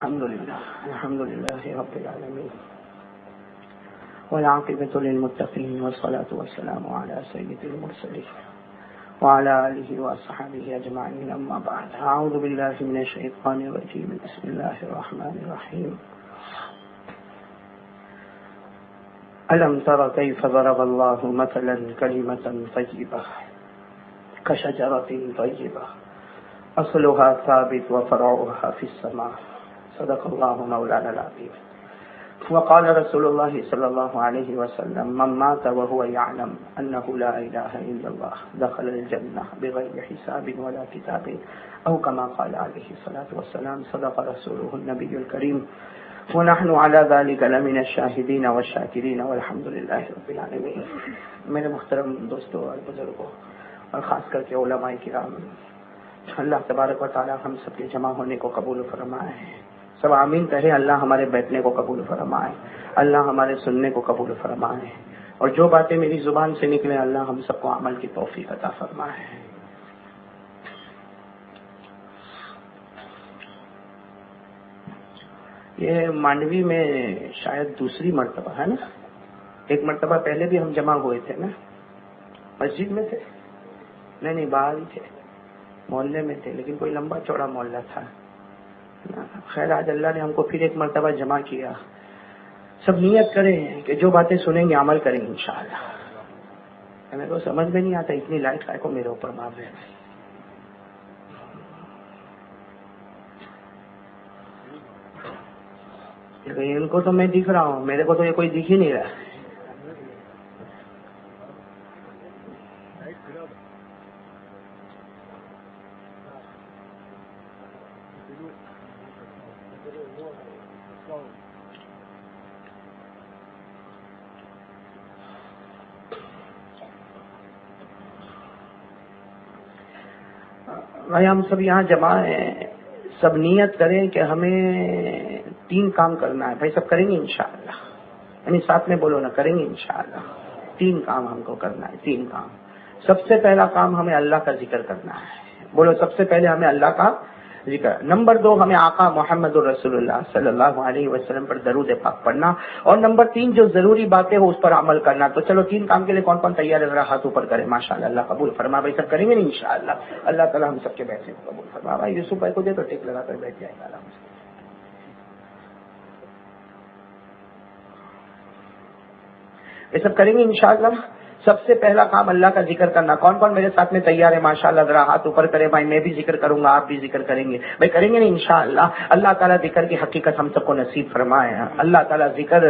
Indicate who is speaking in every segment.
Speaker 1: الحمد لله رب العالمين والعاقبة للمتقين والصلاة والسلام على سيد المرسلين وعلى آله وصحبه أجمعين أما بعد أعوذ بالله من الشيطان الرجيم بسم الله الرحمن الرحيم ألم تر كيف ضرب الله مثلا كلمة طيبة كشجرة طيبة أصلها ثابت وفرعها في السماء صدق الله مولانا العظيم وقال رسول الله صلى الله عليه وسلم من مات وهو يعلم أنه لا إله إلا الله دخل الجنة بغير حساب ولا كتاب أو كما قال عليه الصلاة والسلام صدق رسوله النبي الكريم ونحن على ذلك لمن الشاهدين والشاكرين والحمد لله رب العالمين. میرے محترم دوستوں اور بزرگوں اور خاص کر کے علماء کرام، اللہ تبارک و تعالی ہم سب کے جمع ہونے کو قبول فرمائے. سب آمین کہیں. اللہ ہمارے بیٹھنے کو قبول فرمائے، اللہ ہمارے سننے کو قبول فرمائے، اور جو باتیں میری زبان سے نکلے اللہ ہم سب کو عمل کی توفیق عطا فرمائے. یہ مانڈوی میں شاید دوسری مرتبہ ہے نا. ایک مرتبہ پہلے بھی ہم جمع ہوئے تھے نا. مسجد میں تھے؟ نہیں باہر ہی تھے، محلے میں تھے، لیکن کوئی لمبا چوڑا محلہ تھا. خیر آج اللہ نے ہم کو پھر ایک مرتبہ جمع کیا. سب نیت کریں کہ جو باتیں سنیں گے عمل کریں گے انشاءاللہ. میرے کو سمجھ میں نہیں آتا اتنی لائٹ کا کو میرے اوپر معاف ہے. ان کو تو میں دکھ رہا ہوں، میرے کو تو یہ کوئی دکھ ہی نہیں رہا. بھائی ہم سب یہاں جمع ہیں، سب نیت کریں کہ ہمیں 3 کام کرنا ہے. بھائی سب کریں گے انشاءاللہ، یعنی ساتھ میں بولو نا، کریں گے انشاءاللہ. 3 کام ہم کو کرنا ہے. 3 کام. سب سے پہلا کام ہمیں اللہ کا ذکر کرنا ہے. بولو سب سے پہلے ہمیں اللہ کا ذکر. نمبر 2 ہمیں آقا محمد رسول اللہ صلی اللہ علیہ وسلم پر درود پاک پڑھنا. اور نمبر 3 جو ضروری باتیں ہو اس پر عمل کرنا. تو چلو 3 کام کے لیے کون کون تیار ہے؟ ذرا ہاتھ اوپر کرے. ماشاءاللہ اللہ قبول فرما. بھائی سب کریں گے نا انشاءاللہ. اللہ تعالی ہم سب کے بیٹھنے کو قبول فرما. بھائی یوسف بھائی کو دے تو ٹیک لگا کر بیٹھ جائے گا آرام سے. یہ سب کریں گے انشاءاللہ. سب سے پہلا کام اللہ کا ذکر کرنا. کون کون میرے ساتھ میں تیار ہے؟ ماشاءاللہ ذرا ہاتھ اوپر کرے. بھائی میں بھی ذکر کروں گا، آپ بھی ذکر کریں گے. بھائی کریں گے نا انشاءاللہ. اللہ تعالیٰ ذکر کی حقیقت ہم سب کو نصیب فرمائے. اللہ تعالیٰ ذکر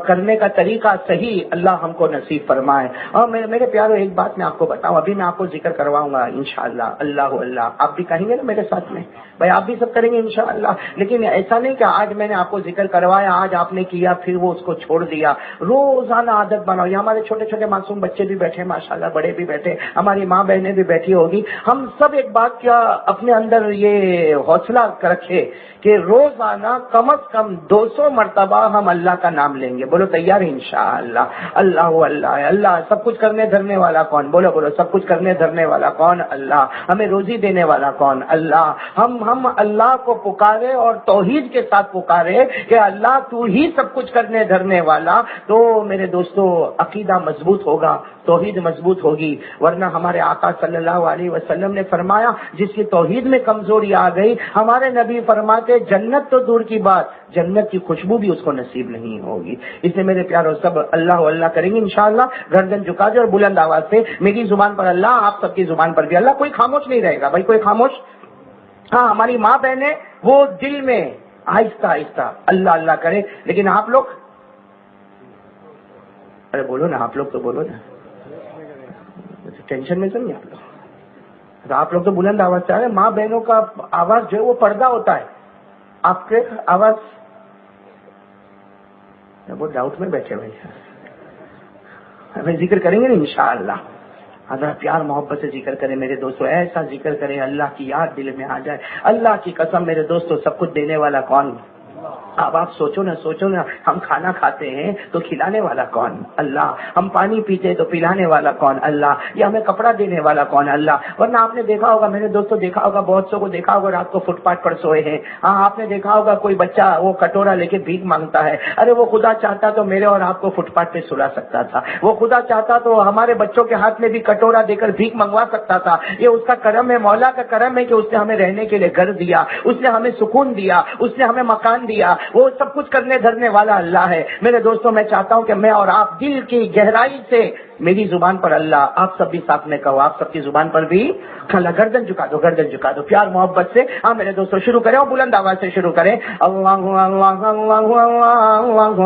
Speaker 1: کرنے کا طریقہ صحیح اللہ ہم کو نصیب فرمائے. اور میرے پیارو ایک بات میں آپ کو بتاؤں، ابھی میں آپ کو ذکر کرواؤں گا انشاءاللہ. اللہ اللہ آپ بھی کہیں گے نا میرے ساتھ میں. بھائی آپ بھی سب کریں گے انشاءاللہ. لیکن ایسا نہیں کہ آج میں نے آپ کو ذکر کروایا، آج آپ نے کیا پھر وہ اس کو چھوڑ دیا. روزانہ عادت بناؤ. یہ ہمارے چھوٹے چھوٹے معصوم بچے بھی بیٹھے ماشاءاللہ، بڑے بھی بیٹھے، ہماری ماں بہنیں بھی بیٹھی ہوگی. ہم سب ایک بات کیا اپنے اندر یہ حوصلہ رکھے کہ روزانہ کم از کم 200 مرتبہ ہم اللہ کا نام لیں گے. بولو تیار ہے انشاءاللہ. اللہ اللہ اللہ. سب کچھ کرنے دھرنے والا کون؟ بولو بولو سب کچھ کرنے دھرنے والا کون؟ اللہ. ہمیں روزی دینے والا کون؟ اللہ. ہم اللہ کو پکارے اور توحید کے ساتھ پکارے کہ اللہ تو ہی سب کچھ کرنے دھرنے والا. تو میرے دوستو عقیدہ مضبوط ہوگا، توحید مضبوط ہوگی. ورنہ ہمارے آقا صلی اللہ علیہ وسلم نے فرمایا جس کی توحید میں کمزوری آ گئی، ہمارے نبی فرماتے جنت تو دور کی بات، جنت کی خوشبو بھی اس کو نصیب نہیں ہوگی. اس لیے میرے پیاروں سب اللہ اللہ کریں گے انشاءاللہ. گردن جھکا دے اور بلند آواز سے میری زبان پر اللہ، آپ سب کی زبان پر بھی اللہ. کوئی خاموش نہیں رہے گا بھائی، کوئی خاموش. ہاں ہماری ماں بہنیں وہ دل میں آہستہ آہستہ اللہ اللہ کرے. لیکن آپ لوگ ارے بولو نا، آپ لوگ تو بولو نا، ٹینشن میں تو نہیں آپ لوگ. آپ لوگ تو بلند آواز سے آ رہے. ماں بہنوں کا آواز جو ہے وہ پردہ ہوتا ہے. آپ کے آواز وہ ڈاؤٹ میں بیٹھے ہوئے ذکر کریں گے نا انشاءاللہ. ذرا پیار محبت سے ذکر کریں میرے دوستو. ایسا ذکر کریں اللہ کی یاد دل میں آ جائے. اللہ کی قسم میرے دوستو سب کچھ دینے والا کون؟ اب آپ سوچو نا ہم کھانا کھاتے ہیں تو کھلانے والا کون؟ اللہ. ہم پانی پیتے تو پلانے والا کون؟ اللہ. یا ہمیں کپڑا دینے والا کون؟ اللہ. ورنہ آپ نے دیکھا ہوگا، میرے دوستوں دیکھا ہوگا، بہت سو کو دیکھا ہوگا رات کو فٹ پاتھ پر سوئے ہیں. ہاں آپ نے دیکھا ہوگا کوئی بچہ وہ کٹورا لے کے بھیک مانگتا ہے. ارے وہ خدا چاہتا تو میرے اور آپ کو فٹ پاتھ پہ سلا سکتا تھا. وہ خدا چاہتا تو ہمارے بچوں کے ہاتھ میں بھی کٹورا دے کر بھیک منگوا سکتا تھا. یہ اس کا کرم ہے، مولا کا کرم ہے کہ اس نے ہمیں رہنے کے لیے گھر دیا، اس نے ہمیں سکون دیا، اس نے ہمیں مکان دیا. وہ سب کچھ کرنے دھرنے والا اللہ ہے. میرے دوستوں میں چاہتا ہوں کہ میں اور آپ دل کی گہرائی سے، میری زبان پر اللہ، آپ سب بھی ساتھ میں کہو، آپ سب کی زبان پر بھی کھلا. گردن جھکا دو، گردن جھکا دو پیار محبت سے. ہاں میرے دوستوں شروع کریں اور بلند آواز سے شروع کریں. اللہ اللہ اللہ اللہ اللہ اللہ اللہ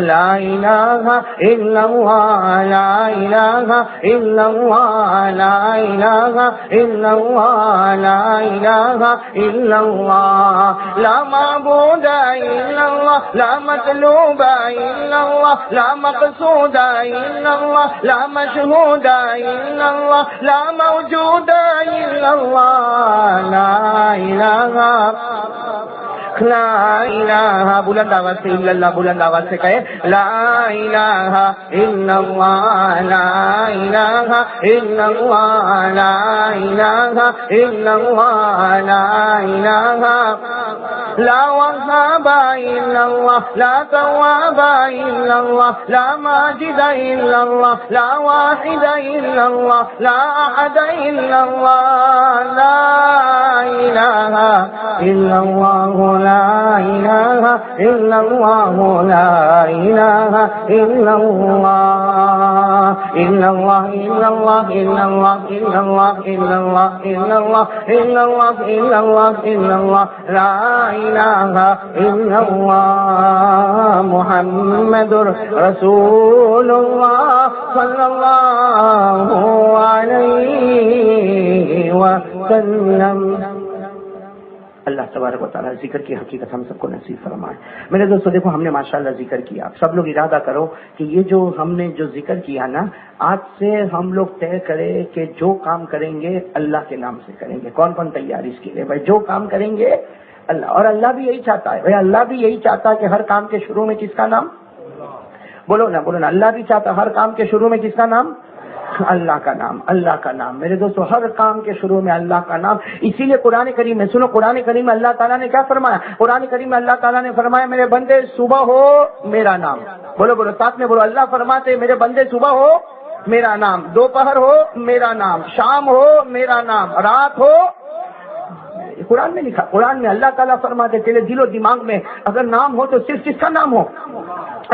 Speaker 1: لا الہ الا اللہ لا الہ الا اللہ لا الہ الا اللہ لا الہ الا اللہ لا معبود الا اللہ لا مطلوب الا اللہ لا مقصود الا اللہ لا مشہود الا اللہ لا موجود الا اللہ لا الہ لا الہ. بلند آواز سے الا اللہ، بلند آواز سے کہے لا الہ الا اللہ لا الہ الا اللہ لا الہ الا اللہ لا الہ لا وهاب الا اللہ لا تواب الا اللہ لا ماجد الا اللہ لا واحد الا اللہ لا احد الا اللہ لا الہ الا اللہ لا الہ الا اللہ لا الہ الا اللہ الا اللہ الا اللہ الا اللہ الا اللہ الا اللہ الا اللہ الا اللہ الا اللہ لا الہ الا اللہ محمد رسول اللہ صلی اللہ علیہ وسلم. اللہ تبارک و تعالیٰ ذکر کی حقیقت ہم سب کو نصیب فرمائے. میرے دوستو دیکھو ہم نے ماشاءاللہ ذکر کیا. سب لوگ ارادہ کرو کہ یہ جو ہم نے جو ذکر کیا نا، آج سے ہم لوگ طے کرے کہ جو کام کریں گے اللہ کے نام سے کریں گے. کون کون تیار اس کے لیے؟ بھائی جو کام کریں گے اللہ، اور اللہ بھی یہی چاہتا ہے. بھائی اللہ بھی یہی چاہتا ہے کہ ہر کام کے شروع میں کس کا نام؟ بولو نا بولو نا. اللہ بھی چاہتا ہے ہر کام کے شروع میں کس کا نام؟ اللہ کا نام. اللہ کا نام. میرے دوستو ہر کام کے شروع میں اللہ کا نام. اسی لیے قرآن کریم میں سنو، قرآن کریم میں اللہ تعالیٰ نے کیا فرمایا؟ قرآن کریم میں اللہ تعالیٰ نے فرمایا میرے بندے صبح ہو میرا نام. بولو بولو ساتھ میں بولو. اللہ فرماتے میرے بندے صبح ہو میرا نام، دوپہر ہو میرا نام، شام ہو میرا نام، رات ہو. قرآن میں لکھا، قرآن میں اللہ تعالیٰ فرماتے تیرے دل و دماغ میں اگر نام ہو تو صرف کس کا نام ہو؟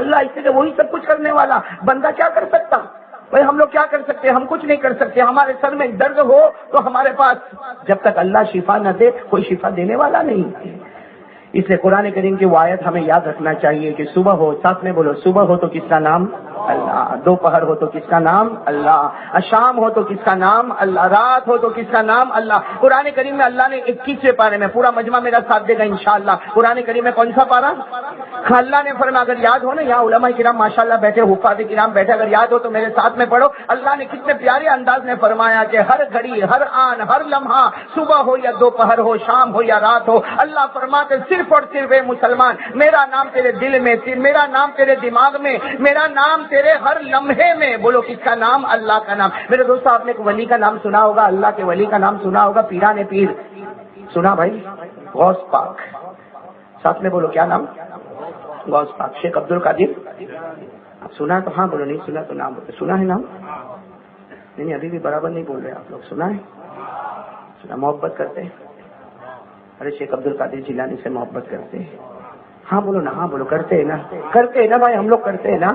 Speaker 1: اللہ. اس لیے وہی سب کچھ کرنے والا. بندہ کیا کر سکتا؟ بھائی ہم لوگ کیا کر سکتے؟ ہم کچھ نہیں کر سکتے. ہمارے سر میں درد ہو تو ہمارے پاس جب تک اللہ شفا نہ دے کوئی شفا دینے والا نہیں. اس لیے قرآن کریم کی وہ آیت ہمیں یاد رکھنا چاہیے کہ صبح ہو، ساتھ میں بولو، صبح ہو تو کس کا نام؟ اللہ. دوپہر ہو تو کس کا نام؟ اللہ. شام ہو تو کس کا نام؟ اللہ. رات ہو تو کس کا نام؟ اللہ. قرآن کریم میں اللہ نے 21ویں پارے میں، پورا مجمع میرا ساتھ دے گا انشاءاللہ. قرآن کریم میں کون سا پارا؟ اللہ نے فرمایا اگر یاد ہو نا، یہاں علماء کرام ماشاءاللہ بیٹھے، حفاظ کرام بیٹھے، اگر یاد ہو تو میرے ساتھ میں پڑھو. اللہ نے کتنے پیارے انداز میں فرمایا کہ ہر گھڑی، ہر آن، ہر لمحہ، صبح ہو یا دوپہر ہو، شام ہو یا رات ہو، اللہ فرماتے صرف اور صرف اے مسلمان میرا نام تیرے دل میں، میرا نام تیرے دماغ میں، میرا نام تیرے ہر لمحے میں. بولو کس کا نام؟ اللہ کا نام. میرے دوستو آپ نے ایک ولی کا نام سنا ہوگا، اللہ کے ولی کا نام سنا ہوگا، پیران پیر. سنا بھائی؟ غوث پاک. ساتھ میں بولو کیا نام؟ غوث پاک. شیخ عبد القادر. سنا تو ہاں بولو، نہیں سنا تو نام بولو. سنا ہے نام؟ نہیں ابھی بھی برابر نہیں بول رہے آپ لوگ. سنا ہے؟ سنا. محبت کرتے ہیں؟ ارے شیخ عبد القادر جیلانی سے محبت کرتے ہیں؟ ہاں بولو نا. ہاں بولو. کرتے ہیں نا؟ کرتے ہیں نا بھائی، ہم لوگ کرتے ہیں نا.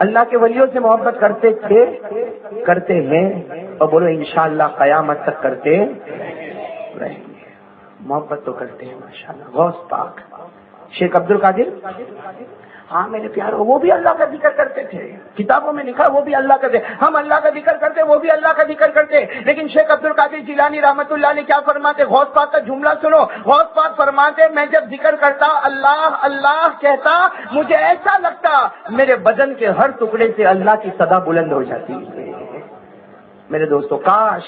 Speaker 1: اللہ کے ولیوں سے محبت کرتے تھے، کرتے ہیں، اور بولو انشاءاللہ قیامت تک کرتے رہیں گے. محبت تو کرتے ہیں ماشاءاللہ. غوث پاک شیخ عبد القادر، ہاں میرے پیاروں، وہ بھی اللہ کا ذکر کرتے تھے، کتابوں میں لکھا وہ بھی اللہ کا ذکر، ہم اللہ کا ذکر کرتے وہ بھی اللہ کا ذکر کرتے. لیکن شیخ عبد القادر جیلانی رحمت اللہ علیہ کیا فرماتے؟ غوث پاک کا جملہ سنو. غوث پاک فرماتے میں جب ذکر کرتا اللہ اللہ کہتا مجھے ایسا لگتا میرے بدن کے ہر ٹکڑے سے اللہ کی صدا بلند ہو جاتی ہے. میرے دوستو کاش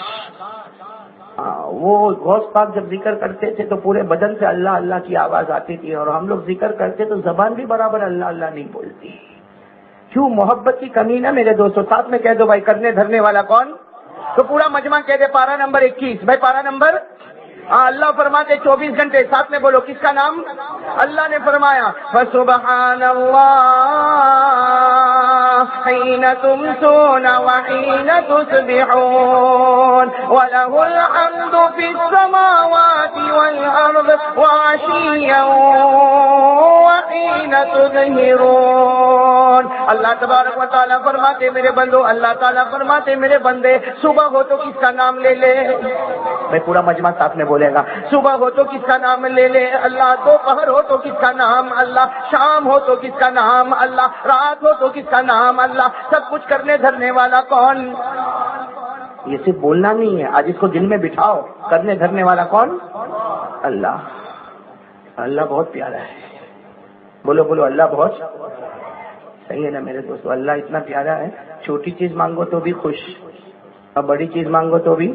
Speaker 1: وہ غوث پاک جب ذکر کرتے تھے تو پورے بدن سے اللہ اللہ کی آواز آتی تھی، اور ہم لوگ ذکر کرتے تو زبان بھی برابر اللہ اللہ نہیں بولتی. کیوں؟ محبت کی کمی نا میرے دوستو. ساتھ میں کہہ دو بھائی کرنے دھرنے والا کون؟ تو پورا مجمع کہہ دے پارہ نمبر 21. بھائی پارہ نمبر، اللہ فرماتے 24 گھنٹے. ساتھ میں بولو کس کا نام؟ اللہ نے فرمایا فسبحان اللہ حین تمسون وحین تصبحون وَلَهُ الْحَمْدُ فِي السَّمَاوَاتِ وَالْأَرْضِ وَعَشِيًّا وَحِينَ تُظْهِرُونَ. اللہ تبارک و تعالیٰ فرماتے میرے بندو، اللہ تعالیٰ فرماتے میرے بندے صبح ہو تو کس کا نام لے لے. میں پورا مجمع ساتھ میں بولے گا. صبح ہو تو کس کا نام لے لے اللہ، دوپہر ہو تو کس کا نام اللہ، شام ہو تو کس کا نام اللہ، رات ہو تو کس کا نام اللہ. سب کچھ کرنے دھرنے والا کون؟ یہ صرف بولنا نہیں ہے، آج اس کو دل میں بٹھاؤ. کرنے دھرنے والا کون؟ اللہ. اللہ بہت پیارا ہے. بولو بولو اللہ بہت صحیح ہے نا میرے دوستو. اللہ اتنا پیارا ہے، چھوٹی چیز مانگو تو بھی خوش، اور بڑی چیز مانگو تو بھی.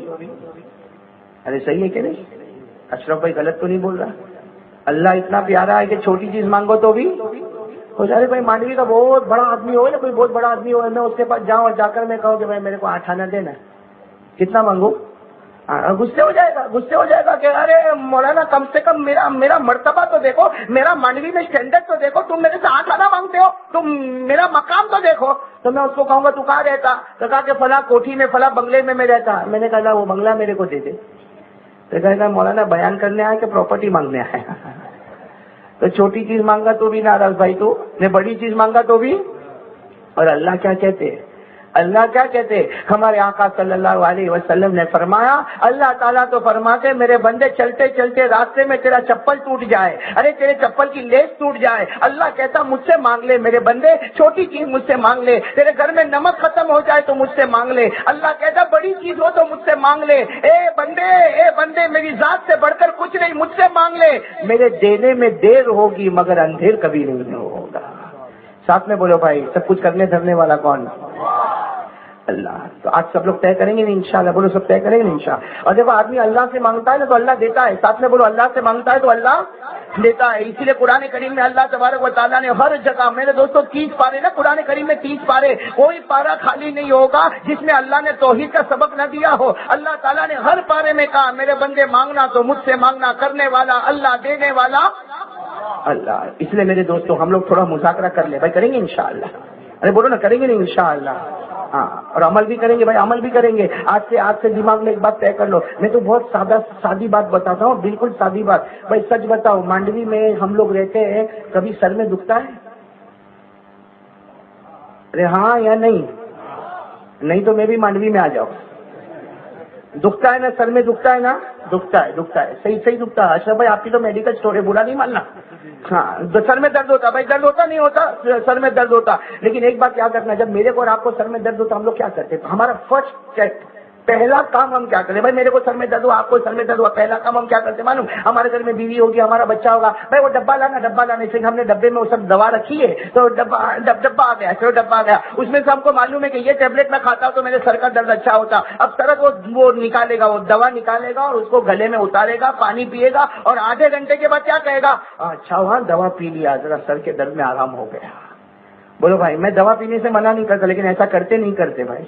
Speaker 1: ارے صحیح ہے کہ نہیں؟ اشرف بھائی غلط تو نہیں بول رہا؟ اللہ اتنا پیارا ہے کہ چھوٹی چیز مانگو تو بھی ہو جائے. بھائی مانڈوی کا بہت بڑا آدمی ہو نا، کوئی بہت بڑا آدمی ہو، میں اس کے پاس جاؤں اور جا کر میں کہوں کہ بھائی میرے کو 8 آنا دینا، کتنا مانگو؟ غصے ہو جائے گا، غصے ہو جائے گا کہ ارے مولانا کم سے کم میرا مرتبہ تو دیکھو، میرا مانڈوی میں اسٹینڈرڈ تو دیکھو، تم میرے سے 8 آنا مانگتے ہو، تم میرا مقام تو دیکھو. تو میں اس کو کہوں گا تو کہاں رہتا؟ تو کہا کہ فلاں کوٹھی میں فلاں بنگلے میں رہتا. میں نے کہا وہ بنگلہ میرے کو دے دے. تو کہا مولانا بیان کرنے آئے کہ پراپرٹی مانگنے آئے؟ تو چھوٹی چیز مانگا تو بھی ناراض بھائی، تو نے بڑی چیز مانگا تو بھی. اور اللہ کیا کہتے ہیں؟ اللہ کیا کہتے ہیں؟ ہمارے آقا صلی اللہ علیہ وسلم نے فرمایا، اللہ تعالیٰ تو فرماتے میرے بندے چلتے چلتے راستے میں تیرا چپل ٹوٹ جائے، ارے تیرے چپل کی لیس ٹوٹ جائے، اللہ کہتا مجھ سے مانگ لے میرے بندے، چھوٹی چیز مجھ سے مانگ لے. تیرے گھر میں نمک ختم ہو جائے تو مجھ سے مانگ لے، اللہ کہتا بڑی چیز ہو تو مجھ سے مانگ لے. اے بندے میری ذات سے بڑھ کر کچھ نہیں، مجھ سے مانگ لے. میرے دینے میں دیر ہوگی مگر اندھیر کبھی نہیں ہوگا. ساتھ میں بولو بھائی سب کچھ کرنے دھرنے والا کون؟ اللہ. تو آج سب لوگ طے کریں گے نا انشاءاللہ؟ بولو سب طے کریں گے نا انشاءاللہ. اور دیکھو آدمی اللہ سے مانگتا ہے نا تو اللہ دیتا ہے. ساتھ میں بولو اللہ سے مانگتا ہے تو اللہ دیتا ہے. اسی لیے قرآن کریم میں اللہ تبارک و تعالیٰ نے ہر جگہ، میرے دوستوں 30 پارے نا قرآن کریم میں 30 پارے، کوئی پارا خالی نہیں ہوگا جس میں اللہ نے توحید کا سبق نہ دیا ہو. اللہ تعالیٰ نے ہر پارے میں کہا میرے بندے مانگنا تو مجھ سے مانگنا، کرنے والا اللہ، دینے والا اللہ. اس لیے میرے دوستوں ہم لوگ تھوڑا مذاکرہ کر لیں بھائی. کریں گے انشاءاللہ؟ ارے بولو نا کریں گے نہیں انشاءاللہ؟ ہاں. اور عمل بھی کریں گے بھائی، عمل بھی کریں گے. آج سے دماغ میں ایک بات طے کر لو. میں تو بہت سادی بات بتاتا ہوں، بالکل سادی بات. بھائی سچ بتاؤ، مانڈوی میں ہم لوگ رہتے ہیں، کبھی سر میں دکھتا ہے؟ ارے ہاں یا نہیں؟ نہیں تو میں بھی مانڈوی میں آ جاؤں. دکھتا ہے نا سر میں؟ دکھتا ہے نا؟ دکھتا ہے صحیح دکھتا ہے. اشرف بھائی آپ کی تو میڈیکل اسٹور ہے، برا نہیں ماننا. ہاں سر میں درد ہوتا بھائی، درد ہوتا نہیں ہوتا؟ سر میں درد ہوتا. لیکن ایک بات یاد رکھنا، جب میرے کو اور آپ کو سر میں درد ہوتا ہم لوگ کیا کرتے ہیں؟ ہمارا فرسٹ پہلا کام ہم کیا کریں؟ بھائی میرے کو سر میں درد ہوا، آپ کو سر میں درد ہوا، پہلا کام ہم کیا کرتے معلوم؟ ہمارے گھر میں بیوی ہوگی، ہمارا بچہ ہوگا، بھائی وہ ڈبہ لانا. اس لیے ہم نے ڈبے میں وہ سب دوا رکھی ہے تو ڈبہ آ گیا. چلو ڈبہ آ گیا، اس میں سے ہم کو معلوم ہے کہ یہ ٹیبلٹ میں کھاتا ہوں تو میرے سر کا درد اچھا ہوتا. اب سرد وہ نکالے گا، وہ دوا نکالے گا اور اس کو گلے میں اتارے گا، پانی پیے گا اور آدھے گھنٹے کے بعد کیا کہے گا؟ اچھا ہوا دوا پی لیا، ذرا سر کے درد میں آرام ہو گیا. بولو بھائی میں دوا پینے سے منع نہیں کرتا، لیکن ایسا کرتے نہیں کرتے بھائی.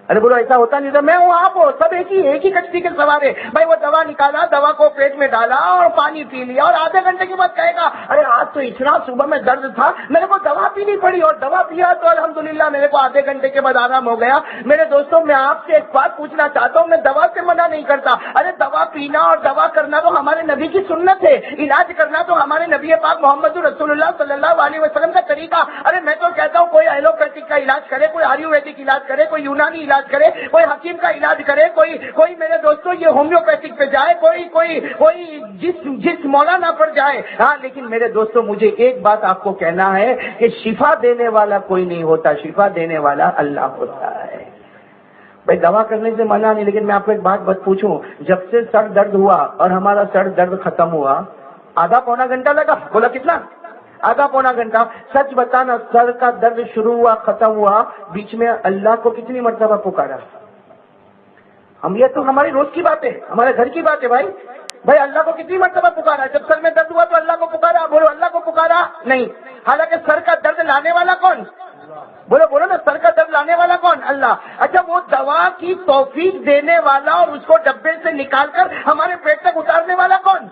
Speaker 1: ارے بولو ایسا ہوتا نہیں تھا. میں ہوں آپ ہو، سب ایک ہی کشتی کے سوار ہے. بھائی وہ دوا نکالا، دوا کو پیٹ میں ڈالا اور پانی پی لیا اور آدھے گھنٹے کے بعد کہے گا ارے آج تو اتنا صبح میں درد تھا، میرے کو دوا پینی پڑی اور دوا پیا تو الحمدللہ میرے کو آدھے گھنٹے کے بعد آرام ہو گیا. میرے دوستوں میں آپ سے ایک بات پوچھنا چاہتا ہوں، میں دوا سے منع نہیں کرتا. ارے دوا پینا اور دوا کرنا تو ہمارے نبی کی سنت ہے، علاج کرنا تو ہمارے نبی پاک محمد رسول اللہ صلی اللہ علیہ وسلم کا طریقہ. ارے میں تو کہتا ہوں کوئی ایلوپیتھک کا علاج کرے، کوئی آیورویدک علاج کرے، کوئی یونانی علاج علاج کرے, کوئی حکیم کا علاج کرے, کوئی میرے دوستوں یہ ہومیوپیتھک پہ جائے, کوئی جس مولانا پر جائے. ہاں لیکن میرے دوستوں مجھے ایک بات آپ کو کہنا ہے کہ شفا دینے والا کوئی نہیں ہوتا, شفا دینے والا اللہ ہوتا ہے. بھائی دوا کرنے سے منع نہیں, لیکن میں آپ کو ایک بات پوچھوں, جب سے سر درد ہوا اور ہمارا سر درد ختم ہوا آدھا پونا گھنٹہ لگا, بولا کتنا, آدھا پونا گھنٹہ. سچ بتانا سر کا درد شروع ہوا ختم ہوا, بیچ میں اللہ کو کتنی مرتبہ پکارا؟ ہم یہ تو ہماری روز کی بات ہے, ہمارے گھر کی بات ہے. بھائی اللہ کو کتنی مرتبہ پکارا؟ جب سر میں درد ہوا تو اللہ کو پکارا, بولو اللہ کو پکارا نہیں. حالانکہ سر کا درد لانے والا کون؟ بولو نا, سر کا درد لانے والا کون؟ اللہ. اچھا وہ دوا کی توفیق دینے والا اور اس کو ڈبے سے نکال کر ہمارے پیٹ تک اتارنے والا کون؟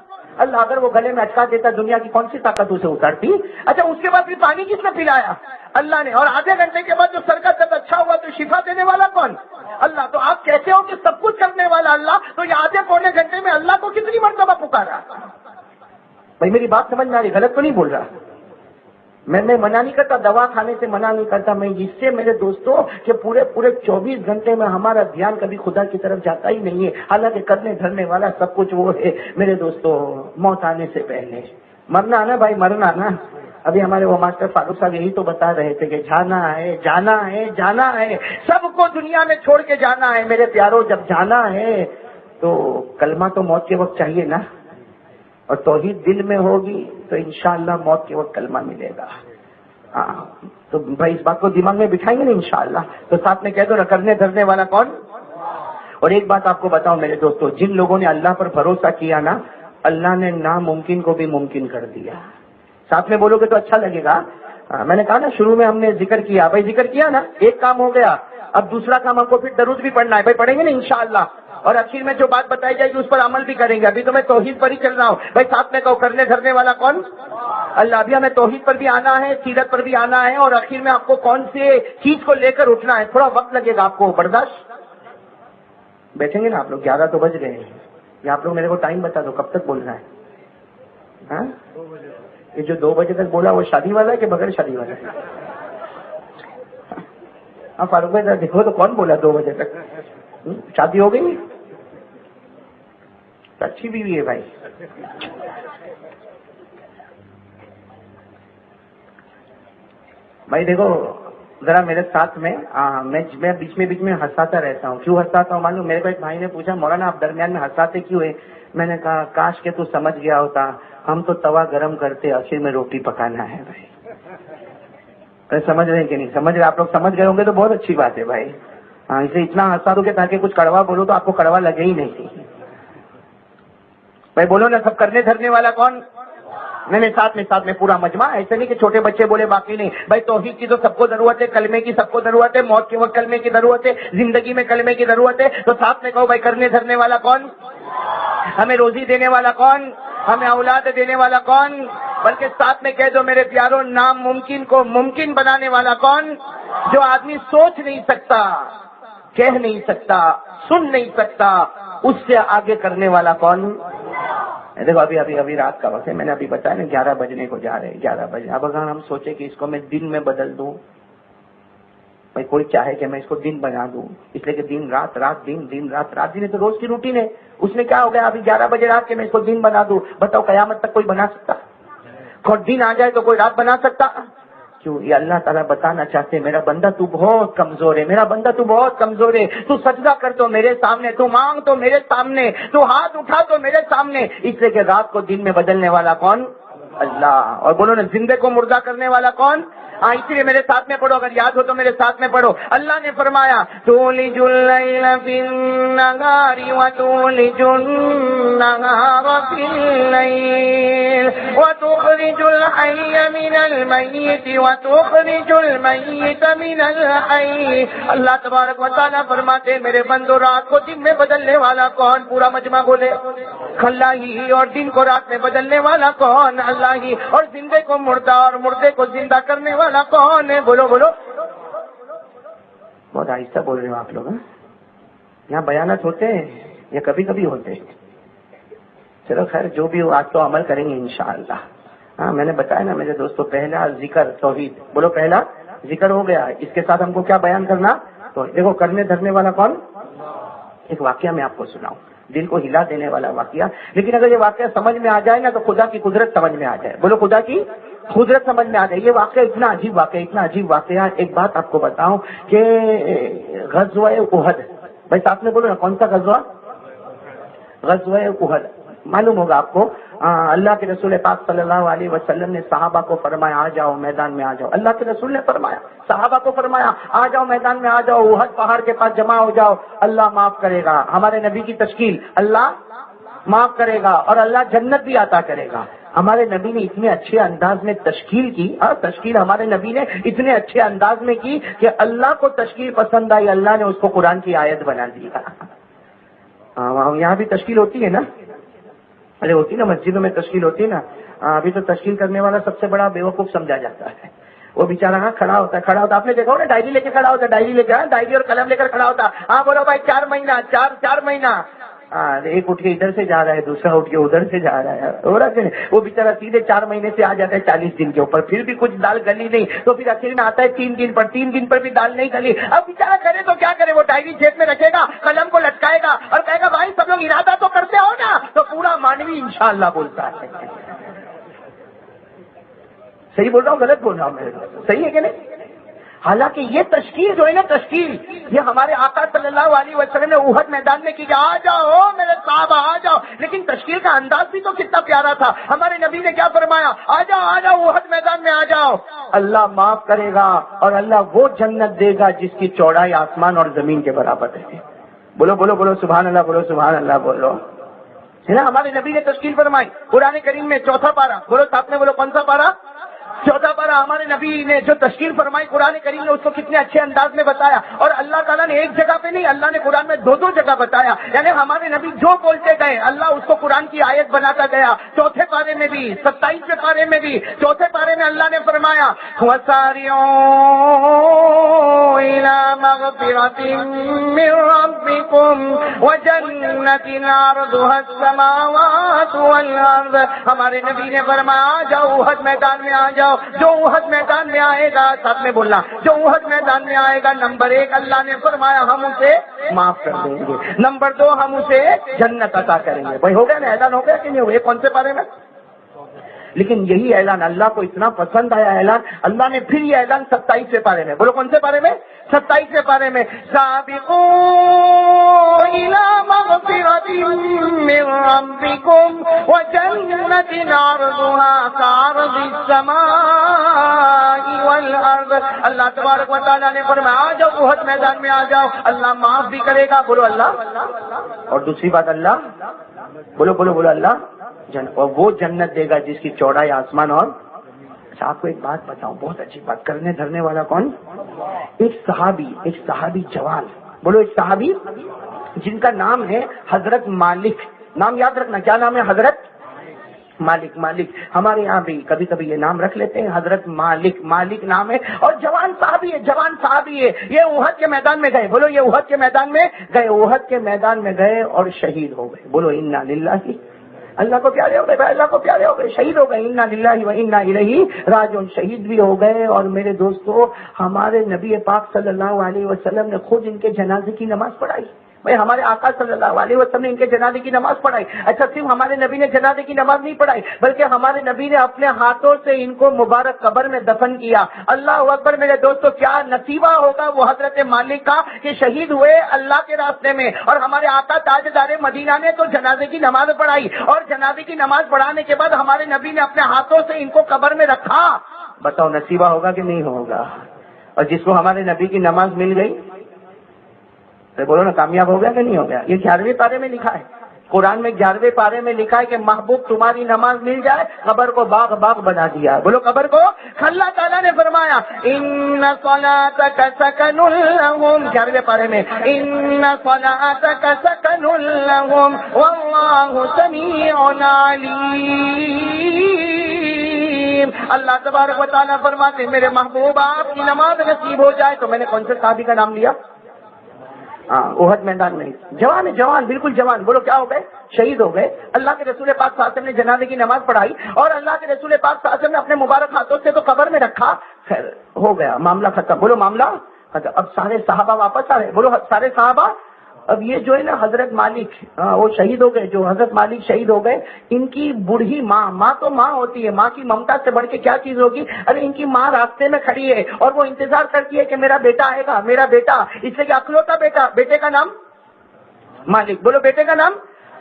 Speaker 1: اللہ. اگر وہ گلے میں اٹکا دیتا دنیا کی کون سی طاقت اسے اتارتی؟ اچھا اس کے بعد بھی پانی کس نے پلایا؟ اللہ نے. اور آدھے گھنٹے کے بعد جو سر کا درد اچھا ہوا تو شفا دینے والا کون؟ اللہ. تو آپ کہتے ہو کہ سب کچھ کرنے والا اللہ, تو یہ آدھے پونے گھنٹے میں اللہ کو کتنی مرتبہ پکارا؟ بھائی میری بات سمجھ میں آ رہی, غلط تو نہیں بول رہا؟ میں منع نہیں کرتا, دوا کھانے سے منع نہیں کرتا, میں اس سے میرے دوستوں کہ پورے 24 گھنٹے میں ہمارا دھیان کبھی خدا کی طرف جاتا ہی نہیں ہے. حالانکہ کرنے دھرنے والا سب کچھ وہ ہے میرے دوستوں. موت آنے سے پہلے مرنا نا بھائی, مرنا نا. ابھی ہمارے وہ ماسٹر فاروق صاحب یہی تو بتا رہے تھے کہ جانا ہے جانا ہے جانا ہے, سب کو دنیا میں چھوڑ کے جانا ہے میرے پیاروں. جب جانا ہے تو کلمہ تو موت کے وقت چاہیے نا, اور توحید دل میں ہوگی تو انشاءاللہ موت کے وقت کلمہ ملے گا. تو بھائی اس بات کو دماغ میں بٹھائیں گے نا انشاءاللہ. تو ساتھ میں کہہ دو نا, کرنے دھرنے والا کون؟ اور ایک بات آپ کو بتاؤں میرے دوستوں, جن لوگوں نے اللہ پر بھروسہ کیا نا, اللہ نے ناممکن کو بھی ممکن کر دیا. ساتھ میں بولو گے تو اچھا لگے گا. میں نے کہا نا شروع میں ہم نے ذکر کیا, بھائی ذکر کیا نا, ایک کام ہو گیا. اب دوسرا کام ہم کو پھر درود بھی پڑھنا ہے. بھائی پڑھیں گے نا انشاءاللہ, اور اخیر میں جو بات بتائی جائے گی اس پر عمل بھی کریں گے. ابھی تو میں توحید پر ہی چل رہا ہوں. بھائی ساتھ میں کہو, کرنے دھرنے والا کون؟ اللہ. ابھی ہمیں توحید پر بھی آنا ہے, سیرت پر بھی آنا ہے, اور اخیر میں آپ کو کون سے چیز کو لے کر اٹھنا ہے. تھوڑا وقت لگے گا آپ کو, برداشت. بیٹھیں گے نا آپ لوگ, 11 تو بج گئے ہیں. یا آپ لوگ میرے کو ٹائم بتا دو کب تک بولنا ہے. ہاں یہ جو 2 بجے تک بولا وہ شادی والا ہے کہ بغیر شادی والا ہے؟ ہاں فاروق بھائی دیکھو تو کون بولا 2 بجے تک؟ شادی ہو گئی؟ اچھی بیوی ہے بھائی. بھائی دیکھو ذرا میرے ساتھ میں میں بیچ میں ہنساتا رہتا ہوں. کیوں ہنساتا ہوں معلوم؟ میرے کو ایک بھائی نے پوچھا, مولانا آپ درمیان میں ہنساتے کیوں ہے؟ میں نے کہا کاش کہ تو سمجھ گیا ہوتا, ہم تو توا گرم کرتے, آخر میں روٹی پکانا ہے. بھائی سمجھ رہے ہیں کہ نہیں سمجھ رہے؟ آپ لوگ سمجھ گئے ہوں گے تو بہت اچھی بات ہے بھائی. ہاں اسے اتنا ہنسا دو کہ تاکہ کچھ کڑوا بولو تو آپ کو کڑوا لگے ہی نہیں. بھائی بولو نا, سب کرنے دھرنے والا کون؟ نہیں ساتھ میں پورا مجمع. ایسے نہیں کہ چھوٹے بچے بولے باقی نہیں. بھائی توحید کی تو سب کو ضرورت ہے, کلمے کی سب کو ضرورت ہے, موت کے وقت کلمے کی ضرورت ہے, زندگی میں کلمے کی ضرورت ہے. تو ساتھ میں کہو, بھائی کرنے دھرنے والا کون؟ ہمیں روزی دینے والا کون؟ ہمیں اولاد دینے والا کون؟ بلکہ ساتھ میں کہہ دو میرے پیاروں, ناممکن کو ممکن بنانے والا کون؟ جو آدمی سوچ نہیں سکتا, کہہ نہیں سکتا, سن نہیں سکتا, اس سے آگے کرنے والا کون؟ دیکھو ابھی رات کا وقت ہے, میں نے ابھی بتایا نا 11 بجنے کو جا رہے ہیں, 11 بجے. اب اگر ہم سوچے کہ اس کو میں دن میں بدل دوں, بھائی کوئی چاہے کہ میں اس کو دن بنا دوں, اس لیے کہ دن رات رات دن رات رات دن تو روز کی روٹین ہے. اس میں کیا ہو گیا ابھی 11 بجے رات کے میں اس کو دن بنا دوں؟ بتاؤ قیامت تک کوئی بنا سکتا؟ اور دن آ جائے تو کوئی رات بنا سکتا؟ کیوں؟ یہ اللہ تعالیٰ بتانا چاہتے, میرا بندہ تو بہت کمزور ہے, میرا بندہ تو بہت کمزور ہے. تو سجدہ کر تو میرے سامنے, تو مانگ تو میرے سامنے, تو ہاتھ اٹھا تو میرے سامنے. اس لیے کہ رات کو دن میں بدلنے والا کون؟ اللہ. اور بولو نا, زندے کو مردہ کرنے والا کون؟ ہاں اسی لیے میرے ساتھ میں پڑھو, اگر یاد ہو تو میرے ساتھ میں پڑھو. اللہ نے فرمایا, تولج اللیل فی النہار وتولج النہار فی اللیل وتخرج الحی من المیت وتخرج المیت من الحی. اللہ تبارک و تعالیٰ فرماتے, میرے بندو رات کو دن میں بدلنے والا کون؟ پورا مجمع بولے اللہ ہی. اور دن کو رات میں بدلنے والا کون؟ اللہ ہی. اور زندے کو مردہ اور مردے کو زندہ کرنے والا کون ہے؟ بولو. بہت آہستہ بول رہے ہو آپ لوگ. یہاں بیانات ہوتے ہیں یا کبھی کبھی ہوتے ہیں؟ چلو خیر جو بھی ہو, آج تو عمل کریں گے انشاءاللہ. ہاں میں نے بتایا نا میرے دوستوں, پہلا ذکر توحید. بولو پہلا ذکر ہو گیا. اس کے ساتھ ہم کو کیا بیان کرنا؟ تو دیکھو کرنے دھرنے والا کون؟ ایک واقعہ میں آپ کو سناؤں، دل کو ہلا دینے والا واقعہ، لیکن اگر یہ واقعہ سمجھ میں آ جائے نا تو خدا کی قدرت سمجھ میں آ جائے. بولو خدا کی قدرت سمجھ میں آ جائے. یہ واقعہ اتنا عجیب واقعہ. ایک بات آپ کو بتاؤں کہ غزوہ احد، بھائی ساتھ میں بولو نا کون سا غزوہ؟ غزوہ احد. معلوم ہوگا آپ کو، اللہ کے رسول پاک صلی اللہ علیہ وسلم نے صحابہ کو فرمایا آ جاؤ میدان میں آ جاؤ. اللہ کے رسول نے فرمایا، صحابہ کو فرمایا آ جاؤ میدان میں آ جاؤ، احد پہاڑ کے پاس جمع ہو جاؤ، اللہ معاف کرے گا. ہمارے نبی کی تشکیل، اللہ معاف کرے گا اور اللہ جنت بھی عطا کرے گا. ہمارے نبی نے اتنے اچھے انداز میں تشکیل کی، تشکیل ہمارے نبی نے اتنے اچھے انداز میں کی کہ اللہ کو تشکیل پسند آئی، اللہ نے اس کو قرآن کی آیت بنا دی. یہاں بھی تشکیل ہوتی ہے نا، ارے ہوتی نا، مسجدوں میں تشکیل ہوتی ہے نا. ابھی تو تشکیل کرنے والا سب سے بڑا بیوقوف سمجھا جاتا ہے. وہ بیچارہ کھڑا ہوتا ہے. آپ نے دیکھا ہو نا، ڈائری لے کے کھڑا ہوتا ہے، ڈائری اور قلم لے کر کھڑا ہوتا. ہاں بولو بھائی 4 مہینہ، چار مہینہ. ایک اٹھ کے ادھر سے جا رہا ہے، دوسرا اٹھ کے ادھر سے جا رہا ہے، ہو رہا ہے. وہ بیچارہ سیدھے 4 مہینے سے آ جاتا ہے 40 دن کے اوپر، پھر بھی کچھ دال گلی نہیں، تو پھر اخیر میں آتا ہے 3 دن پر بھی دال نہیں گلی. اب بیچارہ کرے تو کیا کرے؟ وہ ڈائری جیب میں رکھے گا، قلم کو لٹکائے گا اور کہے گا بھائی سب لوگ ارادہ تو کرتے ہو نا، تو پورا مانوی انشاءاللہ بولتا ہے. صحیح بول رہا ہوں غلط بول رہا ہوں میں؟ صحیح ہے کہ نہیں؟ حالانکہ یہ تشکیل جو ہے نا، تشکیل یہ ہمارے آقا صلی اللہ علیہ وسلم نے احد میدان میں کی، آ جاؤ میرے صحابہ آ جاؤ. لیکن تشکیل کا انداز بھی تو کتنا پیارا تھا. ہمارے نبی نے کیا فرمایا؟ آ جاؤ احد میدان میں آ جاؤ، اللہ معاف کرے گا اور اللہ وہ جنت دے گا جس کی چوڑائی آسمان اور زمین کے برابر ہے. بولو سبحان اللہ، بولو سبحان اللہ بولو. ہے نا، ہمارے نبی نے تشکیل فرمائی. قرآن کریم میں 4 پارہ، بولو ساتھ میں بولو کون سا پارہ؟ 14 پارہ. ہمارے نبی نے جو تشکیل فرمائی قرآن کریم نے اس کو کتنے اچھے انداز میں بتایا. اور اللہ تعالیٰ نے ایک جگہ پہ نہیں، اللہ نے قرآن میں 2 جگہ بتایا. یعنی ہمارے نبی جو بولتے گئے اللہ اس کو قرآن کی آیت بناتا گیا. 4 پارے میں بھی، 27ویں پارے میں بھی. 4 پارے میں اللہ نے فرمایا وَسَارِعُوا إِلَىٰ مَغْفِرَةٍ مِّن رَّبِّكُمْ وَجَنَّةٍ عَرْضُهَا السَّمَاوَاتُ وَالْأَرْضُ. ہمارے نبی نے فرمایا آ جاؤ احد میدان میں آ جاؤ. جو احد میدان میں آئے گا، ساتھ میں بولنا، جو احد میدان میں آئے گا، نمبر 1 اللہ نے فرمایا ہم اسے معاف کر دیں گے، نمبر 2 ہم اسے جنت عطا کریں گے. بھائی ہو گیا نا، اعلان ہو گیا کہ نہیں ہو گیا؟ کون سے پارے میں؟ لیکن یہی اعلان اللہ کو اتنا پسند آیا اعلان، اللہ نے پھر یہ اعلان 27ویں پارے میں، بولو کون سے پارے میں؟ 27ویں پارے میں سابقوا إِلَىٰ مَغْفِرَةٍ مِّن رَّبِّكُمْ وَجَنَّةٍ عَرْضُهَا كَعَرْضِ السَّمَاءِ وَالْأَرْضِ. اللہ تبارک و تعالیٰ نے فرمایا آ جاؤ احد میدان میں آ جاؤ، اللہ معاف بھی کرے گا، بولو اللہ. اور دوسری بات اللہ، بولو اللہ، اور وہ جنت دے گا جس کی چوڑائی آسمان اور. اچھا آپ کو ایک بات بتاؤں، بہت اچھی بات. کرنے دھرنے والا کون؟ ایک صحابی جوان، بولو ایک صحابی جن کا نام ہے حضرت مالک. نام یاد رکھنا، کیا نام ہے؟ حضرت مالک. ہمارے یہاں بھی کبھی کبھی یہ نام رکھ لیتے ہیں، حضرت مالک نام ہے. اور جوان صحابی ہے. یہ احد کے میدان میں گئے، بولو یہ احد کے میدان میں گئے اور شہید ہو گئے. بولو انا للہ، اللہ کو پیارے ہو گئے بھائی، اللہ کو پیارے ہو گئے، شہید ہو گئے. انا للہ و انا الیہ راجعون. شہید بھی ہو گئے. اور میرے دوستو، ہمارے نبی پاک صلی اللہ علیہ وسلم نے خود ان کے جنازے کی نماز پڑھائی. بھائی ہمارے آقا صلی اللہ علیہ وسلم نے ان کے جنازے کی نماز پڑھائی. اچھا صرف ہمارے نبی نے جنازے کی نماز نہیں پڑھائی، بلکہ ہمارے نبی نے اپنے ہاتھوں سے ان کو مبارک قبر میں دفن کیا. اللہ اکبر میرے دوستو، کیا نصیبہ ہوگا وہ حضرت مالک کا کہ شہید ہوئے اللہ کے راستے میں. اور ہمارے آقا تاجدار مدینہ نے تو جنازے کی نماز پڑھائی، اور جنازے کی نماز پڑھانے کے بعد ہمارے نبی نے اپنے ہاتھوں سے ان کو قبر میں رکھا. بتاؤ نصیبہ ہوگا کہ نہیں ہوگا؟ اور جس کو ہمارے نبی کی نماز مل گئی، بولو نا کامیاب ہو گیا کہ نہیں ہو گیا؟ یہ 11ویں پارے میں لکھا ہے، قرآن میں 11ویں پارے میں لکھا ہے کہ محبوب تمہاری نماز مل جائے، قبر کو باغ بنا دیا. بولو قبر کو. اللہ تعالیٰ نے فرمایا ان صلاتک سکن لہم، 11ویں پارے میں ان صلاتک سکن لہم واللہ سمیع علیم. اللہ تبارک و تعالیٰ فرماتے میرے محبوب آپ کی نماز نصیب ہو جائے. تو میں نے کون سے صحابی کا نام لیا؟ احد میدان میں جوان بالکل جوان. بولو کیا ہو گئے؟ شہید ہو گئے. اللہ کے رسول پاک صلی اللہ علیہ وسلم نے جنازے کی نماز پڑھائی، اور اللہ کے رسول پاک صلی اللہ علیہ وسلم نے اپنے مبارک ہاتھوں سے تو قبر میں رکھا. خیر ہو گیا، معاملہ ختم. بولو معاملہ اب سارے صحابہ واپس آ رہے, بولو سارے صحابہ. اب یہ جو ہے نا حضرت مالک وہ شہید ہو گئے, جو حضرت مالک شہید ہو گئے, ان کی بوڑھی ماں تو ماں ہوتی ہے, ماں کی ممتا سے بڑھ کے کیا چیز ہوگی. ارے ان کی ماں راستے میں کھڑی ہے اور وہ انتظار کرتی ہے کہ میرا بیٹا آئے گا, میرا بیٹا, اس لیے کہ اکلوتا بیٹا, بیٹے کا نام مالک, بولو بیٹے کا نام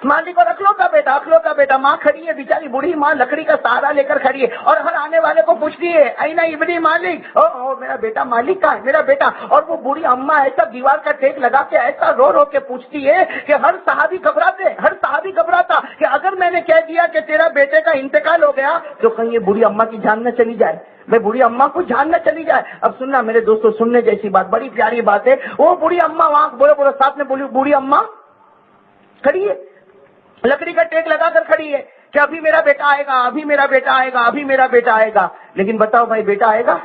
Speaker 1: مالک, اور اکلوتا بیٹا. ماں کھڑی ہے بیچاری بوڑھی ماں, لکڑی کا سہارا لے کر کھڑی ہے اور ہر آنے والے کو پوچھتی ہے اینا ابنی مالک, او میرا بیٹا مالک کا ہے, میرا بیٹا. اور وہ بوڑھی اماں ایسا دیوار کا ٹیک لگا کے ایسا رو رو کے پوچھتی ہے کہ ہر صحابی گھبراتا کہ اگر میں نے کہہ دیا کہ تیرا بیٹے کا انتقال ہو گیا تو کہیں یہ بوڑھی اماں کی جان نہ چلی جائے, میں بوڑھی اماں کو جان نہ چلی جائے. اب سننا میرے دوستوں, سننے جیسی بات, بڑی پیاری بات ہے. وہ بوڑھی اماں وہاں بولو ساتھ میں بوڑھی اماں کھڑی ہے, لکڑی کا ٹیک لگا کر کھڑی ہے کہ ابھی میرا بیٹا آئے گا, ابھی میرا بیٹا آئے گا, ابھی میرا بیٹا آئے گا. لیکن بتاؤ بھائی بیٹا آئے گا؟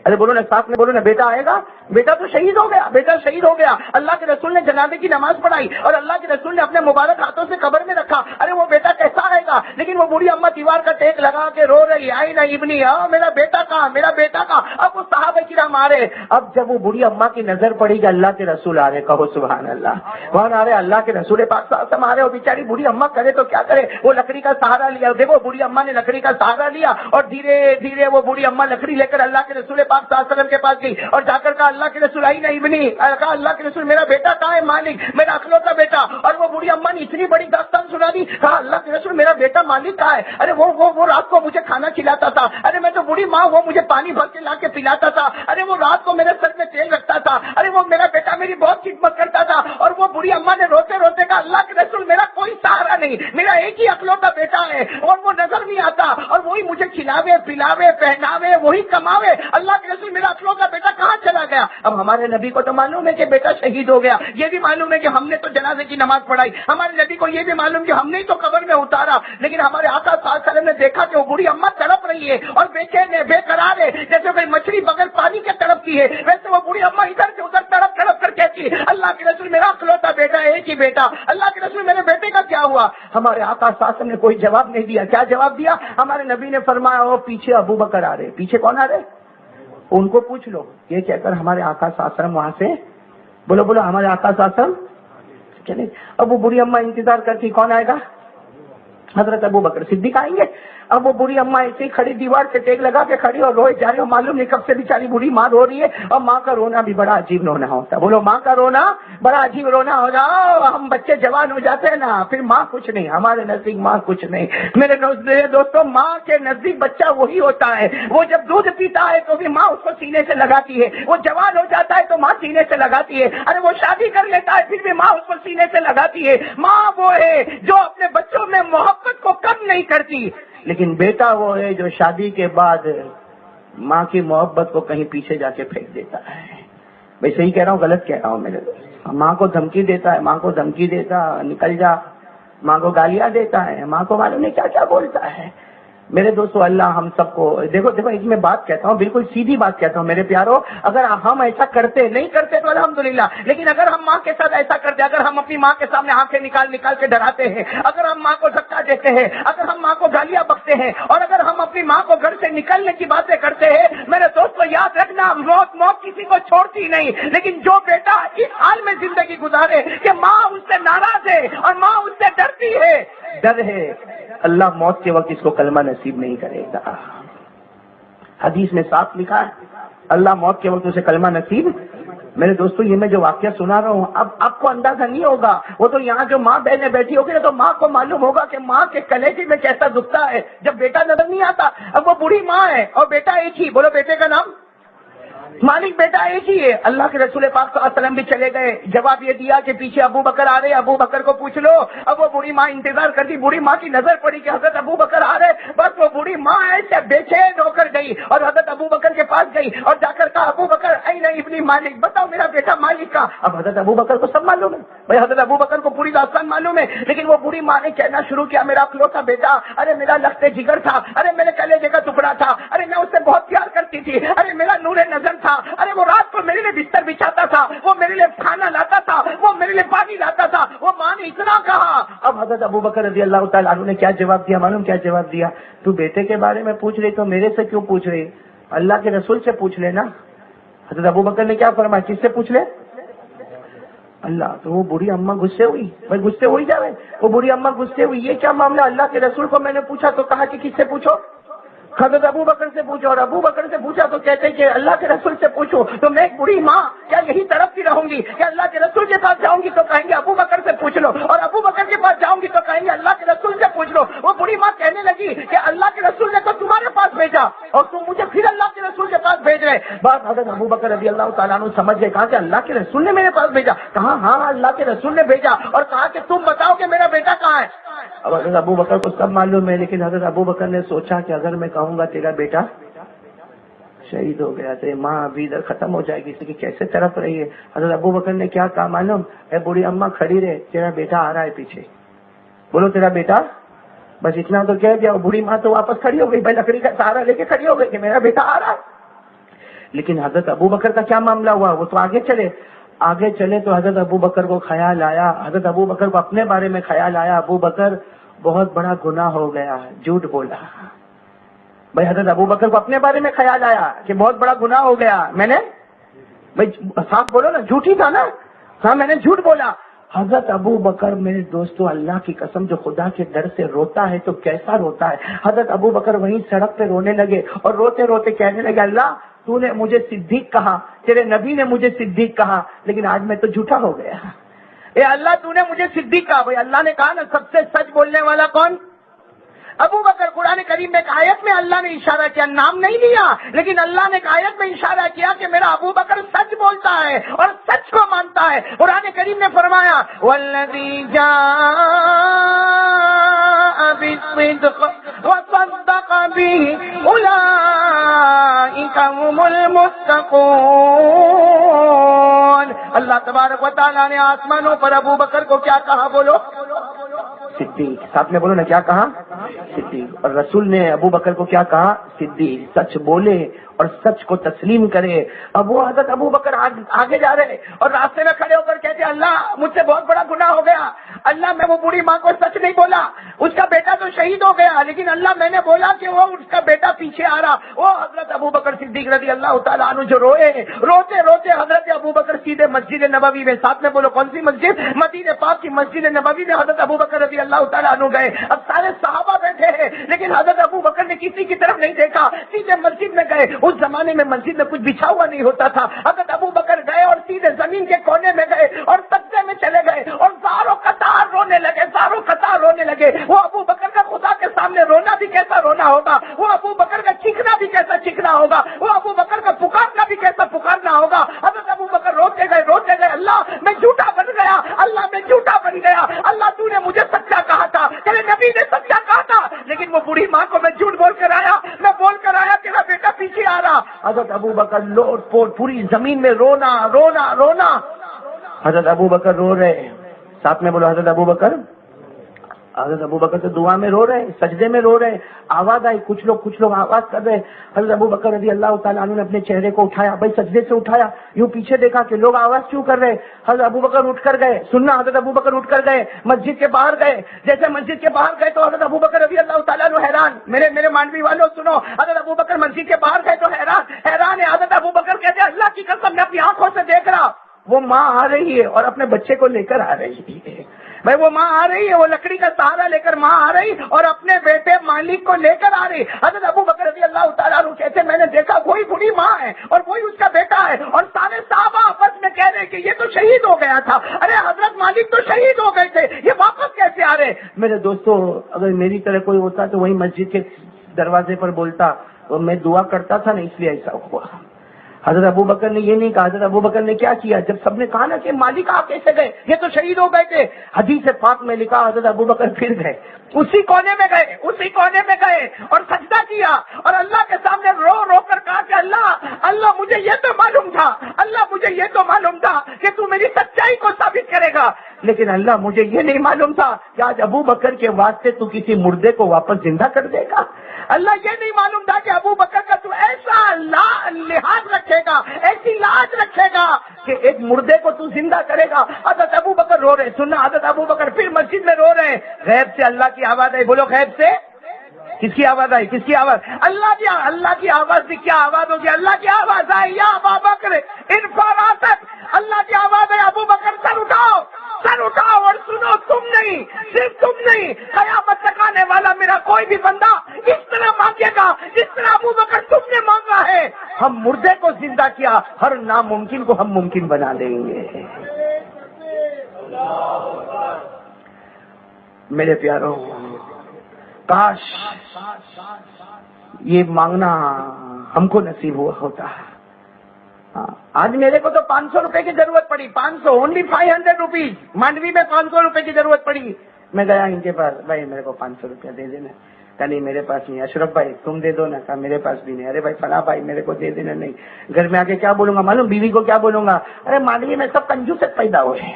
Speaker 1: ارے بولو نا ساتھ میں, بولو نا بیٹا آئے گا. بیٹا تو شہید ہو گیا. اللہ کے رسول نے جنازے کی نماز پڑھائی اور اللہ کے رسول نے اپنے مبارک ہاتھوں سے قبر میں رکھا. ارے وہ بیٹا کیسا آئے گا؟ لیکن وہ بوڑھی اماں دیوار کا ٹیک لگا کے رو رہی, آئی نا ابنی, میرا بیٹا کہاں, میرا بیٹا کہاں. اب وہ صحابہ کرام آ رہے. اب جب وہ بوڑھی اماں کی نظر پڑی کہ اللہ کے رسول آ رہے, کہو سبحان اللہ, کون آ رہے؟ اللہ کے رسول پاک صلی اللہ علیہ وسلم آ رہے. اور بیچاری بوڑھی اماں کرے تو کیا کرے, وہ لکڑی کا سہارا لیا. دیکھو بوڑھی اماں نے لکڑی کا سہارا لیا اور دھیرے دھیرے وہ بوڑھی اماں لکڑی لے کر اللہ کے رسول پاک صلی اللہ علیہ وسلم کے پاس گئی اور جا کر کہا اللہ کے رسول آئی نہیں ابنی, کہا اللہ کے رسول میرا بیٹا کہاں ہے مالک, میرا اکلوتا بیٹا. اور وہ بوڑھی اماں نے اتنی بڑی داستان سنا دی, کہا اللہ کے رسول میرا بیٹا مالک کہاں ہے. ارے وہ رات کو مجھے کھانا کھلاتا تھا, ارے میں تو بوڑھی ماں, وہ مجھے پانی بھر کے لا کے پلاتا تھا, ارے وہ رات کو میرے سر میں تیل رکھتا تھا, ارے وہ میرا بیٹا میری بہت خدمت کرتا تھا. اور وہ بوڑھی اماں نے روتے روتے کہا اللہ کے رسول میرا کوئی سہارا نہیں, میرا ایک ہی اکلوتا بیٹا ہے اور وہ نظر نہیں آتا, اور وہی مجھے کھلاوے پلاوے پہناوے, وہی کماوے. اللہ کے رسول میرا اکلوتا بیٹا کہاں چلا گیا؟ اب ہمارے نبی کو تو معلوم ہے کہ بیٹا شہید ہو گیا, یہ بھی معلوم ہے کہ ہم نے تو جنازے کی نماز پڑھائی, ہمارے نبی کو یہ بھی معلوم کہ ہم نے تو قبر میں اتارا. لیکن ہمارے آقا صلی اللہ علیہ وسلم نے دیکھا کہ وہ بوڑھی اماں تڑپ رہی ہے اور بے چین ہے, بے قرار ہے, جیسے کوئی مچھلی بغیر پانی کے تڑپتی ہے, ویسے وہ بوڑھی اماں ادھر سے ادھر تڑپ کر کہتی ہے اللہ کے رسول میرا اکلوتا بیٹا ہے, ایک ہی بیٹا, اللہ کے رسول میرے بیٹے کا کیا ہوا؟ ہمارے آقا صلی اللہ علیہ وسلم نے کوئی جواب نہیں دیا. کیا جواب دیا؟ ہمارے نبی نے فرمایا وہ پیچھے ابو بکر آ رہے. پیچھے کون آ رہے؟ ان کو پوچھ لو. یہ کہہ کر ہمارے آقا صلی اللہ علیہ وسلم وہاں سے بولو ہمارے آقا صلی اللہ علیہ وسلم چلے. اب وہ بوڑھی اماں انتظار کرتی کون آئے گا, حضرت ابو بکر صدیق آئیں گے. اب وہ بوڑھی اماں ایسے ہی کھڑی دیوار سے ٹیک لگا کے کھڑی اور روئے جا رہی, اور معلوم نہیں کب سے بیچاری بوڑھی ماں رو رہی ہے. اور ماں کا رونا بھی بڑا عجیب رونا ہوتا ہے. بولو ماں کا رونا بڑا عجیب رونا ہو رہا. ہم بچے جوان ہو جاتے ہیں نا, پھر ماں کچھ نہیں, ہمارے نزدیک ماں کچھ نہیں. میرے دوستوں, ماں کے نزدیک بچہ وہی ہوتا ہے, وہ جب دودھ پیتا ہے تو بھی ماں اس کو سینے سے لگاتی ہے, وہ جوان ہو جاتا ہے تو ماں سینے سے لگاتی ہے, ارے وہ شادی کر لیتا ہے پھر بھی ماں اس کو سینے سے لگاتی ہے. ماں وہ ہے جو اپنے بچوں میں محبت کو کم نہیں کرتی, لیکن بیٹا وہ ہے جو شادی کے بعد ماں کی محبت کو کہیں پیچھے جا کے پھینک دیتا ہے. میں صحیح کہہ رہا ہوں غلط کہہ رہا ہوں میرے دوست؟ ماں کو دھمکی دیتا ہے, ماں کو دھمکی دیتا نکل جا, ماں کو گالیاں دیتا ہے, ماں کو معلوم نہیں کیا کیا بولتا ہے. میرے دوستو اللہ ہم سب کو دیکھو اس میں بات کہتا ہوں, بالکل سیدھی بات کہتا ہوں میرے پیارو. اگر ہم ایسا کرتے نہیں کرتے تو الحمدللہ, لیکن اگر ہم ماں کے ساتھ ایسا کرتے, اگر ہم اپنی ماں کے سامنے آنکھیں نکال کے ڈراتے ہیں, اگر ہم ماں کو دھکا دیتے ہیں, اگر ہم ماں کو گالیاں بکتے ہیں, اور اگر ہم اپنی ماں کو گھر سے نکلنے کی باتیں کرتے ہیں, میرے دوستو یاد رکھنا موت کسی کو چھوڑتی نہیں, لیکن جو بیٹا اس حال میں زندگی گزارے کہ ماں اس سے ناراض ہے اور ماں اس سے ڈرتی ہے, ڈر ہے, اللہ موت کے وقت اس کو کلمہ نصیب نہیں کرے گا. حدیث میں صاف لکھا ہے اللہ موت کے وقت اسے کلمہ نصیب. میرے دوستو یہ میں جو واقعہ سنا رہا ہوں, اب آپ کو اندازہ نہیں ہوگا, وہ تو یہاں جو ماں بہنیں بیٹھی ہوگی نا تو ماں کو معلوم ہوگا کہ ماں کے کلیجے میں کیسا دکھتا ہے جب بیٹا نظر نہیں آتا. اب وہ بوڑھی ماں ہے اور بیٹا ایک ہی, بولو بیٹے کا نام مالک, بیٹا ایک ہی ہے. اللہ کے رسول پاک صلی اللہ علیہ وسلم بھی چلے گئے, جواب یہ دیا کہ پیچھے ابو بکر آ رہے, ابو بکر کو پوچھ لو. اب وہ بوڑھی ماں انتظار کرتی, بوڑھی ماں کی نظر پڑی کہ حضرت ابو بکر آ رہے, بس وہ بوڑھی ماں ایسے بے چین ہو کر گئی اور حضرت ابو بکر کے پاس گئی اور جا کر کہا ابو بکر اے نہیں ابنی مالک, بتاؤ میرا بیٹا مالک کا. اب حضرت ابو بکر کو سب معلوم ہے بھائی, حضرت ابو بکر کو پوری داستان معلوم ہے, لیکن وہ بوڑھی ماں نے کہنا شروع کیا میرا اکلوتا بیٹا, ارے میرا لخت جگر تھا, ارے میرے کلیجے کا ٹکڑا تھا, ارے میں اس سے بہت پیار کرتی تھی, ارے میرا نور نظر تھا, ارے وہ رات کو میرے لیے بستر بچھاتا تھا, وہ میرے لیے کھانا لاتا تھا, وہ میرے لیے پانی لاتا تھا, وہ ماں نے اتنا کہا. اب حضرت ابو بکر رضی اللہ تعالیٰ عنہ نے کیا جواب دیا معلوم, کیا جواب دیا, تو بیٹے کے بارے میں پوچھ رہی تو میرے سے کیوں پوچھ رہی, اللہ کے رسول سے پوچھ لینا. حضرت ابو بکر نے کیا فرمایا؟ کس سے پوچھ لے؟ اللہ. تو وہ بوڑھی اماں غصے ہوئی. بھائی غصے ہو ہی جا رہے. وہ بوڑھی اماں غصے ہوئی, یہ کیا معاملہ؟ اللہ کے رسول کو میں نے پوچھا تو کہا کہ کس سے پوچھو؟ حضرت ابو بکر سے پوچھو. اور ابو بکر سے پوچھا تو کہتے کہ اللہ کے رسول سے پوچھو. تو میں ایک بوڑھی ماں کیا یہی تڑپتی رہوں گی کہ اللہ کے رسول کے پاس جاؤں گی تو کہیں گے ابو بکر سے پوچھ لو, اور ابو بکر کے پاس جاؤں گی تو کہیں گے اللہ کے رسول سے پوچھ لو. وہ بوڑھی ماں کہنے لگی کہ اللہ کے رسول نے تو تمہارے پاس بھیجا اور تم مجھے پھر اللہ کے رسول کے پاس بھیج رہے. بات حضرت ابو بکر رضی اللہ تعالیٰ عنہ سمجھ گئے. کہا کہ اللہ کے رسول نے میرے پاس بھیجا؟ کہا ہاں اللہ کے رسول نے بھیجا, اور کہا کہ تم بتاؤ کہ میرا بیٹا کہاں ہے. اب حضرت ابو بکر کو سب معلوم ہے, لیکن حضرت ابو بکر نے سوچا کہ اگر میں کہوں گا تیرا بیٹا شہید ہو گیا تو ماں ابھی ادھر ختم ہو جائے گی, اس کی کیسے طرف رہی ہے. حضرت ابو بکر نے کیا کہا معلوم؟ اے بوڑھی اماں کھڑی رہے, تیرا بیٹا آ رہا ہے پیچھے. بولو تیرا بیٹا. بس اتنا تو کہہ دیا. بوڑھی ماں تو واپس کھڑی ہو گئی, بھائی لکڑی کا سہارا لے کے کھڑی ہو گئی کہ میرا بیٹا آ رہا ہے. لیکن حضرت ابو بکر کا کیا معاملہ ہوا؟ وہ تو آگے چلے تو حضرت ابو بکر کو خیال آیا, حضرت ابو بکر کو اپنے بارے میں خیال آیا, ابو بکر بہت بڑا گناہ ہو گیا, جھوٹ بولا. بھائی حضرت ابو بکر کو اپنے بارے میں خیال آیا کہ بہت بڑا گناہ ہو گیا, میں نے, بھائی صاف بولو نا, جھوٹ ہی تھا نا, ہاں میں نے جھوٹ بولا. حضرت ابو بکر میرے دوستو اللہ کی قسم جو خدا کے ڈر سے روتا ہے تو کیسا روتا ہے. حضرت ابو بکر وہیں سڑک پہ رونے لگے اور روتے روتے کہنے لگے اللہ تو نے مجھے صدیق کہا, تیرے نبی نے مجھے صدیق کہا, لیکن آج میں تو جھوٹا ہو گیا. اے اللہ تو نے مجھے صدیق کہا. بھائی اللہ نے کہا نا سب سے سچ بولنے والا کون؟ ابو بکر. قرآن کریم میں ایک آیت میں اللہ نے اشارہ کیا, نام نہیں لیا, لیکن اللہ نے ایک آیت میں اشارہ کیا کہ میرا ابو بکر سچ بولتا ہے اور سچ کو مانتا ہے. قرآن کریم نے فرمایا والذی جاء بالصدق وصدق به اولئک هم المتقون. اللہ تبارک و تعالیٰ نے آسمانوں پر ابو بکر کو کیا کہا؟ بولو صدیق. ساتھ میں بولو نا, کیا کہا؟ صدیق. اور رسول نے ابو بکر کو کیا کہا؟ صدیق. سچ بولے اور سچ کو تسلیم کرے. اب وہ حضرت ابو بکر آگے جا رہے اور راستے میں کھڑے ہو کر کہتے اللہ مجھ سے بہت بڑا گناہ ہو گیا, اللہ میں وہ بوڑھی ماں کو سچ نہیں بولا, اس کا بیٹا تو شہید ہو گیا, لیکن اللہ میں نے بولا کہ وہ اس کا بیٹا پیچھے آ رہا. وہ حضرت ابو بکر صدیق رضی اللہ تعالیٰ عنہ جو روئے, روتے روتے حضرت ابو بکر سیدھے مسجد نبوی میں, ساتھ میں بولو کون سی مسجد؟ مدینہ پاک کی مسجد نبوی میں حضرت ابو بکر رضی اللہ تعالیٰ عنہ گئے. اب سارے صحابہ بیٹھے ہیں, لیکن حضرت ابو بکر نے کسی کی طرف نہیں دیکھا, سیدھے مسجد میں گئے. اس زمانے میں مسجد میں کچھ بچھا ہوا نہیں ہوتا تھا. حضرت ابو بکر گئے اور سیدھے زمین کے کونے میں گئے اور سجدے میں چلے گئے اور زاروں قطار رونے لگے. وہ ابو بکر کا خدا کے سامنے رونا بھی کیسا رونا ہوگا, وہ ابو بکر کا چیخنا بھی کیسا چیخنا ہوگا, وہ ابو بکر کا پکارنا بھی کیسا پکارنا ہوگا. حضرت ابو بکر روتے گئے اللہ میں جھوٹا بن گیا, اللہ میں جھوٹا بن گیا, اللہ تو نے مجھے سچا کہا تھا, تیرے نبی نے سچا کہا تھا, لیکن وہ بوڑھی ماں کو میں جھوٹ بول کر آیا, میں بول کر آیا تیرا بیٹا پیچھے آ رہا. حضرت ابو بکر لوٹ پوٹ پوری زمین میں رونا. حضرت ابو بکر رو رہے, ساتھ میں بولو حضرت ابو بکر تو دعا میں رو رہے, سجدے میں رو رہے. آواز آئی, کچھ لوگ آواز کر رہے. حضرت ابو بکر رضی اللہ تعالیٰ عنہ نے اپنے چہرے کو اٹھایا, بھائی سجدے سے اٹھایا, یوں پیچھے دیکھا کہ لوگ آواز کیوں کر رہے. حضرت ابو بکر اٹھ کر گئے, سننا, حضرت ابو بکر اٹھ کر گئے, مسجد کے باہر گئے. جیسے مسجد کے باہر گئے تو حضرت ابو بکر رضی اللہ تعالیٰ عنہ حیران, میرے مانوی والوں سنو, حضرت ابو بکر مسجد کے باہر گئے تو حیران ہے. حضرت ابو بکر کہتے ہیں اللہ کی قسم میں اپنی آنکھوں سے دیکھ رہا, وہ ماں آ رہی ہے اور اپنے بچے کو لے کر آ رہی ہے. بھائی وہ ماں آ رہی ہے, وہ لکڑی کا سہارا لے کر ماں آ رہی اور اپنے بیٹے مالک کو لے کر آ رہی. حضرت ابو بکر رضی اللہ تعالیٰ عنہ کہتے میں نے دیکھا وہی بڑی ماں ہے اور وہی اس کا بیٹا ہے, اور سارے صحابہ آپس میں کہہ رہے کہ یہ تو شہید ہو گیا تھا, ارے حضرت مالک تو شہید ہو گئے تھے, یہ واپس کیسے آ رہے. میرے دوستو اگر میری طرح کوئی ہوتا تو وہی مسجد کے دروازے پر بولتا, اور میں دعا کرتا تھا نا, اس لیے ایسا ہوا. حضرت ابو بکر نے یہ نہیں کہا. حضرت ابو بکر نے کیا کیا, جب سب نے کہا نا کہ مالک آپ کیسے گئے, یہ تو شہید ہو گئے تھے, حدیث پاک میں لکھا حضرت ابو بکر پھر گئے, اسی کونے میں گئے اور سجدہ کیا اور اللہ کے سامنے رو کر کہا کہ اللہ مجھے یہ تو معلوم تھا کہ تو میری سچائی کو ثابت کرے گا, لیکن اللہ مجھے یہ نہیں معلوم تھا کہ آج ابو بکر کے واسطے تو کسی مردے کو واپس زندہ کر دے گا. اللہ یہ نہیں معلوم تھا کہ ابو بکر کا تو ایسا لحاظ رکھے گا, ایسی لاج رکھے گا کہ ایک مردے کو تو زندہ کرے گا. حضرت ابو بکر رو رہے, سننا, حضرت ابو بکر پھر مسجد میں رو رہے ہیں. غیب سے اللہ کی آواز ہے, بولو غیب سے, کس کی آواز آئی؟ کس کی آواز؟ اللہ کی آواز سے کیا آواز ہوگی؟ اللہ کی آواز آئی یا ابا بکر ان فراتک، اللہ کی آواز ہے ابو بکر سر اٹھاؤ، سر اٹھاؤ اور سنو، تم نہیں، صرف تم نہیں، قیامت تک آنے والا میرا کوئی بھی بندہ اس طرح مانگے گا جس طرح ابو بکر تم نے مانگا ہے۔ ہم مردے کو زندہ کیا، ہر ناممکن کو ہم ممکن بنا دیں گے۔ میرے پیاروں، کاش یہ مانگنا ہم کو نصیب ہوا ہوتا۔ آج میرے کو تو 500 روپے کی ضرورت پڑی، 500 اونلی 500 روپیز، مانڈوی میں 500 روپے کی ضرورت پڑی۔ میں گیا ان کے پاس، بھائی میرے کو 500 روپیہ دے دینا۔ کہا نہیں میرے پاس نہیں۔ اشرف بھائی تم دے دو نا۔ کہا میرے پاس بھی نہیں۔ ارے بھائی فلاں بھائی میرے کو دے دینا۔ نہیں، گھر میں آ کے کیا بولوں گا معلوم؟ بیوی کو کیا بولوں گا؟ ارے مانڈوی میں سب کنجوس پیدا ہوئے ہیں،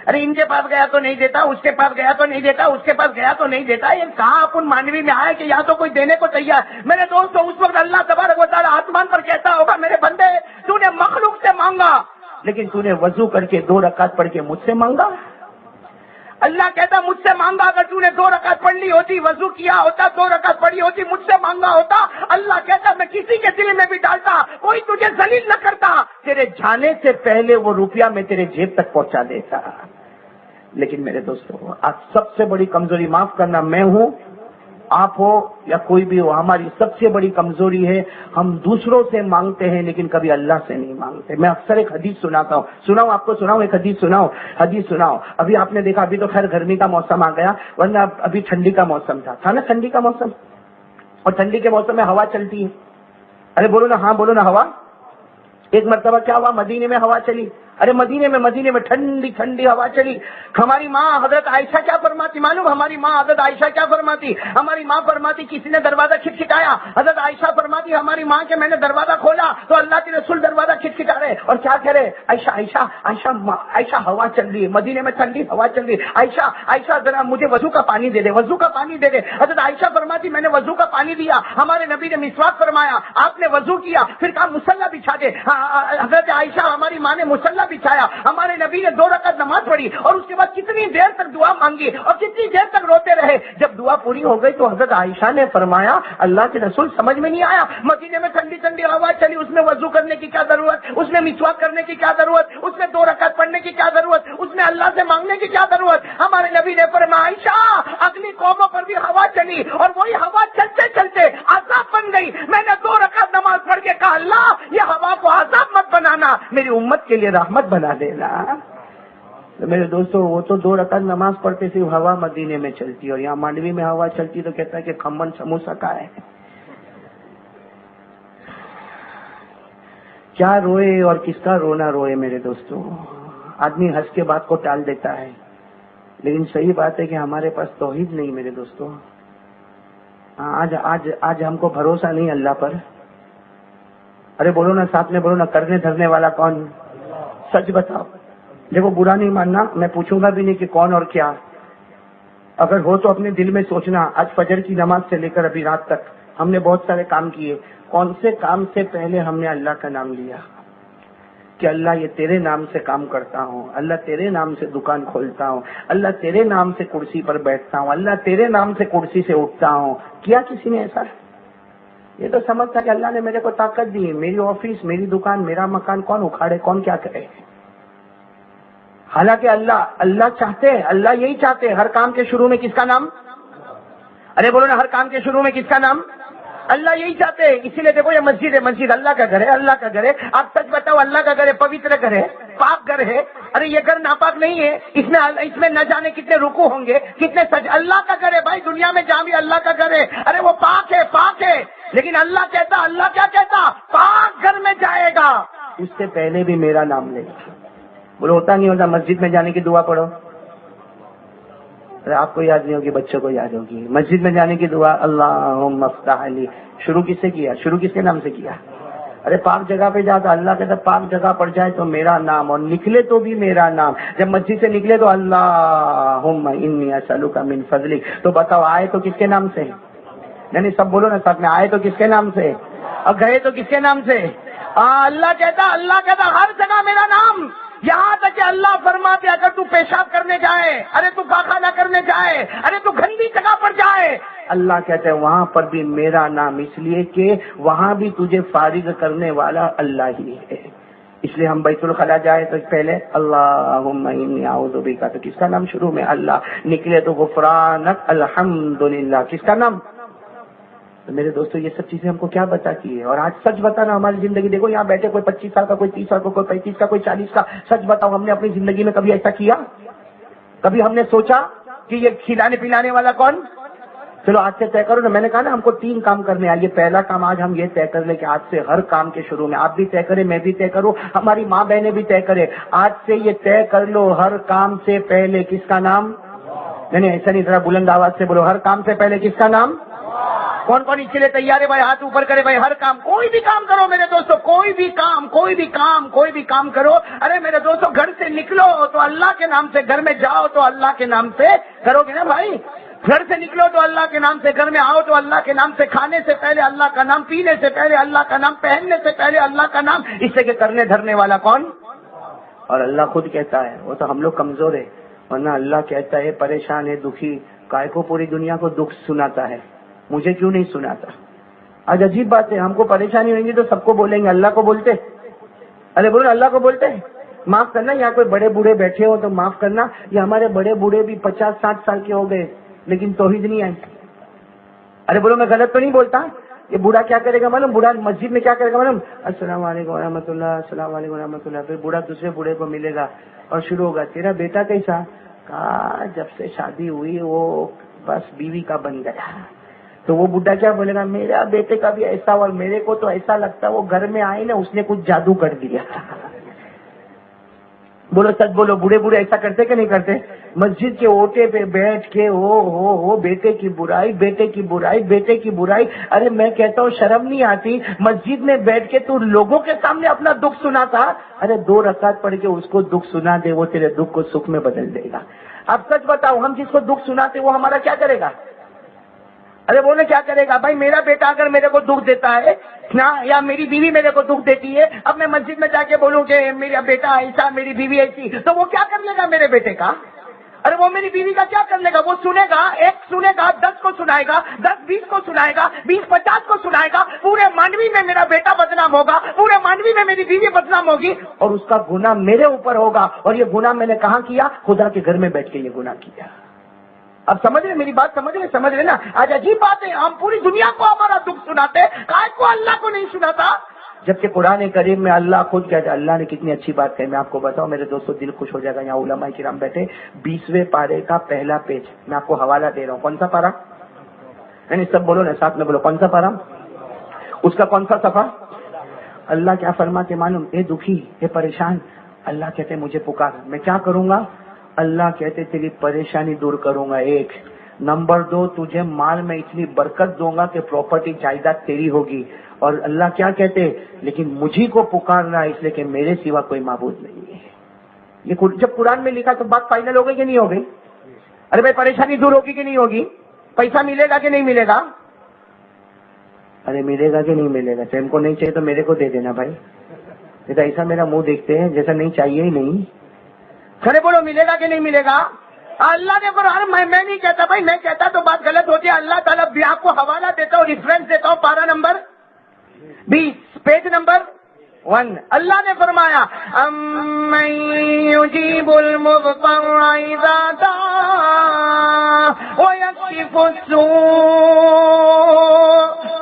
Speaker 1: ارے ان کے پاس گیا تو نہیں دیتا، اس کے پاس گیا تو نہیں دیتا، اس کے پاس گیا تو نہیں دیتا۔ یہ کہاں اپن مانڈوی میں آئے کہ یا تو کوئی دینے کو تیار۔ میرے دوستو، اس وقت اللہ تبارک و تعالیٰ آسمان پر کہتا ہوگا میرے بندے تو نے مخلوق سے مانگا لیکن تو نے وضو کر کے 2 رکعت پڑھ کے مجھ سے مانگا۔ اللہ کہتا مجھ سے مانگا، اگر تو نے 2 رکعت پڑھ لی ہوتی، وضو کیا ہوتا، 2 رکعت پڑھی ہوتی، مجھ سے مانگا ہوتا، اللہ کہتا میں کسی کے دل میں بھی ڈالتا، کوئی تجھے ذلیل نہ کرتا، تیرے جانے سے پہلے وہ روپیہ میں تیرے جیب تک پہنچا دیتا۔ لیکن میرے دوستو، آج سب سے بڑی کمزوری، معاف کرنا میں ہوں، آپ ہو یا کوئی بھی ہو، ہماری سب سے بڑی کمزوری ہے ہم دوسروں سے مانگتے ہیں لیکن کبھی اللہ سے نہیں مانگتے۔ میں اکثر ایک حدیث سناتا ہوں، سناؤں آپ کو؟ سناؤں ایک حدیث سناؤ۔ ابھی آپ نے دیکھا، ابھی تو خیر گرمی کا موسم آ گیا، ورنہ ابھی ٹھنڈی کا موسم تھا نا، ٹھنڈی کا موسم، اور ٹھنڈی کے موسم میں ہوا چلتی ہے۔ ارے بولو نا، ہاں بولو نا، ہوا۔ ایک مرتبہ کیا ہوا، مدینے میں ہوا چلی۔ ارے مدینے میں ٹھنڈی ٹھنڈی ہوا چلی۔ ہماری ماں حضرت عائشہ کیا فرماتی معلوم؟ ہماری ماں حضرت عائشہ کیا فرماتی؟ ہماری ماں فرماتی کسی نے دروازہ کھٹکھٹایا، حضرت عائشہ فرماتی ہماری ماں کے میں نے دروازہ کھولا تو اللہ کے رسول دروازہ کھٹکھٹا رہے اور کیا کہہ رہے؟ عائشہ ہوا چل رہی ہے، مدینے میں ٹھنڈی ہوا چل رہی ہے، عائشہ ذرا مجھے وضو کا پانی دے دے، وضو کا پانی دے دے۔ حضرت عائشہ فرماتی میں نے وضو کا پانی دیا، ہمارے نبی نے مسواک فرمایا، آپ نے وضو کیا، پھر کہا مصلی بچھا دے۔ حضرت عائشہ ہماری ماں نے مصلی بچھایا، ہمارے نبی نے 2 رکعت نماز پڑھی اور اس کے بعد کتنی دیر تک دعا مانگی اور کتنی دیر تک روتے رہے۔ جب دعا پوری ہو گئی تو حضرت عائشہ نے فرمایا اللہ کے رسول سمجھ میں نہیں آیا، مدینے میں ٹھنڈی ٹھنڈی ہوا چلی، اس میں وضو کرنے کی کیا ضرورت، اس میں مسواک کرنے کی کیا ضرورت، اس میں 2 رکعت پڑھنے کی کیا ضرورت، اس میں اللہ سے مانگنے کی کیا ضرورت؟ ہمارے نبی نے فرمایا عائشہ اگلی قوموں پر بھی ہوا چلی اور وہی ہوا چلتے چلتے عذاب بن گئی، میں نے 2 رکعت نماز پڑھ کے کہا اللہ یہ ہوا کو عذاب مت بنانا، میری امت کے لیے رحمت بنا دینا۔ تو میرے دوستو، وہ تو 2 رکعت نماز پڑھتے صرف ہوا مدینے میں چلتی، اور یہاں مانڈوی میں ہوا چلتی تو کہتا ہے کہ کھمن سموسہ کا ہے۔ کیا روئے اور کس کا رونا روئے میرے دوستو۔ آدمی ہنس کے بات کو ٹال دیتا ہے، لیکن صحیح بات ہے کہ ہمارے پاس توحید نہیں میرے دوستو۔ آج ہم کو بھروسہ نہیں اللہ پر۔ ارے بولو نا، ساتھ میں بولو نا، کرنے دھرنے والا کون؟ سچ بتاؤ۔ دیکھو برا نہیں ماننا، میں پوچھوں گا بھی نہیں کہ کون اور کیا، اگر ہو تو اپنے دل میں سوچنا۔ آج فجر کی نماز سے لے کر ابھی رات تک ہم نے بہت سارے کام کیے، کون سے کام سے پہلے ہم نے اللہ کا نام لیا کہ اللہ یہ تیرے نام سے کام کرتا ہوں، اللہ تیرے نام سے دکان کھولتا ہوں، اللہ تیرے نام سے کرسی پر بیٹھتا ہوں، اللہ تیرے نام سے کرسی سے اٹھتا ہوں۔ کیا کسی نے ایسا؟ یہ تو سمجھتا کہ اللہ نے میرے کو طاقت دی، میری آفس، میری دکان، میرا مکان کون اکھاڑے، کون کیا کرے۔ حالانکہ اللہ چاہتے ہیں، اللہ یہی چاہتے ہیں ہر کام کے شروع میں کس کا نام؟ ارے بولو نا، ہر کام کے شروع میں کس کا نام؟ اللہ یہی چاہتے ہیں۔ اسی لیے دیکھو یہ مسجد ہے، مسجد اللہ کا گھر ہے، اللہ کا گھر ہے۔ آپ سچ بتاؤ، اللہ کا گھر ہے، پوتر گھر ہے، پاک گھر ہے۔ ارے یہ گھر ناپاک نہیں ہے، اس میں نہ جانے کتنے رکوع ہوں گے، کتنے سج، اللہ کا گھر ہے بھائی، دنیا میں جہاں بھی اللہ کا گھر ہے، ارے وہ پاک ہے، پاک ہے۔ لیکن اللہ کیا کہتا؟ پاک گھر میں جائے گا اس سے پہلے بھی میرا نام لے گا۔ بولو ہوتا نہیں ہوتا، مسجد میں جانے کی دعا پڑھو، آپ کو یاد نہیں ہوگی، بچوں کو یاد ہوگی۔ مسجد میں جانے کی دعا اللہم افتح لی، شروع کس سے کیا؟ شروع کس کے نام سے کیا؟ ارے پاک جگہ پہ جاتا، اللہ کہتا پاک جگہ پر جائے تو میرا نام، اور نکلے تو بھی میرا نام۔ جب مسجد سے نکلے تو اللہم انی اسألک من فضلک، تو بتاؤ آئے تو کس کے نام سے؟ نہیں سب بولو نا ساتھ میں، آئے تو کس کے نام سے اور گئے تو کس کے نام سے؟ اللہ کہتا ہر جگہ میرا نام، یہاں تک کہ اللہ فرماتے اگر تو پیشاب کرنے جائے، ارے تو پاخانہ کرنے جائے، ارے تو گندی جگہ پر جائے، اللہ کہتے ہیں وہاں پر بھی میرا نام، اس لیے کہ وہاں بھی تجھے فارغ کرنے والا اللہ ہی ہے۔ اس لیے ہم بیت الخلا جائے تو پہلے اللہم انی اعوذ بک، تو کس کا نام شروع میں اللہ، نکلے تو غفرانک الحمدللہ، کس کا نام؟ تو میرے دوستو یہ سب چیزیں ہم کو کیا بتاتی ہے؟ اور آج سچ بتانا ہماری زندگی، دیکھو یہاں بیٹھے کوئی 25 سال کا، کوئی 30 سال کا، کوئی 35 کا، کوئی 40 کا، سچ بتاؤ ہم نے اپنی زندگی میں کبھی ایسا کیا؟ کبھی ہم نے سوچا کہ یہ کھلانے پلانے والا کون؟ چلو آج سے طے کرو نا، میں نے کہا نا ہم کو 3 کام کرنے آئیے۔ پہلا کام آج ہم یہ طے کر لیں کہ آج سے ہر کام کے شروع میں آپ بھی طے کریں، میں بھی طے کروں، ہماری ماں بہنیں بھی طے کریں، آج سے یہ طے کر لو ہر کام سے پہلے کس کا نام؟ نہیں ایسا نہیں، ذرا بلند آواز سے بولو، ہر کام سے پہلے کس کا نام؟ کون کون اس کے لیے تیار ہے بھائی؟ ہاتھ اوپر کرے بھائی، ہر کام، کوئی بھی کام کرو میرے دوستو، کوئی بھی کام کرو۔ ارے میرے دوستو گھر سے نکلو تو اللہ کے نام سے، گھر میں جاؤ تو اللہ کے نام سے کرو گے نا بھائی؟ گھر سے نکلو تو اللہ کے نام سے، گھر میں آؤ تو اللہ کے نام سے، کھانے سے پہلے اللہ کا نام، پینے سے پہلے اللہ کا نام، پہننے سے پہلے اللہ کا نام، اس سے کہ کرنے دھرنے والا کون؟ اور اللہ خود کہتا ہے، وہ تو ہم لوگ کمزور ہے، ورنہ اللہ کہتا ہے پریشان ہے، دکھی، کائے کو پوری دنیا کو دکھ سناتا ہے، مجھے کیوں نہیں سناتا؟ آج عجیب بات ہے، ہم کو پریشانی ہوگی تو سب کو بولیں گے، اللہ کو بولتے؟ ارے بولو اللہ کو بولتے؟ معاف کرنا، یہاں کوئی بڑے بوڑھے بیٹھے ہو تو معاف کرنا، یہ ہمارے بڑے بوڑھے بھی 50-60 سال کے ہو گئے لیکن توحید نہیں آئی۔ ارے بولو میں غلط تو نہیں بولتا؟ یہ بوڑھا کیا کرے گا معلوم؟ بوڑھا مسجد میں کیا کرے گا معلوم؟ السلام علیکم ورحمۃ اللہ، السلام علیکم ورحمۃ اللہ، پھر بوڑھا دوسرے بوڑھے کو ملے گا اور شروع ہوگا، تیرا بیٹا کیسا؟ کہا جب سے شادی ہوئی وہ بس بیوی کا بن گیا۔ تو وہ بڈھا کیا بولے گا؟ میرا بیٹے کا بھی ایسا، اور میرے کو تو ایسا لگتا وہ گھر میں آئے نا اس نے کچھ جادو کر دیا۔ بولو سچ بولو، بوڑھے بوڑھے ایسا کرتے کہ نہیں کرتے؟ مسجد کے اوٹے پہ بیٹھ کے ہو بیٹے کی برائی، بیٹے کی برائی، بیٹے کی برائی۔ ارے میں کہتا ہوں شرم نہیں آتی؟ مسجد میں بیٹھ کے تو لوگوں کے سامنے اپنا دکھ سناتا، ارے 2 رکعت پڑھ کے اس کو دکھ سنا دے، وہ تیرے دکھ کو سکھ میں بدل دے گا۔ اب سچ بتاؤ، ہم جس کو دکھ سناتے وہ ہمارا کیا کرے گا؟ ارے بولے کیا کرے گا؟ بھائی میرا بیٹا اگر میرے کو دکھ دیتا ہے نا، یا میری بیوی میرے کو دکھ دیتی ہے، اب میں مسجد میں جا کے بولوں کہ میرا بیٹا ایسا، میری بیوی ایسی، تو وہ کیا کر لے گا میرے بیٹے کا؟ ارے وہ میری بیوی کا کیا کر لے گا؟ وہ سنے گا، 1 سنے گا، 10 کو سنائے گا، 10 20 کو سنائے گا، 20 50 کو سنائے گا، پورے مانوی میں میرا بیٹا بدنام ہوگا، پورے مانوی میں میری بیوی بدنام ہوگی، اور اس کا گناہ میرے اوپر ہوگا۔ اور یہ گناہ میں نے کہاں کیا؟ خدا کے گھر میں بیٹھ کے یہ گناہ کیا۔ اب سمجھ رہے میری بات؟ سمجھ رہے نا؟ آج عجیب بات ہے، ہم پوری دنیا کو ہمارا دکھ سناتے، کائے کو اللہ کو نہیں سناتا؟ جبکہ قرآن کریم میں اللہ خود کہتا ہے، اللہ نے کتنی اچھی بات کہی، میں آپ کو بتاؤں میرے دوستو، دل خوش ہو جائے گا۔ یہاں علماء کرام بیٹھے، 20ویں پارے کا پہلا پیج، میں آپ کو حوالہ دے رہا ہوں۔ کون سا پارا؟ نہیں سب بولو نا، ساتھ میں بولو، کون سا پارا؟ اس کا کون سا صفحہ؟ اللہ کیا فرماتے معلوم؟ اے دکھی، اے پریشان، اللہ کہتے مجھے پکار، میں کیا کروں گا؟ اللہ کہتے تیری پریشانی دور کروں گا، 1 نمبر 2 تجھے مال میں اتنی برکت دوں گا کہ پراپرٹی جائیداد تیری ہوگی۔ اور اللہ کیا کہتے؟ لیکن مجھی کو پکارنا اس لیے کہ میرے سوا کوئی معبود نہیں ہے۔ یہ جب قرآن میں لکھا تو بات فائنل ہو گئی کہ نہیں ہو گئی؟ ارے بھائی پریشانی دور ہوگی کہ نہیں ہوگی؟ پیسہ ملے گا کہ نہیں ملے گا؟ ارے ملے گا کہ نہیں ملے گا؟ تم کو نہیں چاہیے تو میرے کو دے دینا بھائی، ایسا میرا منہ دیکھتے ہیں جیسا نہیں چاہیے ہی نہیں۔ کھڑے بولو ملے گا کہ نہیں ملے گا؟ اللہ نے قرآن میں نہیں کہتا بھائی، میں کہتا تو بات غلط ہوتی ہے۔ اللہ تعالیٰ بھی آپ کو حوالہ دیتا ہوں، ریفرنس دیتا ہوں، پارہ نمبر 20 پیج نمبر 1، اللہ نے فرمایا امن یجیب المضطر اذا دعا ویکشف السوء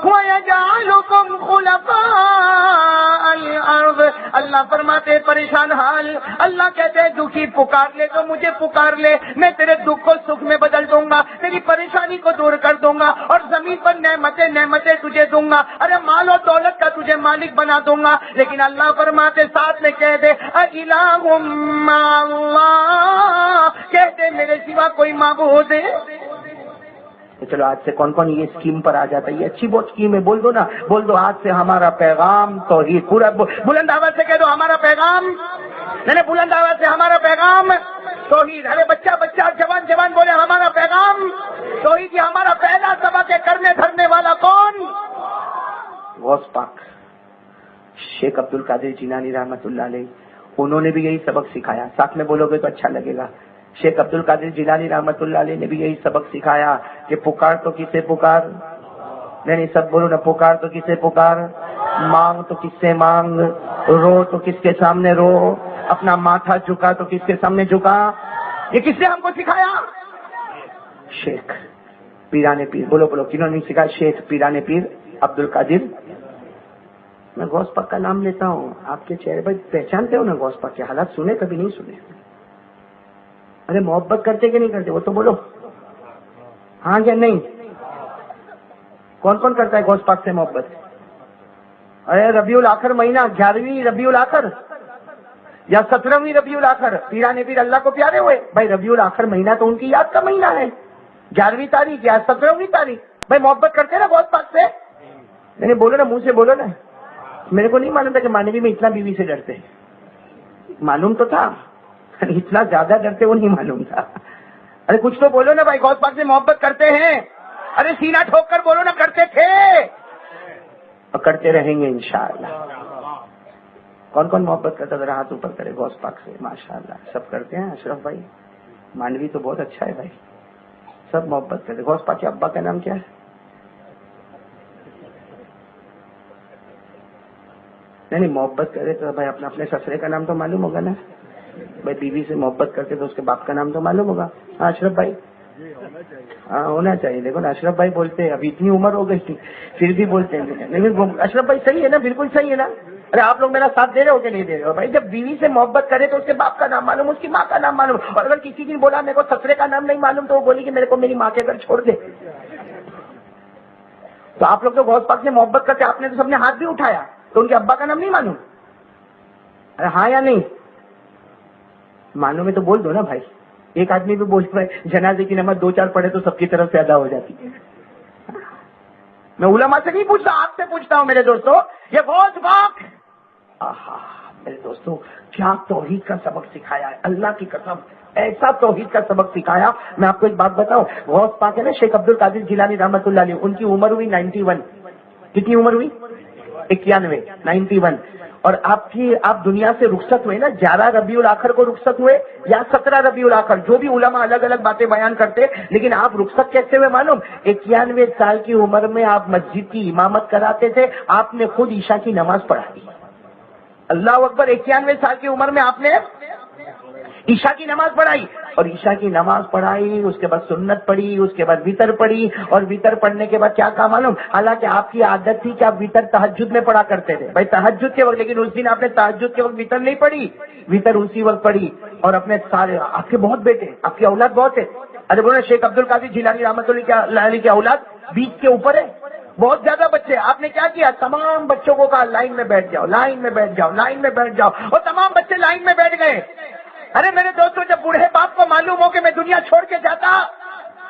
Speaker 1: ویجعلکم خلفاء الارض۔ اللہ فرماتے پریشان حال، اللہ کہتے ہیں دکھی پکار لے تو مجھے پکار لے، میں تیرے دکھ کو سکھ میں بدل دوں گا، تیری پریشانی کو دور کر دوں گا، اور زمین پر نعمتیں تجھے دوں گا، ارے مال و دولت کا تجھے مالک بنا دوں گا۔ لیکن اللہ فرماتے ساتھ میں کہہ دے الہ مع اللہ، کہہ دے میرے سوا کوئی معبود ہے؟ چلو آج سے کون کون یہ اسکیم پر آ جاتا ہے؟ یہ اچھی بہت اسکیم ہے، بول دو نا، بول دو آج سے ہمارا پیغام توحید، پورا بلند آواز سے کہہ دو ہمارا پیغام، نہیں بلند آواز سے ہمارا پیغام توحید۔ ارے بچہ جوان بولے ہمارا پیغام توحید۔ یہ ہمارا پہلا سبق ہے، کرنے دھرنے والا کون؟ غوث پاک شیخ عبد القادر جیلانی رحمۃ اللہ علیہ، انہوں نے بھی یہی سبق سکھایا. ساتھ میں بولو گے تو اچھا لگے گا. شیخ عبد القادر جیلانی رحمۃ اللہ علیہ نے بھی یہی سبق سکھایا کہ پکار تو کسے پکار, نہیں سب بولو نا, پکار تو کسے پکار, مانگ تو کس سے مانگ, رو تو کس کے سامنے رو, اپنا ماتھا جھکا تو کس کے سامنے جھکا. یہ کس نے ہم کو سکھایا؟ شیخ پیرانے پیر. بولو بولو کنہوں نے سکھایا؟ شیخ پیرانے پیر عبد القادر. میں غوث پاک کا نام لیتا ہوں, آپ کے چہرے پر پہچانتے ہو نا غوث پاک کے حالات, سنے کبھی نہیں سنے؟ ارے محبت کرتے کہ نہیں کرتے وہ تو بولو, ہاں یا نہیں؟ کون کون کرتا ہے غوث پاک سے محبت؟ ارے ربیع الاخر مہینہ, 11ویں ربیع الاخر یا 17ویں ربیع الاخر, پیرانے پیر اللہ کو پیارے ہوئے. بھائی ربیع الاخر مہینہ تو ان کی یاد کا مہینہ ہے, 11ویں تاریخ یا 17ویں تاریخ. بھائی محبت کرتے نا غوث پاک سے؟ میں نے بولو نا, منہ سے بولو نا. میرے کو نہیں معلوم تھا کہ مانوی میں اتنا بیوی سے ڈرتے, معلوم تو تھا, اتنا زیادہ ڈرتے وہ نہیں معلوم تھا. ارے کچھ تو بولو نا بھائی, غوث پاک سے محبت کرتے ہیں؟ ارے سینہ ٹھوک کر بولو نا, کرتے تھے اور کرتے رہیں گے انشاءاللہ. کون کون محبت کرتا ذرا ہاتھ اوپر کرے غوث پاک سے. ماشاءاللہ سب کرتے ہیں. اشرف بھائی مانوی تو بہت اچھا ہے بھائی, سب محبت کرتے. غوث پاک کے ابا کا نام کیا ہے؟ نہیں محبت کرے تو بھائی اپنا اپنے سسرے کا نام تو معلوم ہوگا نا. بھائی بیوی سے محبت کرتے تو اس کے باپ کا نام تو معلوم ہوگا. ہاں اشرف بھائی, ہاں ہونا چاہیے. دیکھو نا اشرف بھائی بولتے ہیں, ابھی اتنی عمر ہو گئی تھی پھر بھی بولتے ہیں. لیکن اشرف بھائی صحیح ہے نا, بالکل صحیح ہے نا. ارے آپ لوگ میرا ساتھ دے رہے ہو کہ نہیں دے رہے ہو؟ بھائی جب بیوی سے محبت کرے تو اس کے باپ کا نام معلوم, اس کی ماں کا نام معلوم. اور اگر کسی دن بولا میرے کو سسرے کا نام نہیں معلوم تو وہ بولی کہ میرے کو میری ماں کے گھر چھوڑ دے. تو آپ لوگ تو غوث پاک سے محبت کرتے, آپ نے تو سب نے ہاتھ بھی اٹھایا, تو ان کے ابا کا نام نہیں معلوم؟ ارے ہاں یا نہیں؟ معلوم ہے تو بول دو نا بھائی. ایک آدمی بھی بول رہا ہے جنازے کی نماز 2-4 پڑھے تو سب کی طرف سے ادا ہو جاتی ہے. میں علماء سے نہیں پوچھتا, آپ سے پوچھتا ہوں میرے دوستوں. یہ غوث پاک میرے دوستوں کیا توحید کا سبق سکھایا ہے, اللہ کی قسم ایسا توحید کا سبق سکھایا. میں آپ کو ایک بات بتاؤں, غوث پاک ہے نا شیخ عبد القادر جیلانی رحمۃ اللہ علیہ, ان کی عمر ہوئی 91. کتنی عمر ہوئی؟ 91, 91. اور آپ دنیا سے رخصت ہوئے نا 11 ربیع الاخر کو رخصت ہوئے یا 17 ربیع الاخر, جو بھی علماء الگ الگ باتیں بیان کرتے, لیکن آپ رخصت کیسے ہوئے معلوم؟ 91 سال کی عمر میں آپ مسجد کی امامت کراتے تھے, آپ نے خود عشاء کی نماز پڑھائی. اللہ اکبر. 91 سال کی عمر میں آپ نے عشاء کی نماز پڑھائی, اور عشاء کی نماز پڑھائی, اس کے بعد سنت پڑھی, اس کے بعد وتر پڑھی, اور وتر پڑھنے کے بعد کیا کہا معلوم؟ حالانکہ آپ کی عادت تھی کہ آپ وتر تہجد میں پڑھا کرتے تھے, بھائی تہجد کے وقت, لیکن اس دن آپ نے تہجد کے وقت وتر نہیں پڑھی, وتر اسی وقت پڑھی. اور اپنے سارے, آپ کے بہت بیٹے, آپ کی اولاد بہت ہے. ارے بولے شیخ عبد القادر جیلانی رحمۃ اللہ علیہ کی اولاد 20 کے اوپر ہے, بہت زیادہ بچے. آپ نے کیا کیا؟ تمام بچوں کو کہا لائن میں بیٹھ جاؤ, لائن میں بیٹھ جاؤ, لائن میں بیٹھ جاؤ, اور تمام بچے لائن میں بیٹھ گئے. ارے میرے دوستوں, جب بوڑھے باپ کو معلوم ہو کہ میں دنیا چھوڑ کے جاتا,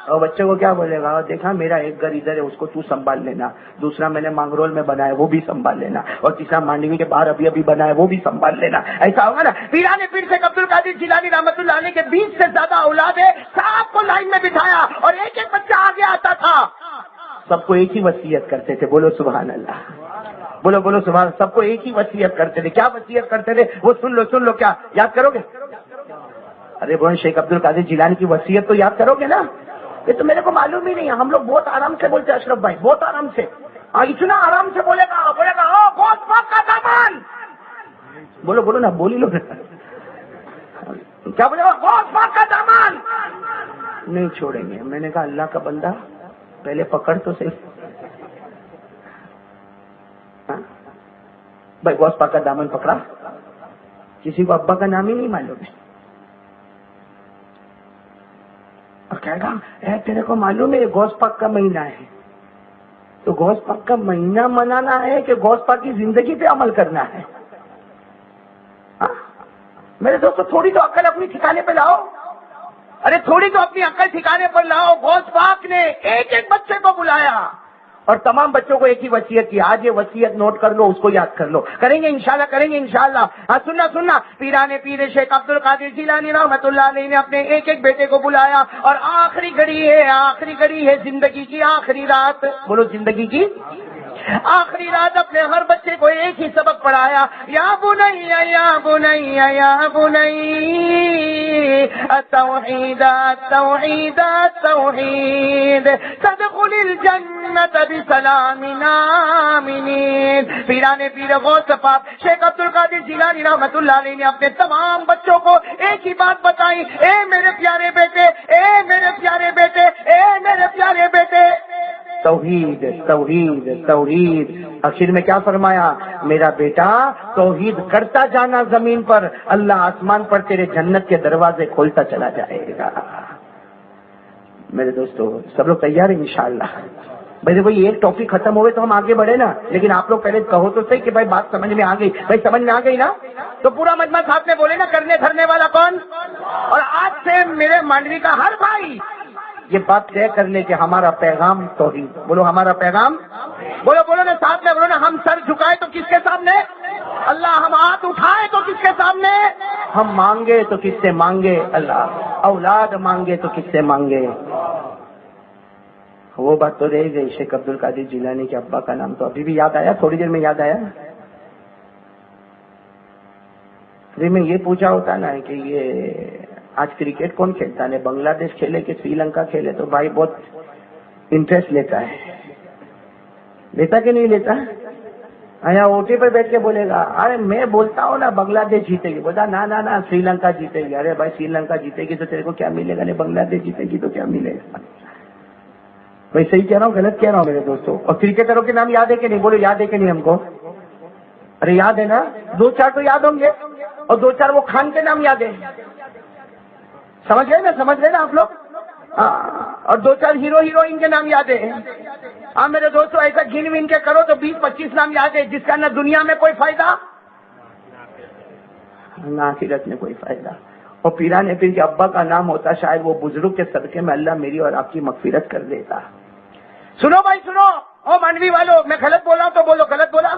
Speaker 1: اور بچے کو کیا بولے گا؟ دیکھا میرا ایک گھر ادھر ہے, اس کو تو سنبھال لینا, دوسرا میں نے مانگرول میں بنا ہے وہ بھی سنبھال لینا, اور تیسرا مانڈوی کے باہر ابھی بنا ہے وہ بھی سنبھال لینا. ایسا ہوگا نا. پیرانے پیر سے عبد القادر جیلانی رحمۃ اللہ علیہ کے 20 سے زیادہ اولاد ہے, سب کو لائن میں بٹھایا, اور ایک ایک بچہ آگے آتا تھا. سب کو ایک ہی وصیت کرتے تھے, بولو سبحان اللہ, بولو بولو سبحان. سب کو ایک ہی وصیت کرتے تھے. کیا وصیت کرتے تھے وہ سن لو, کیا یاد کرو گے؟ ارے بولے شیخ عبد القادر جیلانی کی وصیت تو یاد کرو گے نا. یہ تو میرے کو معلوم ہی نہیں ہے, ہم لوگ بہت آرام سے بولتے ہیں اشرف بھائی, بہت آرام سے. اتنا آرام سے بولے گا غوث پاک کا دامن, بولو بولو نا, بولی لو. کیا بولے گا؟ غوث پاک کا دامن نہیں چھوڑیں گے. میں نے کہا اللہ کا بندہ پہلے پکڑ تو صحیح. بھائی غوث پاک کا دامن پکڑا, کسی کو ابا کا نام ہی نہیں معلوم ہے. اور کہے گا اے تیرے کو معلوم ہے غوث پاک کا مہینہ ہے, تو غوث پاک کا مہینہ منانا ہے کہ غوث پاک کی زندگی پہ عمل کرنا ہے؟ میرے دوستو تھوڑی تو عقل اپنی ٹھکانے پہ لاؤ. ارے تھوڑی تو اپنی عقل ٹھکانے پر لاؤ. غوث پاک نے ایک ایک بچے کو بلایا اور تمام بچوں کو ایک ہی وصیت کی. آج یہ وصیت نوٹ کر لو, اس کو یاد کر لو. کریں گے انشاءاللہ, کریں گے انشاءاللہ. ہاں سننا, پیرانے پیر شیخ عبد القادر جیلانی رحمۃ اللہ علیہ نے اپنے ایک ایک بیٹے کو بلایا, اور آخری گھڑی ہے زندگی کی, آخری رات, بولو زندگی کی آخری رات اپنے ہر بچے کو ایک ہی سبق پڑھایا، یا بنی یا بنی یا بنی التوحید التوحید التوحید تدخل الجنت بسلام آمنین۔ پیرانے پیر غوث پاک شیخ عبد القادر جیلانی رحمت اللہ علیہ نے اپنے تمام بچوں کو ایک ہی بات بتائی، اے میرے پیارے بیٹے، اے میرے پیارے بیٹے، اے میرے پیارے بیٹے، توحید توحید توحید۔ آخر میں کیا فرمایا؟ میرا بیٹا توحید کرتا جانا زمین پر، اللہ آسمان پر تیرے جنت کے دروازے کھولتا چلا جائے گا۔ میرے دوستو سب لوگ تیار ہیں انشاءاللہ؟ بھائی کوئی ایک ٹاپک ختم ہوئے تو ہم آگے بڑھے نا، لیکن آپ لوگ پہلے کہو تو صحیح کہ بھائی بات سمجھ میں آ گئی۔ بھائی سمجھ میں آ گئی نا؟ تو پورا مجمع صاحب نے بولے نا کرنے دھرنے والا کون؟ اور آج سے میرے مانڈوی کا ہر بھائی یہ بات طے کر لے کہ ہمارا پیغام توحید، بولو ہمارا پیغام، بولو بولو نا ساتھ میں بولو نا، ہم سر جھکائے تو کس کے سامنے؟ اللہ۔ ہم ہاتھ اٹھائے تو کس کے سامنے؟ ہم مانگے تو کس سے مانگے؟ اللہ۔ اولاد مانگے تو کس سے مانگے؟ وہ بات تو رہ گئی، شیخ عبد القادر جیلانی کے ابا کا نام تو ابھی بھی یاد آیا، تھوڑی دیر میں یاد آیا۔ ابھی میں یہ پوچھا ہوتا نا کہ یہ آج کرکٹ کون کھیلتا ہے، بنگلہ دیش کھیلے کہ سری لنکا کھیلے، تو بھائی بہت انٹرسٹ لیتا ہے، لیتا کہ نہیں لیتا؟ یا اوٹی پر بیٹھ کے بولے گا ارے میں بولتا ہوں نا بنگلہ دیش جیتے گی، بولتا نا نا نا سری لنکا جیتے گی۔ ارے بھائی سری لنکا جیتے گی تو تیرے کو کیا ملے گا، نہیں بنگلہ دیش جیتے گی تو کیا ملے گا؟ بھائی صحیح کہہ رہا ہوں غلط کہہ رہا ہوں میرے دوستوں؟ اور کرکٹروں کے نام یاد ہے کہ نہیں؟ بولو یاد ہے کہ نہیں ہم کو؟ ارے یاد ہے نا، دو چار تو یاد ہوں گے، اور دو چار وہ خان کے نام یاد ہے، سمجھ گئے نا؟ سمجھ گئے نا آپ لوگ؟ اور دو چار ہیرو ہیروئن کے نام یاد ہے۔ ہاں میرے دوستوں ایسا گن ون کے کرو تو 20-25 نام یاد ہے، جس کا نہ دنیا میں کوئی فائدہ نہ آخرت میں کوئی فائدہ۔ اور پیرانے پیر کے ابا کا نام ہوتا شاید وہ بزرگ کے صدقے میں اللہ میری اور آپ کی مغفرت کر دیتا۔ سنو بھائی سنو، او مانوی والو، میں غلط بولا تو بولو غلط بولا۔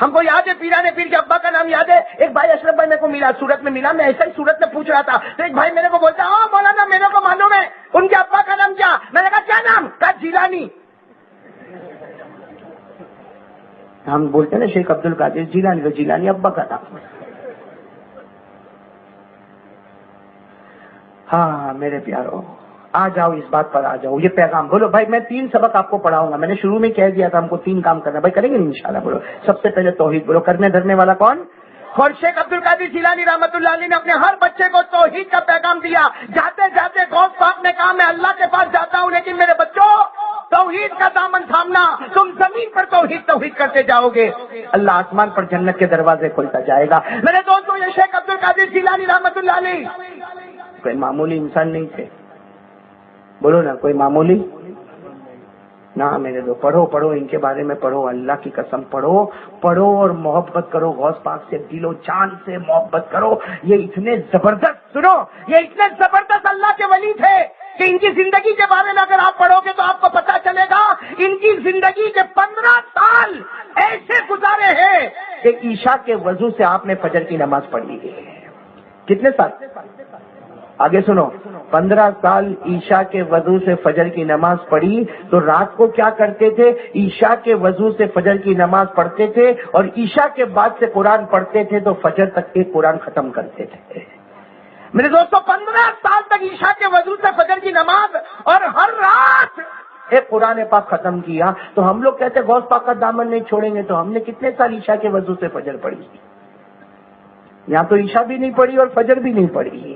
Speaker 1: ہم کو یاد ہے پیرانے پیر کے ابا کا نام یاد ہے۔ ایک بھائی اشرف بھائی میرے کو ملا، سورت میں ملا، میں ایسا ہی سورت میں پوچھ رہا تھا تو ایک بھائی میرے کو بولتا ہاں مولانا میرے کو معلوم ہے ان کے ابا کا نام کیا؟ میں نے کہا کیا نام؟ کہا جیلانی۔ ہم بولتے نا شیخ عبد القادر جیلانی، تو جیلانی ابا کا نام۔ ہاں میرے پیارو آ جاؤ، اس بات پر آ جاؤ، یہ پیغام بولو بھائی۔ میں 3 سبق آپ کو پڑھاؤں گا، میں نے شروع میں کہہ دیا تھا ہم کو 3 کام کرنا، بھائی کریں گے انشاءاللہ؟ بولو سب سے پہلے توحید، بولو کرنے دھرنے والا کون؟ اور شیخ عبد القادر جیلانی رحمت اللہ علیہ نے اپنے ہر بچے کو توحید کا پیغام دیا۔ جاتے جاتے غوث پاک نے کہا میں اللہ کے پاس جاتا ہوں لیکن میرے بچوں توحید کا دامن تھامنا، تم زمین پر توحید توحید کرتے جاؤ گے، اللہ آسمان پر جنت کے دروازے کھولتا جائے گا۔ میرے دوستوں یہ شیخ عبد القادر جیلانی رحمت اللہ علیہ کوئی معمولی انسان نہیں تھے، بولو نا کوئی معمولی نہ۔ میرے دو پڑھو پڑھو ان کے بارے میں پڑھو، اللہ کی قسم پڑھو پڑھو اور محبت کرو، غوث پاک سے دل و جان سے محبت کرو۔ یہ اتنے زبردست، سنو یہ اتنے زبردست اللہ کے ولی تھے کہ ان کی زندگی کے بارے میں اگر آپ پڑھو گے تو آپ کو پتا چلے گا ان کی زندگی کے 15 سال ایسے گزارے ہیں کہ عشاء کے وضو سے آپ نے فجر کی نماز پڑھی ہے۔ کتنے سال؟ آگے سنو، 15 سال عشاء کے وضو سے فجر کی نماز پڑھی تو رات کو کیا کرتے تھے؟ عشاء کے وضو سے فجر کی نماز پڑھتے تھے اور عشاء کے بعد سے قرآن پڑھتے تھے تو فجر تک ایک قرآن ختم کرتے تھے۔ میرے دوستوں 15 سال تک عشاء کے وضو سے فجر کی نماز اور ہر رات ایک قرآن پاک ختم کیا۔ تو ہم لوگ کہتے ہیں غوث پاک کا دامن نہیں چھوڑیں گے، تو ہم نے کتنے سال عشاء کے وضو سے فجر پڑھی؟ یہاں تو عشاء بھی نہیں پڑھی اور فجر بھی نہیں پڑھی۔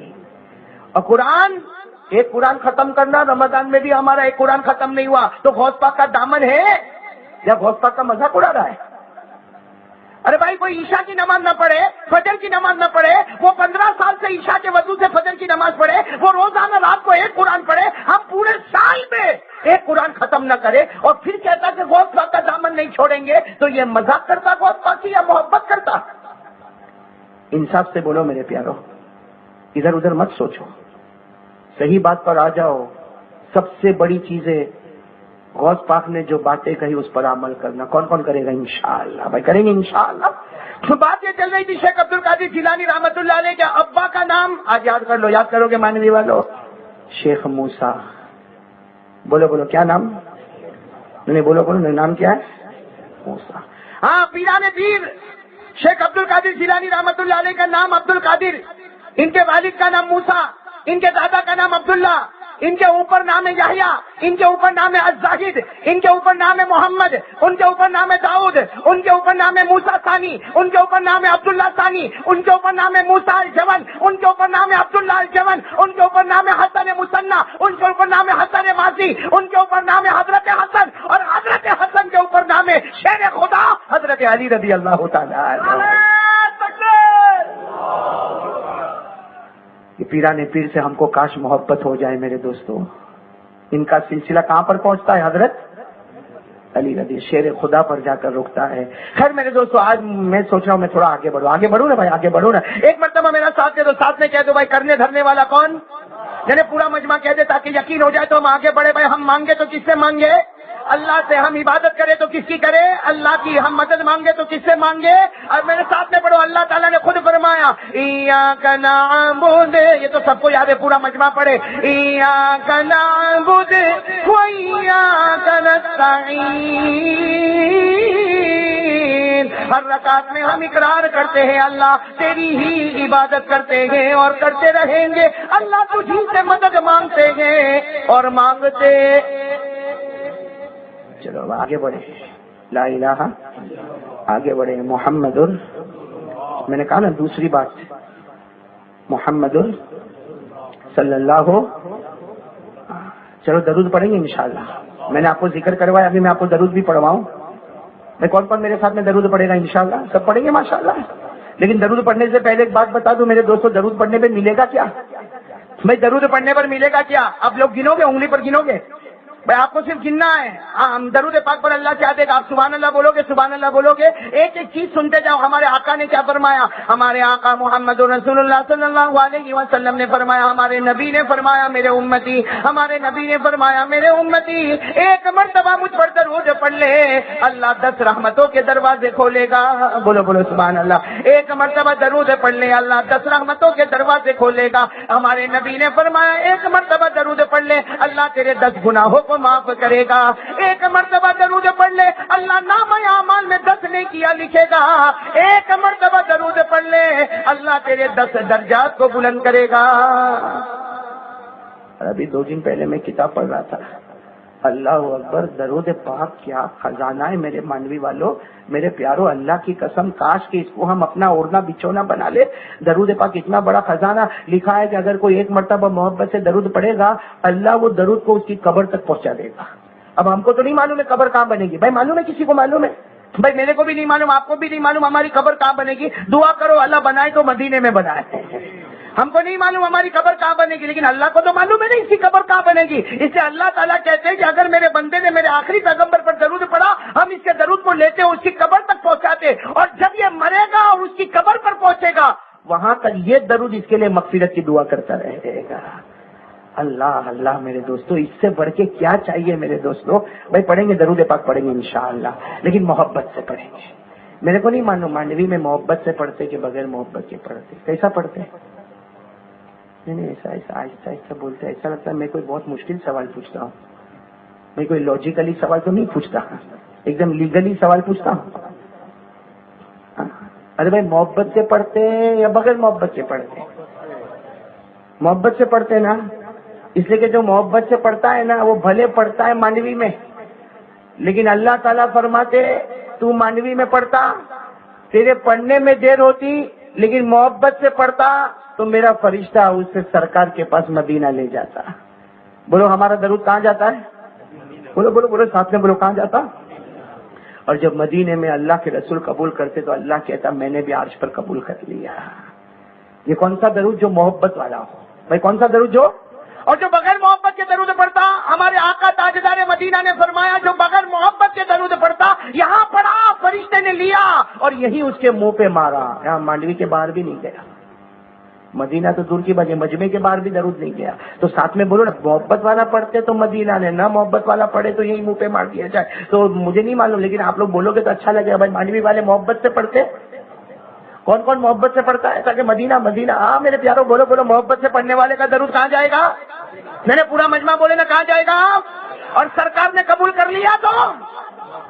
Speaker 1: اور قرآن ایک قرآن ختم کرنا، رمضان میں بھی ہمارا ایک قرآن ختم نہیں ہوا، تو غوث پاک کا دامن ہے یا غوث پاک کا مذاق اڑا رہا ہے؟ ارے بھائی کوئی عشاء کی نماز نہ پڑھے، فجر کی نماز نہ پڑھے، وہ 15 سال سے عشاء کے وضو سے فجر کی نماز پڑھے، وہ روزانہ رات کو ایک قرآن پڑھے، ہم پورے سال میں ایک قرآن ختم نہ کرے اور پھر کہتا کہ غوث پاک کا دامن نہیں چھوڑیں گے، تو یہ مذاق کرتا غوث پاک کی یا محبت کرتا؟ انصاف سے بولو میرے پیارو، ادھر ادھر مت سوچو، صحیح بات پر آ جاؤ۔ سب سے بڑی چیز ہے غوث پاک نے جو باتیں کہی اس پر عمل کرنا۔ کون کون کرے گا؟ انشاءاللہ بھائی کریں گے انشاءاللہ۔ تو بات یہ چل رہی تھی شیخ عبد القادر جیلانی رحمت اللہ علیہ کے ابا کا نام آج یاد کر لو، یاد کرو گے مانوی والو، شیخ موسیٰ۔ بولو بولو کیا نام؟ نہیں بولو بولو نام کیا ہے؟ موسیٰ. ہاں پیران پیر شیخ عبد القادر جیلانی رحمۃ اللہ علیہ کا نام عبد القادر، ان کے والد کا نام موسیٰ، ان کے دادا کا نام عبداللہ، ان کے اوپر نام ہے یحییٰ، ان کے اوپر نام ہے الزاہد، ان کے اوپر نام ہے محمد، ان کے اوپر نام ہے داؤد، ان کے اوپر نام ہے موسیٰ ثانی، ان کے اوپر نام ہے عبداللہ ثانی، ان کے اوپر نام ہے موسیٰ الجون، ان کے اوپر نام ہے عبداللہ الجون، ان کے اوپر نام ہے حسن مصنع، ان کے اوپر نام ہے حسن ماضی، ان کے اوپر نام ہے حضرت حسن، اور حضرت حسن کے اوپر نام ہے شیر خدا حضرت علی رضی اللہ تعالیٰ عنہ. یہ پیران پیر سے ہم کو کاش محبت ہو جائے میرے دوستو. ان کا سلسلہ کہاں پر پہنچتا ہے؟ حضرت علی رضی شیر خدا پر جا کر رکتا ہے. خیر میرے دوستو، آج میں سوچ رہا ہوں میں تھوڑا آگے بڑھوں نا بھائی، آگے بڑھوں نا. ایک مرتبہ میرا ساتھ دے دو، ساتھ میں کہہ دو بھائی کرنے دھرنے والا کون؟ یعنی پورا مجمع کہہ دے تاکہ یقین ہو جائے تو ہم آگے بڑھے. بھائی ہم مانگے تو کس سے مانگے؟ اللہ سے. ہم عبادت کرے تو کس کی کرے؟ اللہ کی. ہم مدد مانگے تو کس سے مانگے؟ اور میرے ساتھ میں پڑھو، اللہ تعالیٰ نے خود فرمایا ایاک نعبد، یہ تو سب کو یاد ہے، پورا مجمع پڑھے ایاک نعبد و ایاک نستعین. ہر رکعت میں ہم اقرار کرتے ہیں اللہ تیری ہی عبادت کرتے ہیں اور کرتے رہیں گے. اللہ تجھی سے مدد مانگتے ہیں اور مانگتے. چلو آگے بڑھے، لا الہ آگے بڑھے. محمد میں نے کہا نا دوسری بات، محمد صلی اللہ. چلو درود پڑھیں گے انشاءاللہ. میں نے آپ کو ذکر کروایا، ابھی میں آپ کو درود بھی پڑھواؤں. میں کون کون میرے ساتھ میں درود پڑھے گا انشاءاللہ؟ سب پڑھیں گے ماشاءاللہ. لیکن درود پڑھنے سے پہلے ایک بات بتا دوں میرے دوستوں، درود پڑھنے پہ ملے گا کیا؟ بھائی درود پڑھنے پر ملے گا کیا؟ آپ لوگ گنو گے، انگلی پر گنو گے؟ بھائی آپ کو صرف گننا ہے. درود پاک پر اللہ کیا دے گا؟ آپ سبحان اللہ بولو گے، سبحان اللہ بولو گے. ایک ایک چیز سنتے جاؤ. ہمارے آقا نے کیا فرمایا؟ ہمارے آقا محمد رسول اللہ صلی اللہ علیہ وسلم نے فرمایا، ہمارے نبی نے فرمایا میرے امتی، ہمارے نبی نے فرمایا میرے امتی ایک مرتبہ مجھ پر درود پڑھ لے، اللہ 10 رحمتوں کے دروازے کھولے گا. بولو بولو سبحان اللہ. ایک مرتبہ درود پڑھ لے، اللہ 10 رحمتوں کے دروازے کھولے گا. ہمارے نبی نے فرمایا ایک مرتبہ درود پڑھ لے، اللہ تیرے 10 گناہوں کو معاف کرے گا. ایک مرتبہ درود پڑھ لے، اللہ نامہ اعمال میں 10 نیکیاں لکھے گا. ایک مرتبہ درود پڑھ لے، اللہ تیرے 10 درجات کو بلند کرے گا. ابھی 2 دن پہلے میں کتاب پڑھ رہا تھا. اللہ اکبر، درود پاک کیا خزانہ ہے میرے مانوی والوں، میرے پیارو. اللہ کی قسم کاش کہ اس کو ہم اپنا اوڑھنا بچھونا بنا لے. درود پاک اتنا بڑا خزانہ. لکھا ہے کہ اگر کوئی ایک مرتبہ محبت سے درود پڑھے گا، اللہ وہ درود کو اس کی قبر تک پہنچا دے گا. اب ہم کو تو نہیں معلوم ہے قبر کہاں بنے گی. بھائی معلوم ہے؟ کسی کو معلوم ہے؟ بھائی میرے کو بھی نہیں معلوم، آپ کو بھی نہیں معلوم ہماری قبر کہاں بنے گی. دعا کرو اللہ بنائے تو مدینے میں بنائے. ہم کو نہیں معلوم ہماری قبر کہاں بنے گی، لیکن اللہ کو تو معلوم ہے نا اس کی قبر کہاں بنے گی. اس سے اللہ تعالیٰ کہتے ہیں کہ اگر میرے بندے نے میرے آخری پیغمبر پر درود پڑھا، ہم اس کے درود کو لیتے اس کی قبر تک پہنچاتے، اور جب یہ مرے گا اور اس کی قبر پر پہنچے گا، وہاں تک یہ درود اس کے لیے مغفرت کی دعا کرتا رہے گا. اللہ اللہ میرے دوستو، اس سے بڑھ کے کیا چاہیے میرے دوستو. بھائی پڑھیں گے درود پاک پڑھیں گے انشاءاللہ، لیکن محبت سے پڑھیں گے. میرے کو نہیں معلوم مانوی میں محبت سے پڑھتے کہ بغیر محبت کے پڑھتے. کیسا پڑھتے؟ نہیں ایسا آہستہ آہستہ بولتے. ایسا لگتا ہے میں کوئی بہت مشکل سوال پوچھتا ہوں. میں کوئی لاجیکلی سوال تو نہیں پوچھتا، ایک دم لیگلی سوال پوچھتا ہوں. ارے بھائی محبت سے پڑھتے یا بغیر محبت کے پڑھتے؟ محبت سے پڑھتے نا. اس لیے کہ جو محبت سے پڑھتا ہے نا وہ بھلے پڑھتا ہے مانوی میں، لیکن اللہ تعالیٰ فرماتے تو مانوی میں پڑھتا تیرے پڑھنے میں دیر ہوتی، لیکن محبت سے پڑھتا تو میرا فرشتہ اس سے سرکار کے پاس مدینہ لے جاتا. بولو ہمارا درود کہاں جاتا ہے؟ بولو بولو بولو ساتھ میں بولو کہاں جاتا. اور جب مدینے میں اللہ کے رسول قبول کرتے تو اللہ کہتا میں نے بھی عرش پر قبول کر لیا. یہ کون سا درود؟ جو محبت والا ہو. بھائی کون سا درود؟ جو. اور جو بغیر محبت کے درود پڑھتا، ہمارے آقا تاجدار مدینہ نے فرمایا جو بغیر محبت کے درود پڑھتا، یہاں پڑھا فرشتے نے لیا اور یہی اس کے منہ پہ مارا. یہاں مانڈوی کے باہر بھی نہیں گیا، مدینہ تو دور کی بات ہے، مجمع کے باہر بھی درود نہیں گیا. تو ساتھ میں بولو نا، محبت والا پڑھتے تو مدینہ نے، نہ محبت والا پڑھے تو یہی منہ پہ مار دیا جائے. تو مجھے نہیں معلوم، لیکن آپ لوگ بولو گے تو اچھا لگے گا. بھائی مانڈوی والے محبت سے پڑھتے؟ کون کون محبت سے پڑھتا ہے؟ تاکہ مدینہ مدینہ. ہاں میرے پیاروں بولو بولو، محبت سے پڑھنے والے کا درود کہاں جائے گا؟ میں نے پورا مجمع بولے نا کہاں جائے گا؟ اور سرکار نے قبول کر لیا تو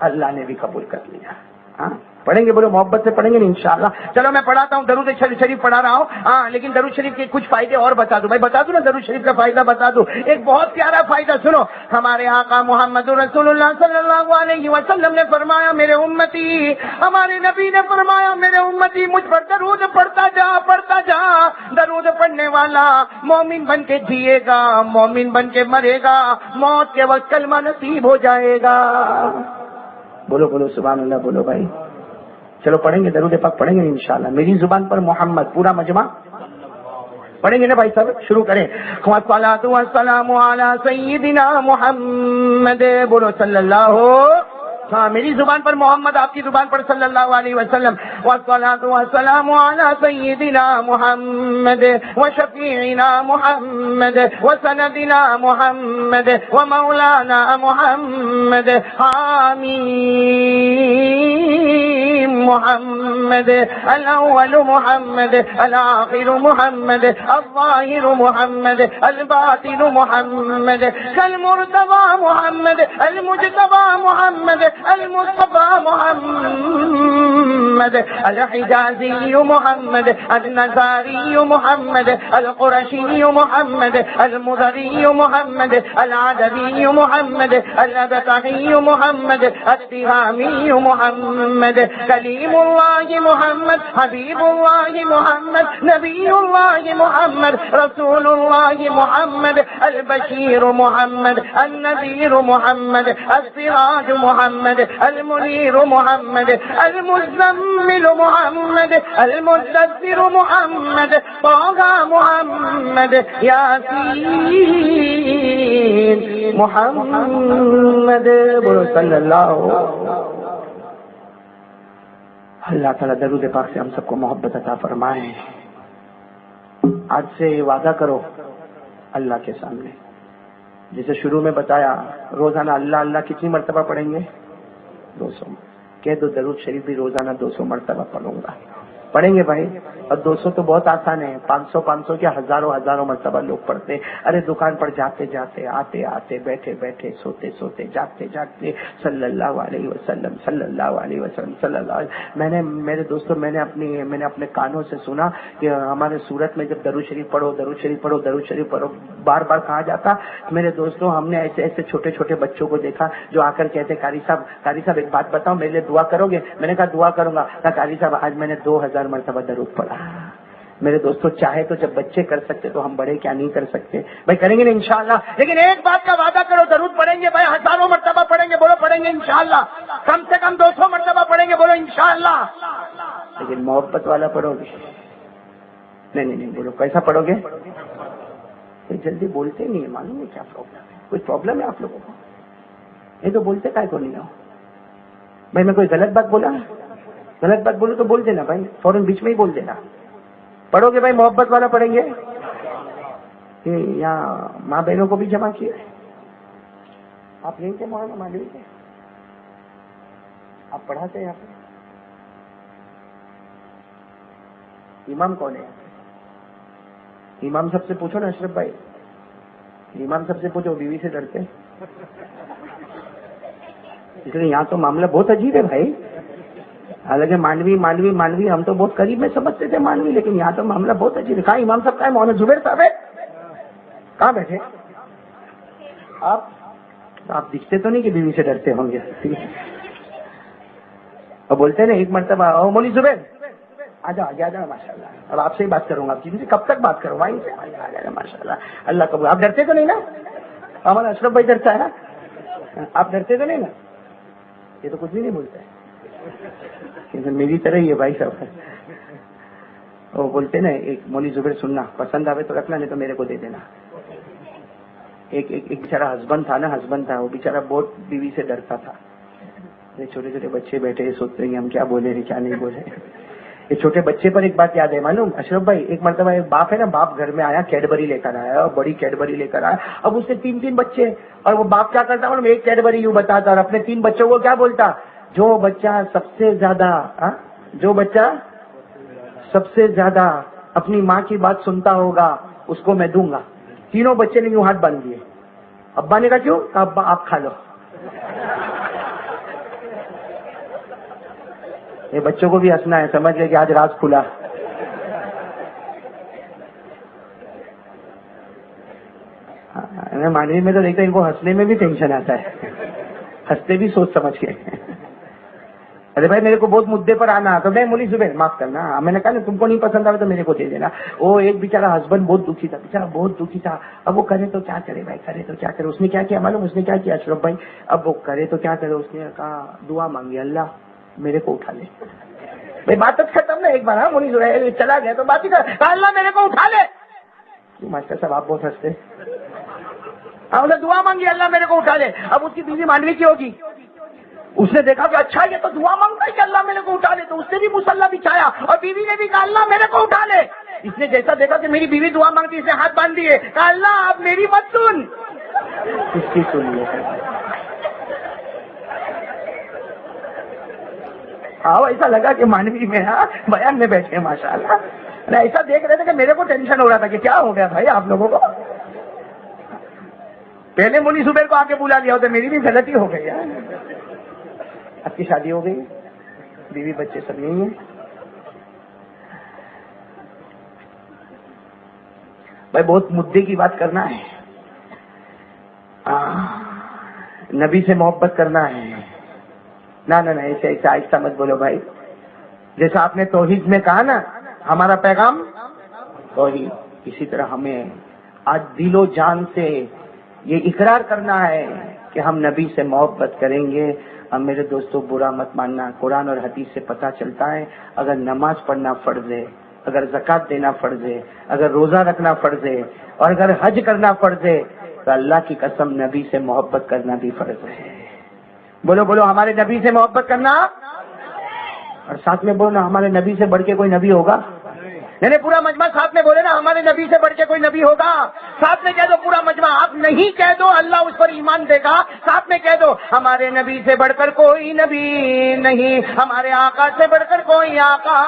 Speaker 1: اللہ نے بھی قبول کر لیا. ہاں پڑھیں گے, بولو محبت سے پڑھیں گے انشاءاللہ. چلو میں پڑھاتا ہوں, درود شریف پڑھا رہا ہوں. ہاں لیکن درود شریف کے کچھ فائدے اور بتا دوں. بھائی بتا دوں نا, درود شریف کا فائدہ بتا دوں. ایک بہت پیارا فائدہ سنو. ہمارے آقا محمد رسول اللہ صلی اللہ علیہ وسلم نے فرمایا میرے امتی, ہمارے نبی نے فرمایا میرے امتی مجھ پر درود پڑھتا جا, پڑھتا جا. درود پڑھنے والا مومن بن کے جیے گا, مومن بن کے مرے گا, موت کے وقت کلمہ نصیب ہو جائے گا. بولو بولو سبحان اللہ, بولو بھائی. چلو پڑھیں گے, درود پاک پڑھیں گے انشاءاللہ. میری زبان پر محمد, پورا مجمع پڑھیں گے نا بھائی صاحب. شروع کریں. والصلاۃ والسلام علی سیدنا محمد, بولو صلی اللہ. ہاں میری زبان پر محمد, آپ کی زبان پر صلی اللہ علیہ وسلم. والصلاۃ والسلام علی سیدنا محمد وشفیعنا محمد وسندنا محمد ومولانا محمد آمین. محمد الاول محمد الآخر محمد الظاہر محمد الباطن محمد كالمرتضى محمد المجتبى محمد المصطفى محمد الحجازي محمد النزاري محمد القرشي محمد المذري محمد العدوي محمد الأبطحي محمد التهامي محمد كليم الله محمد حبيب الله محمد نبي الله محمد رسول الله محمد البشير محمد النذير محمد السراج محمد المنير محمد المزمل محمد المدثر محمد طه محمد ياسين محمد صلی اللہ. اللہ تعالیٰ درود پاک سے ہم سب کو محبت عطا فرمائے. آج سے وعدہ کرو اللہ کے سامنے, جسے شروع میں بتایا روزانہ اللہ اللہ کتنی مرتبہ پڑھیں گے؟ 200. کہہ دو درود شریف بھی روزانہ 200 مرتبہ پڑھوں گا. پڑھیں گے بھائی. اور 200 تو بہت آسان ہے, 500 کیا ہزاروں مرتبہ لوگ پڑھتے. ارے دکان پر جاتے جاتے, آتے آتے, بیٹھے بیٹھے, سوتے سوتے, جاگتے جاگتے, صلی اللہ علیہ وسلم صلی اللہ علیہ وسلم صلی اللہ علیہ. میرے دوستوں, میں نے اپنے کانوں سے سنا کہ ہمارے سورت میں جب درود شریف پڑھو, درود شریف پڑھو, درود شریف پڑھو بار بار کہا جاتا. میرے دوستوں, ہم نے ایسے چھوٹے چھوٹے بچوں کو دیکھا جو آ کر کہتے قاری صاحب ایک بات بتاؤ, میرے لیے دعا کرو گے؟ میں نے کہا دعا کروں گا. کہا قاری صاحب آج میں نے 2000 مرتبہ درود پڑھا. میرے دوستوں, چاہے تو جب بچے کر سکتے تو ہم بڑے کیا نہیں کر سکتے؟ بھائی کریں گے نا انشاءاللہ. لیکن ایک بات کا وعدہ کرو, درود پڑھیں گے بھائی, ہزاروں مرتبہ پڑھیں گے, بولو پڑھیں گے انشاءاللہ. کم سے کم 200 مرتبہ پڑھیں گے, بولو انشاءاللہ. لیکن محبت والا پڑھو گے؟ نہیں, بولو کیسا پڑھو گے؟ جلدی بولتے نہیں ہے, معلوم ہے کیا پرابلم ہے؟ کوئی پرابلم ہے آپ لوگوں کو؟ یہ تو بولتے کا کو نہیں ہو بھائی. میں کوئی غلط بات بولا؟ غلط بات بولو تو بول دینا بھائی, فوراً بیچ میں ہی بول دینا. پڑھو گے بھائی, محبت والا پڑھیں گے. یہاں ماں بہنوں کو بھی جمع کیا ہے. آپ یہیں تھے مولانا مانڈوی کے, آپ پڑھاتے ہیں یہاں پہ. امام کون ہے؟ امام سب سے پوچھو نا اشرف بھائی, امام سب سے پوچھو, بیوی سے ڈرتے. اس لیے یہاں تو معاملہ بہت عجیب ہے بھائی. حالانکہ مانوی ہم تو بہت قریب میں سمجھتے تھے مانوی, لیکن یہاں تو معاملہ بہت عجیب ہے. کہاں امام صاحب, کہاں مولانا زبیر صاحب ہے؟ کہاں بیٹھے آپ دکھتے تو نہیں کہ بیوی سے ڈرتے ہوں گے. اور بولتے نا ایک مرتبہ مولوی زبیر آ جاؤ ماشاء اللہ, اور آپ سے ہی بات کروں گا. آپ کسی سے کب تک بات کروں, وہیں سے آ جائے ماشاء اللہ. اللہ قبول. آپ ڈرتے تو نہیں نا؟ ہمارا اشرف بھائی ڈرتا ہے نا, آپ ڈرتے تو نہیں نا؟ یہ تو کچھ بھی نہیں بولتا ہے, میری طرح ہی ہے بھائی صاحب. وہ بولتے نا ایک مولوی زبیر سننا, پسند آئے تو رکھنا, نہیں تو میرے کو دے دینا. ایک بیچارہ ہسبینڈ تھا, وہ بیچارہ بہت بیوی سے ڈرتا تھا. چھوٹے چھوٹے بچے بیٹھے سوچتے ہیں ہم کیا بولے ہیں کیا نہیں بولے. یہ چھوٹے بچے پر ایک بات یاد ہے معلوم اشرف بھائی, ایک مرتبہ ایک باپ ہے نا, باپ گھر میں آیا, کیڈبری لے کر آیا, اور بڑی کیڈبری لے کر آیا. اب اس سے 3 بچے, اور وہ باپ کیا کرتا معلوم, ایک کیڈبری یوں بتاتا اور اپنے 3 بچوں کو کیا بولتا, جو بچہ سب سے زیادہ اپنی ماں کی بات سنتا ہوگا اس کو میں دوں گا. تینوں بچے نے یوں ہاتھ باندھ دیے. ابا نے کہا کیوں؟ کہا ابا آپ کھا لو. یہ بچوں کو بھی ہنسنا ہے، سمجھ لے کہ آج راز کھلا. مانوی میں تو دیکھتا ان کو ہنسنے میں بھی ٹینشن آتا ہے، ہنستے بھی سوچ سمجھ کے. ارے بھائی میرے کو بہت مدے پر آنا تو میں مولی زبیر معاف کرنا، میں نے کہا نا تم کو نہیں پسند آئے تو میرے کو دے دینا. وہ ایک بیچارہ ہسبینڈ بہت دکھی تھا، بیچارہ بہت دکھی تھا. اب وہ کرے تو کیا کرے بھائی، کرے تو کیا کرے. اس نے کیا کیا معلوم، اس نے کیا کیا اشرف بھائی، اب وہ کرے تو کیا کرے. اس نے کہا دعا مانگی، اللہ میرے کو اٹھا لے. بھائی بات ختم نا ایک بار. ہاں مولی زبیر چلا گیا تو بات ہی کر، اللہ میرے کو اٹھا لے. ماسٹر صاحب آپ بہت ہنستے. انہوں نے دعا مانگی اللہ میرے کو اٹھا لے. اب اس کی بیوی مانوی کی ہوگی، اس نے دیکھا کہ اچھا یہ تو دعا مانگتا ہے کہ اللہ میرے کو اٹھا لے، تو اس نے بھی مصلی بچھایا اور بیوی نے بھی کہا اللہ میرے کو اٹھا لے. اس نے جیسا دیکھا کہ میری بیوی دعا مانگتی، اس نے ہاتھ باندھ دیے، کہا اللہ اب میری مت سن، اس کی سنیے. ہاں ایسا لگا کہ مانوی میں بیان میں بیٹھے ماشاء اللہ. ایسا دیکھ رہے تھے کہ میرے کو ٹینشن ہو رہا تھا کہ کیا ہو گیا بھائی آپ لوگوں کو. پہلے مولی زبیر کو آ کے بلا لیا ہوتا، میری بھی غلطی ہو گئی ہے. آپ کی شادی ہو گئی، بیوی بچے سب یہی ہیں. بھائی بہت مدے کی بات کرنا ہے، نبی سے محبت کرنا ہے. نہ نہ ایسے ایسے آہستہ مت بولو بھائی. جیسا آپ نے توحید میں کہا نا ہمارا پیغام توحید، اسی طرح ہمیں آج دل و جان سے یہ اقرار کرنا ہے کہ ہم نبی سے محبت کریں گے. اب میرے دوستوں برا مت ماننا، قرآن اور حدیث سے پتہ چلتا ہے اگر نماز پڑھنا فرض ہے، اگر زکوٰۃ دینا فرض ہے، اگر روزہ رکھنا فرض ہے، اور اگر حج کرنا فرض ہے، تو اللہ کی قسم نبی سے محبت کرنا بھی فرض ہے. بولو بولو ہمارے نبی سے محبت کرنا، اور ساتھ میں بولو نا ہمارے نبی سے بڑھ کے کوئی نبی ہوگا. نہیں پورا مجمع ساتھ میں بولے نا ہمارے نبی سے بڑھ کے کوئی نبی ہوگا. ساتھ میں کہہ دو پورا مجمع، آپ نہیں کہہ دو اللہ اس پر ایمان دے گا. ساتھ میں کہہ دو ہمارے نبی سے بڑھ کر کوئی نبی نہیں، ہمارے آقا سے بڑھ کر کوئی آقا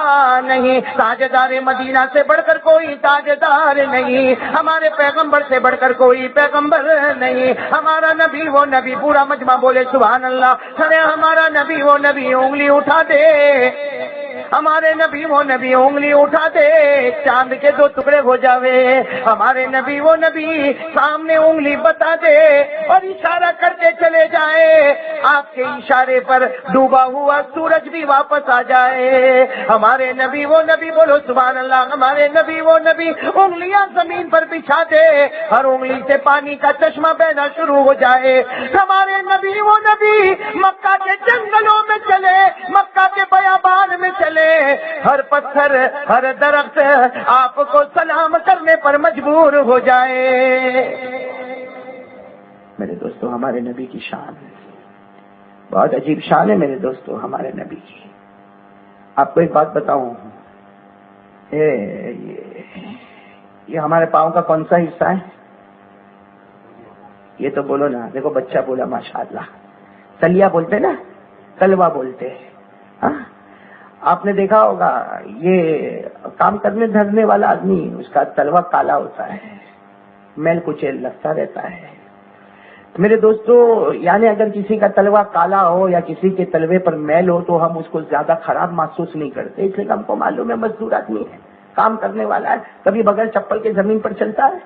Speaker 1: نہیں، تاجدار مدینہ سے بڑھ کر کوئی تاجدار نہیں، ہمارے پیغمبر سے بڑھ کر کوئی پیغمبر نہیں، ہمارا نبی وہ نبی. پورا مجمع بولے سبحان اللہ. ارے ہمارا نبی وہ نبی، انگلی اٹھا دے، ہمارے نبی وہ نبی، انگلی اٹھا دے چاند کے 2 ٹکڑے ہو جاوے. ہمارے نبی وہ نبی سامنے انگلی بتا دے اور اشارہ کرتے چلے جائے، آپ کے اشارے پر ڈوبا ہوا سورج بھی واپس آ جائے. ہمارے نبی وہ نبی، بولو سبحان اللہ. ہمارے نبی وہ نبی انگلیاں زمین پر بچھا دے، ہر انگلی سے پانی کا چشمہ بہنا شروع ہو جائے. ہمارے نبی وہ نبی مکہ کے جنگلوں میں چلے، مکہ کے بیابان میں چلے، ہر پتھر ہر درخت آپ کو سلام کرنے پر مجبور ہو جائے. میرے دوستو ہمارے نبی کی شان بہت عجیب شان ہے میرے دوستو ہمارے نبی کی. آپ کو ایک بات بتاؤں، یہ ہمارے پاؤں کا کون سا حصہ ہے؟ یہ تو بولو نا. دیکھو بچہ بولا ماشاءاللہ. تلیا بولتے نا، تلوا بولتے. ہاں آپ نے دیکھا ہوگا یہ کام کرنے دھرنے والا آدمی اس کا تلوا کالا ہوتا ہے، میل کچیل لگتا رہتا ہے. میرے دوستو یعنی اگر کسی کا تلوا کالا ہو یا کسی کے تلوے پر میل ہو تو ہم اس کو زیادہ خراب محسوس نہیں کرتے، اس لیے ہم کو معلوم ہے مزدور آدمی ہے، کام کرنے والا ہے، کبھی بغیر چپل کے زمین پر چلتا ہے.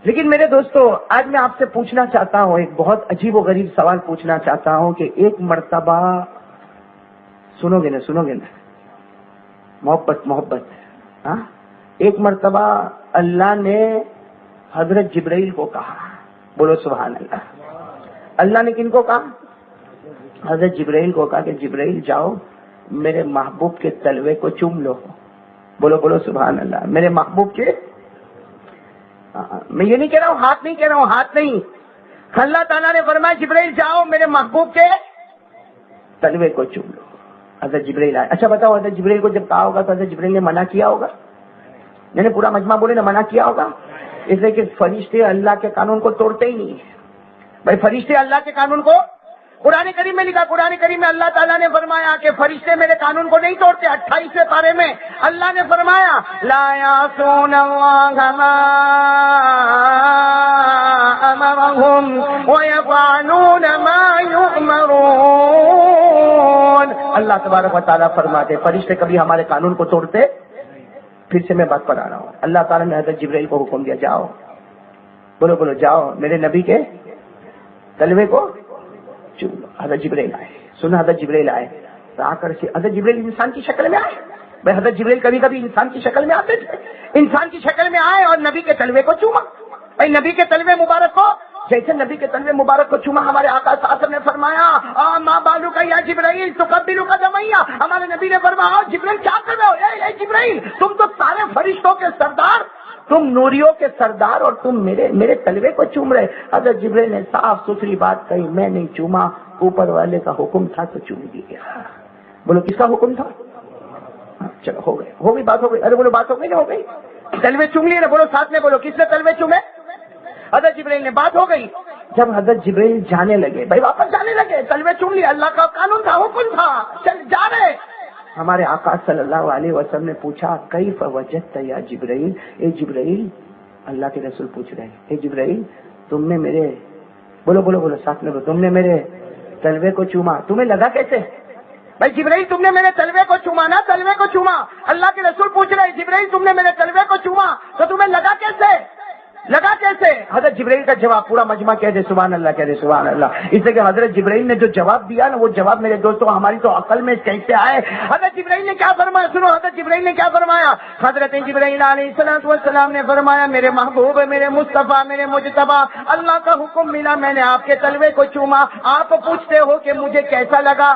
Speaker 1: لیکن میرے دوستو آج میں آپ سے پوچھنا چاہتا ہوں، ایک بہت عجیب و غریب سوال پوچھنا چاہتا ہوں کہ ایک مرتبہ سنو گے نا محبت ہاں، ایک مرتبہ اللہ نے حضرت جبرائیل کو کہا، بولو سبحان اللہ. اللہ نے کن کو کہا؟ حضرت جبرائیل کو کہا کہ جبرائیل جاؤ میرے محبوب کے تلوے کو چوم لو. بولو بولو سبحان اللہ. میرے محبوب کے، میں یہ نہیں کہہ رہا ہوں ہاتھ نہیں کہہ رہا ہوں، ہاتھ نہیں. اللہ تعالیٰ نے فرمایا جبرائیل جاؤ میرے محبوب کے تلوے کو چوم لو. حضرت جبرائیل آئے. اچھا بتاؤ حضرت جبرائیل کو جب کہا ہوگا تو حضرت جبرائیل نے منع کیا ہوگا؟ میں نے پورا مجمع بولے نا منع کیا ہوگا. اس لیے کہ فرشتے اللہ کے قانون کو توڑتے ہی نہیں بھائی. فرشتے اللہ کے قانون کو، قرآن کریم میں لکھا، قرآن کریم میں اللہ تعالیٰ نے فرمایا کہ فرشتے میرے قانون کو نہیں توڑتے. 28ویں پارے میں اللہ نے فرمایا لا یعصون اللہ ما امرهم ویفعلون ما یؤمرون. اللہ تبارک و تعالیٰ فرماتے فرشتے کبھی ہمارے قانون کو توڑتے. پھر سے میں بات پر آ رہا ہوں. اللہ تعالیٰ نے حضرت جبرائیل کو حکم دیا جاؤ بولو بولو جاؤ میرے نبی کے تلوے کو چوم لو. حضرت جبرائیل آئے. سنا حضرت جبرائیل آئے آ کر سے حضرت جبرائیل انسان کی شکل میں آئے. بھائی حضرت جبرائیل کبھی کبھی انسان کی شکل میں آتے تھے. انسان کی شکل میں آئے اور نبی کے تلوے کو چوما. بھائی نبی کے تلوے مبارک کو جیسے نبی کے تلوے مبارک کو چوما ہمارے آقا صلی اللہ علیہ وسلم نے فرمایا ماں بالو کا یا جبرائیل تو قبلو کا جمعیہ. ہمارے نبی نے فرمایا جبرائیل کیا کر رہے ہو؟ اے جبرائیل تم تو سارے فرشتوں کے سردار, تم نوریوں کے سردار اور تم میرے تلوے کو چوم رہے. حضرت جبرائیل نے صاف ستھری بات کہی میں نہیں چوما, اوپر والے کا حکم تھا تو چوم دیا. بولو کس کا حکم تھا؟ چلو ہو گئی بات ہو گئی. ارے بولو بات ہو گئی. ہو گئی تلوے چوم لیے نا. بولو ساتھ میں بولو کس نے تلوے چومے؟ حضرت جبرائیل نے. بات ہو گئی. جب حضرت جبرائیل جانے لگے بھائی واپس جانے لگے تلوے چوم لیے. اللہ کا قانون تھا حکم تھا چل جا رہے. ہمارے آقا صلی اللہ علیہ وسلم نے پوچھا کیف وجدت یا جبرائیل. اے جبرائیل اللہ کے رسول پوچھ رہے ہیں اے جبرائیل تم نے میرے بولو ساتھ میں تم نے میرے تلوے کو چوما تمہیں لگا کیسے؟ بھائی جبرائیل تم نے میرے تلوے کو چوما نا, تلوے کو چوما. اللہ کے رسول پوچھ رہے جبرائیل تم نے میرے تلوے کو چوما تو تمہیں لگا کیسے؟ لگا کیسے؟ حضرت جبرائیل کا جواب پورا مجمع کہہ دے سبحان اللہ, کہہ دے سبحان اللہ. اس لیے کہ حضرت جبرائیل نے جو جواب دیا نا وہ جواب میرے دوستوں ہماری تو عقل میں کیسے آئے. حضرت جبرائیل نے کیا فرمایا سنو. حضرت جبرائیل نے کیا فرمایا؟ حضرت جبرائیل علیہ السلام نے فرمایا میرے محبوب میرے مصطفیٰ میرے مجتبیٰ اللہ کا حکم ملا میں نے آپ کے تلوے کو چوما. آپ پوچھتے ہو کہ مجھے کیسا لگا.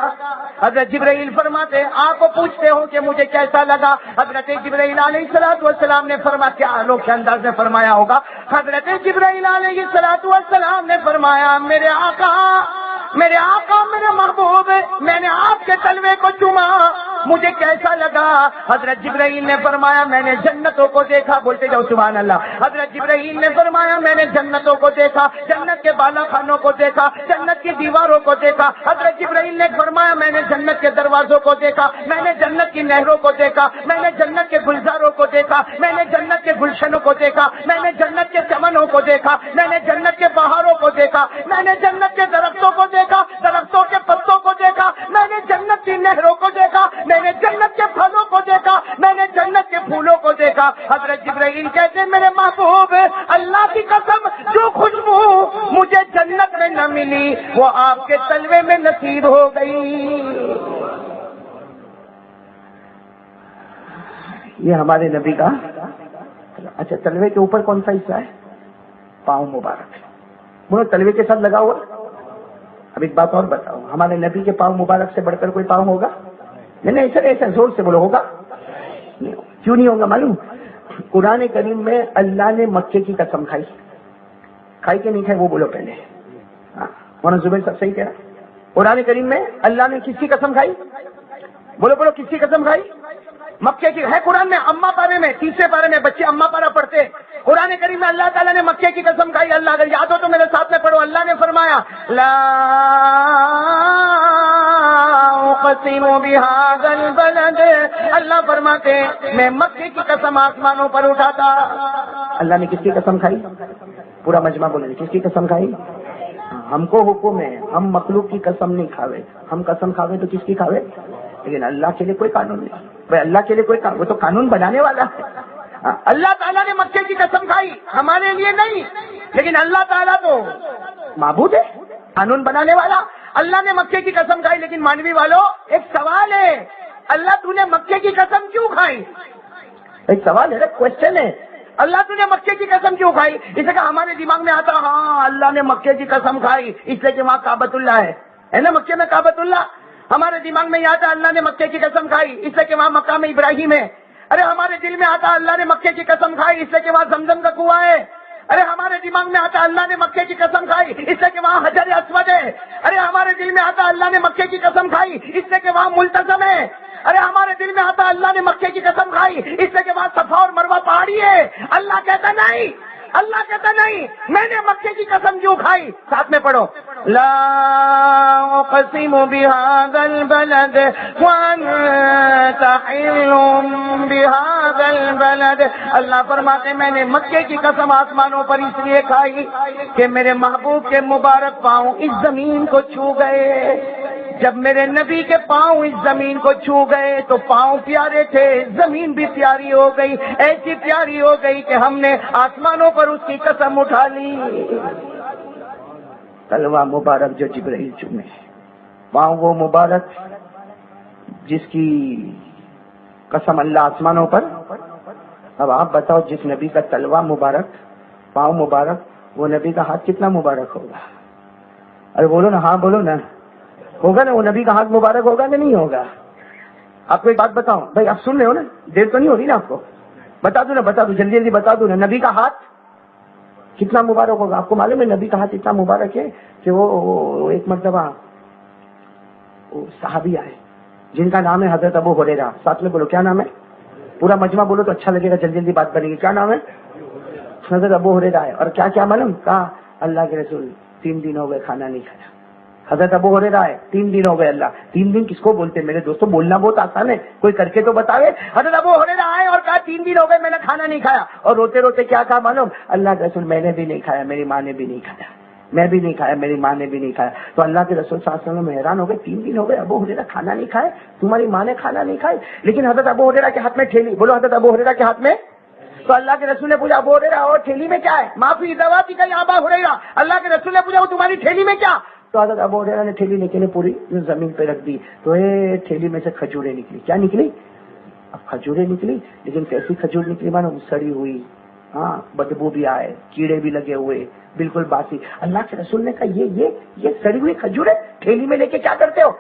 Speaker 1: حضرت جبرائیل فرماتے آپ پوچھتے ہو کہ مجھے کیسا لگا. حضرت جبرائیل علیہ السلام نے فرمایا کیا انوکھے انداز میں فرمایا ہوگا. حضرت جبرائیل علیہ السلام نے فرمایا میرے آقا میرے محبوب میں نے آپ کے تلوے کو چوما مجھے کیسا لگا. حضرت جبرائیل نے فرمایا میں نے جنتوں کو دیکھا. بولتے جاؤ سبحان اللہ. حضرت جبرائیل نے فرمایا میں نے جنتوں کو دیکھا, جنت کے بالا خانوں کو دیکھا, جنت کی دیواروں کو دیکھا. حضرت جبرائیل نے فرمایا میں نے جنت کے دروازوں کو دیکھا, میں نے جنت کی نہروں کو دیکھا, میں نے جنت کے گلزاروں کو دیکھا, میں نے جنت کے گلشنوں کو دیکھا, میں نے جنت کے چمنوں کو دیکھا, میں نے جنت کے بہاروں کو دیکھا, میں نے جنت کے درختوں کو دیکھا, درختوں کے پتوں کو دیکھا, میں نے جنت کی نہروں کو دیکھا, میں نے جنت کے پھلوں کو دیکھا, میں نے جنت کے پھولوں کو دیکھا. حضرت جبرائیل کہتے میرے محبوب اللہ کی قسم جو خوشبو مجھے جنت میں نہ ملی وہ آپ کے تلوے میں نصیب ہو گئی. یہ ہمارے نبی کا. اچھا تلوے کے اوپر کون سا حصہ ہے؟ پاؤں مبارک. بولو تلوے کے ساتھ لگا ہوا. اب ایک بات اور بتاؤ ہمارے نبی کے پاؤں مبارک سے بڑھ کر کوئی پاؤں ہوگا؟ نہیں ایسا زور سے بولو ہوگا. کیوں نہیں ہوگا معلوم؟ قرآن کریم میں اللہ نے مکے کی قسم کھائی کہ نہیں کھائی وہ بولو پہلے. مولانا زبیر صاحب صحیح کہہ رہا. قرآن کریم میں اللہ نے کس کی قسم کھائی؟ بولو کس کی قسم کھائی؟ مکے کی. ہے قرآن میں اما پارے میں 30 پارے میں بچے اما پارا پڑھتے. قرآن کریم میں اللہ تعالیٰ نے مکے کی قسم کھائی. اللہ اگر یاد ہو تو میرے ساتھ میں پڑھو. اللہ نے فرمایا لا اقسم بهذا البلد. اللہ فرماتے میں مکے کی قسم آسمانوں پر اٹھاتا. اللہ نے کس کی قسم کھائی؟ پورا مجمع بولے کس کی قسم کھائی؟ ہم کو حکم ہے ہم مخلوق کی قسم نہیں کھاوے. ہم قسم کھاوے تو کس کی کھاوے؟ لیکن اللہ کے لیے کوئی قانون نہیں. بھائی اللہ کے لیے کوئی وہ تو قانون بنانے والا ہے. اللہ تعالیٰ نے مکے کی قسم کھائی ہمارے لیے نہیں, لیکن اللہ تعالیٰ تو معبود ہے قانون بنانے والا. اللہ نے مکے کی قسم کھائی. لیکن مانوی والوں ایک سوال ہے اللہ تو نے مکے کی قسم کیوں کھائی؟ ایک سوال ہے کوشچن ہے اللہ تو نے مکے کی قسم کیوں کھائی؟ اس لیے کہ ہمارے دماغ میں آتا ہاں اللہ نے مکے کی قسم کھائی اس لیے کہ وہاں کعبۃ اللہ ہے نا مکے میں کعبۃ اللہ. ہمارے دماغ میں یہ آتا اللہ نے مکے کی قسم کھائی اس لیے کہ وہاں مقام ابراہیم ہے. ارے ہمارے دل میں آتا اللہ نے مکے کی قسم کھائی اس لیے کہ وہاں زمزم کا کنواں ہے. ارے ہمارے دماغ میں آتا اللہ نے مکے کی قسم کھائی اس لیے کہ وہاں حجر اسود ہے. ارے ہمارے دل میں آتا اللہ نے مکے کی قسم کھائی اس لیے کہ وہاں ملتزم ہے. ارے ہمارے دل میں آتا اللہ نے مکے کی قسم کھائی اس لیے کہ وہاں صفا اور مروہ پہاڑی ہے. اللہ کہتا نہیں میں نے مکے کی قسم کیوں کھائی؟ ساتھ میں پڑھو لا اقسم بهذا البلد وانت حل بهذا البلد. اللہ فرماتے میں نے مکے کی قسم آسمانوں پر اس لیے کھائی کہ میرے محبوب کے مبارک پاؤں اس زمین کو چھو گئے جب میرے نبی کے پاؤں اس زمین کو چھو گئے تو پاؤں پیارے تھے، زمین بھی پیاری ہو گئی، ایسی پیاری ہو گئی کہ ہم نے آسمانوں پر اس کی قسم اٹھا لی۔ تلوہ مبارک جو جبرائیل چومے، پاؤں وہ مبارک جس کی قسم اللہ آسمانوں پر۔ اب آپ بتاؤ، جس نبی کا تلوہ مبارک، پاؤں مبارک، وہ نبی کا ہاتھ کتنا مبارک ہوگا؟ ارے بولو نا، ہاں بولو نا، ہوگا نا؟ وہ نبی کا ہاتھ مبارک ہوگا کہ نہیں ہوگا؟ آپ کو ایک بات بتاؤں بھائی، آپ سن رہے ہو نا، دیر تو نہیں ہو رہی نا آپ کو؟ بتا دوں نا، بتا دوں، جلدی جلدی بتا دوں نا، نبی کا ہاتھ کتنا مبارک ہوگا؟ آپ کو معلوم ہے نبی کا ہاتھ اتنا مبارک ہے کہ وہ ایک مرتبہ صحابی آئے جن کا نام ہے حضرت ابو ہریرہ، ساتھ میں بولو کیا نام ہے؟ پورا مجمع بولو تو اچھا لگے گا، جلدی جلدی بات بنے گی۔ کیا نام ہے؟ حضرت ابو ہریرہ آئے، اور کیا کیا معلوم؟ کہا اللہ کے رسول 3 دن ہو گئے کھانا نہیں کھایا۔ حضرت ابو ہریرہ آئے، 3 دن ہو گئے۔ اللہ 3 دن کس کو بولتے ہیں میرے دوستوں؟ بولنا بہت آسان ہے، کوئی کر کے تو بتاوے۔ حضرت ابو ہریرہ آئے اور کہا 3 دن ہو گئے میں نے کھانا نہیں کھایا، اور روتے روتے کیا کہا معلوم؟ اللہ کے رسول میں نے بھی نہیں کھایا، میری ماں نے بھی نہیں کھایا، میں بھی نہیں کھایا، میری ماں نے بھی نہیں کھایا۔ تو اللہ کے رسول صلی اللہ علیہ وسلم حیران ہو گئے، 3 دن ہو گئے ابو ہریرہ کھانا نہیں کھائے، تمہاری ماں نے کھانا نہیں کھائی، لیکن حضرت ابو ہریرہ کے ہاتھ میں ٹھیلی، بولو حضرت ابو ہریرہ کے ہاتھ میں۔ تو اللہ کے رسول نے پوچھا ابو ہریرہ اور ٹھیلی میں کیا ہے؟ معافی دواتی کا ابا ہریرہ، اللہ کے رسول نے پوچھا وہ تمہاری ٹھیلی میں کیا؟ تو حضرت ابو ہریرہ نے ٹھیلی نکلی، پوری زمین پہ رکھ دی، تو ٹھیلی میں سے کھجوریں نکلی۔ کیا نکلی؟ اب کھجوریں نکلی، لیکن کیسی کھجور نکلی مانو؟ سڑی ہوئی، ہاں، بدبو بھی آئے، کیڑے بھی لگے ہوئے، بالکل باسی۔ اللہ کے رسول نے کہا یہ سڑی ہوئی کھجوریں ٹھیلی میں لے کے کیا کرتے ہو؟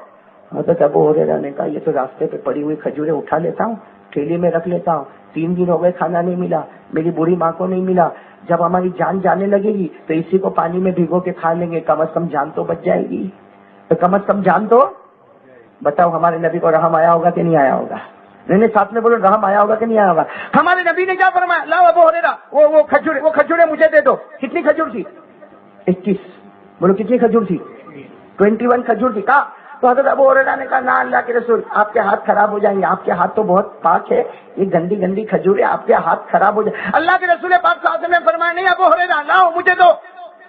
Speaker 1: حضرت ابو ہریرہ نے کہا یہ تو راستے پہ پڑی ہوئی کھجوریں اٹھا لیتا ہوں، ٹھیلی میں رکھ لیتا ہوں، 3 دن ہو گئے کھانا نہیں ملا، میری بوڑھی ماں کو نہیں ملا، جب ہماری جان جانے لگے گی تو اسی کو پانی میں بھگو کے کھا لیں گے، کم از کم جان تو بچ جائے گی، تو کم از کم جان تو۔ بتاؤ ہمارے نبی کو رحم آیا ہوگا کہ نہیں آیا ہوگا؟ نہیں، ساتھ میں بولو رحم آیا ہوگا کہ نہیں آیا ہوگا؟ ہمارے نبی نے کیا فرمایا؟ لاؤ ابو ہریرہ وہ کھجوریں مجھے دے دو۔ کتنی کھجور تھی؟ 21۔ بولو کتنی کھجور تھی؟ 21 کھجور تھی۔ کہا تو حضرت ابو ہریرہ نے کہا نہ اللہ کے رسول، آپ کے ہاتھ خراب ہو جائیں گے، آپ کے ہاتھ تو بہت پاک ہے، یہ گندی گندی کھجور ہے، آپ کے ہاتھ خراب ہو جائے۔ اللہ کے رسول پاک صلی اللہ علیہ وسلم نے فرمایا نہیں ابو ہریرہ لاؤ مجھے دو۔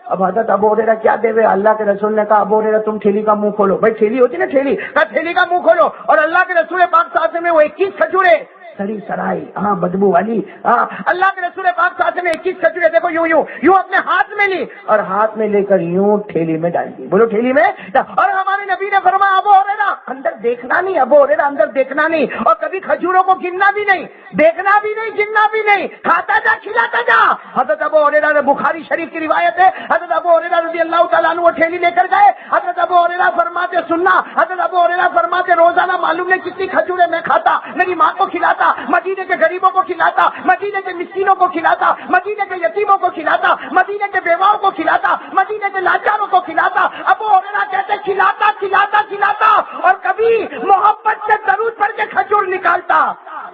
Speaker 1: اب حضرت ابو ہریرہ کیا دے ہوئے؟ اللہ کے رسول نے کہا ابو ہریرہ تم ٹھیلی کا منہ کھولو۔ بھائی ٹھیلی ہوتی نا، ٹھیلی کا ٹھیلی کا منہ کھولو، اور اللہ کے رسول پاک صلی اللہ علیہ وسلم نے وہ 21 کھجوریں سڑی سڑائی، ہاں بدبو والی، ہاں، اللہ کے رسول پاک صلی اللہ علیہ وسلم نے 21 کھجوریں دیکھو یوں اپنے ہاتھ میں لی، اور ہاتھ میں لے کر یوں ٹھیلی میں ڈال دی۔ بولو ٹھیلی میں۔ اور ہمارے نبی نے فرمایا ابو ہریرہ اندر دیکھنا نہیں، ابو ہریرہ اندر دیکھنا نہیں، اور کبھی کھجوروں کو گننا بھی نہیں، دیکھنا بھی نہیں، گننا بھی نہیں، کھاتا جا کھلاتا جا۔ حضرت ابو ہریرہ نے، بخاری شریف کی روایت ہے، حضرت ابو ہریرہ رضی اللہ تعالیٰ عنہ وہ ٹھیلی لے کر گئے۔ حضرت ابو ہریرہ فرماتے سننا، حضرت ابو ہریرہ فرماتے روزانہ معلوم نہیں کتنی کھجوریں میں کھاتا، میری ماں کو کھلاتا، مدینے کے غریبوں کو کھلاتا، مدینے کے مسکینوں کو کھلاتا، مدینے کے یتیموں کو کھلاتا، مدینے کے بیواؤں کو کھلاتا، مدینے کے لاچاروں کو کھلاتا۔ ابو ہریرہ کہتے کھلاتا کھلاتا کھلاتا، اور کبھی محبت سے درود پڑھ کے کھجور نکالتا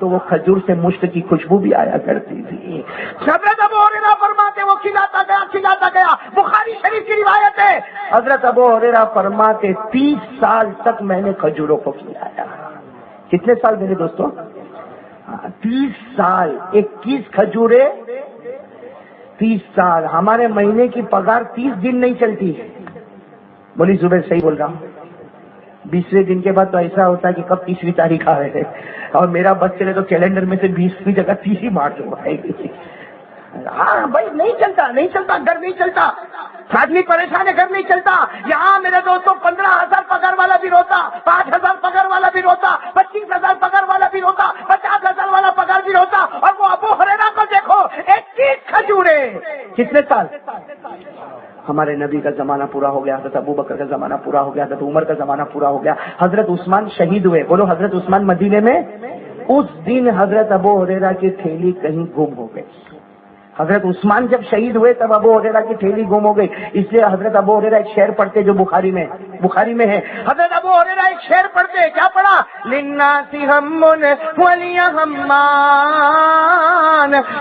Speaker 1: تو وہ کھجور سے مشک کی خوشبو بھی آیا کرتی تھی۔ حضرت ابو ہریرہ فرماتے وہ کھلاتا گیا، بخاری شریف کی روایت ہے۔ حضرت ابو ہریرہ فرماتے 30 سال تک میں نے کھجوروں کو کھلایا۔ کتنے سال میرے دوستوں؟ 30 سال، 21 کھجوریں 30 سال۔ ہمارے مہینے کی پگار 30 دن نہیں چلتی ہے۔ بولی زبیر صحیح بول رہا ہوں؟ 20ویں دن کے بعد تو ایسا ہوتا ہے کہ کب 30ویں تاریخ آ رہے، اور میرا بس چلے تو کیلنڈر میں سے 20 کی جگہ 30 ہی مارچ ہو آئے گی۔ ہاں بھائی نہیں چلتا، گھر نہیں چلتا، آدمی پریشان ہے، گھر نہیں چلتا۔ یہاں میرے دوستوں 15,000 پگار والا بھی روتا، 5,000 پگار والا بھی روتا، 25,000 پگار والا بھی روتا، 50,000 والا پگار بھی روتا، اور وہ ابو ہریرہ کو دیکھو 21 کھجوریں۔ کتنے سال؟ ہمارے نبی کا زمانہ پورا ہو گیا، حضرت ابو بکر کا زمانہ پورا ہو گیا، حضرت عمر کا زمانہ پورا ہو گیا، حضرت عثمان شہید ہوئے۔ بولو حضرت عثمان مدینے میں۔ اس دن حضرت ابو ہریرہ کی تھیلی کہیں گم ہو گئی۔ حضرت عثمان جب شہید ہوئے تب ابو ہریرہ کی تھیلی گم ہو گئی، اس لیے حضرت ابو ہریرہ ایک شعر پڑھتے جو بخاری میں ہے۔ حضرت ابو ہریرہ ایک شعر پڑھتے، کیا پڑھا؟ للناس ہم ولی ہمان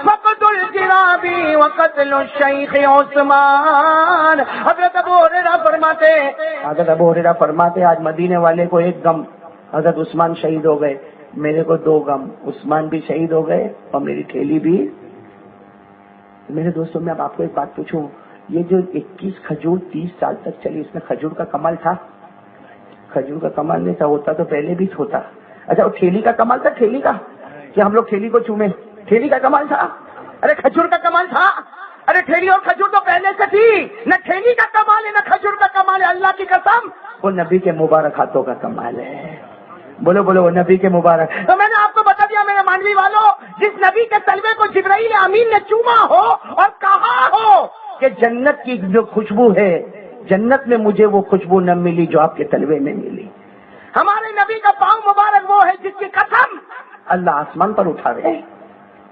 Speaker 1: وقتل الجرابی وقتل الشیخ عثمان۔ حضرت ابو ہریرہ فرماتے آج مدینے والے کو ایک غم، حضرت عثمان شہید ہو گئے، میرے کو 2 غم، عثمان بھی شہید ہو گئے اور میری تھیلی بھی۔ میرے دوستوں میں اب آپ کو ایک بات پوچھوں، یہ جو 21 کھجور 30 سال تک چلی، اس میں کھجور کا کمال تھا؟ کھجور کا کمال نہیں تھا، ہوتا تو پہلے بھی ہوتا. اچھا وہ ٹھیلی کا کمال تھا، ٹھیلی کا کہ ہم لوگ ٹھیلی کو چومے، ٹھیلی کا کمال تھا. ارے کھجور کا کمال تھا. ارے ٹھیلی اور کھجور تو پہلے سے تھی. نہ ٹھیلی کا کمال ہے نہ کھجور کا کمال ہے. اللہ کی قسم وہ نبی کے مبارک ہاتھوں کا کمال ہے. بولو بولو وہ نبی کے مبارک. تو میں نے آپ کو بتا دیا میرے مانوی والوں، جس نبی کے تلوے کو جبرائیل امین نے چوما ہو اور کہا ہو کہ جنت کی جو خوشبو ہے، جنت میں مجھے وہ خوشبو نہ ملی جو آپ کے تلوے میں ملی. ہمارے نبی کا پاؤں مبارک وہ ہے جس کی قسم اللہ آسمان پر اٹھاوے،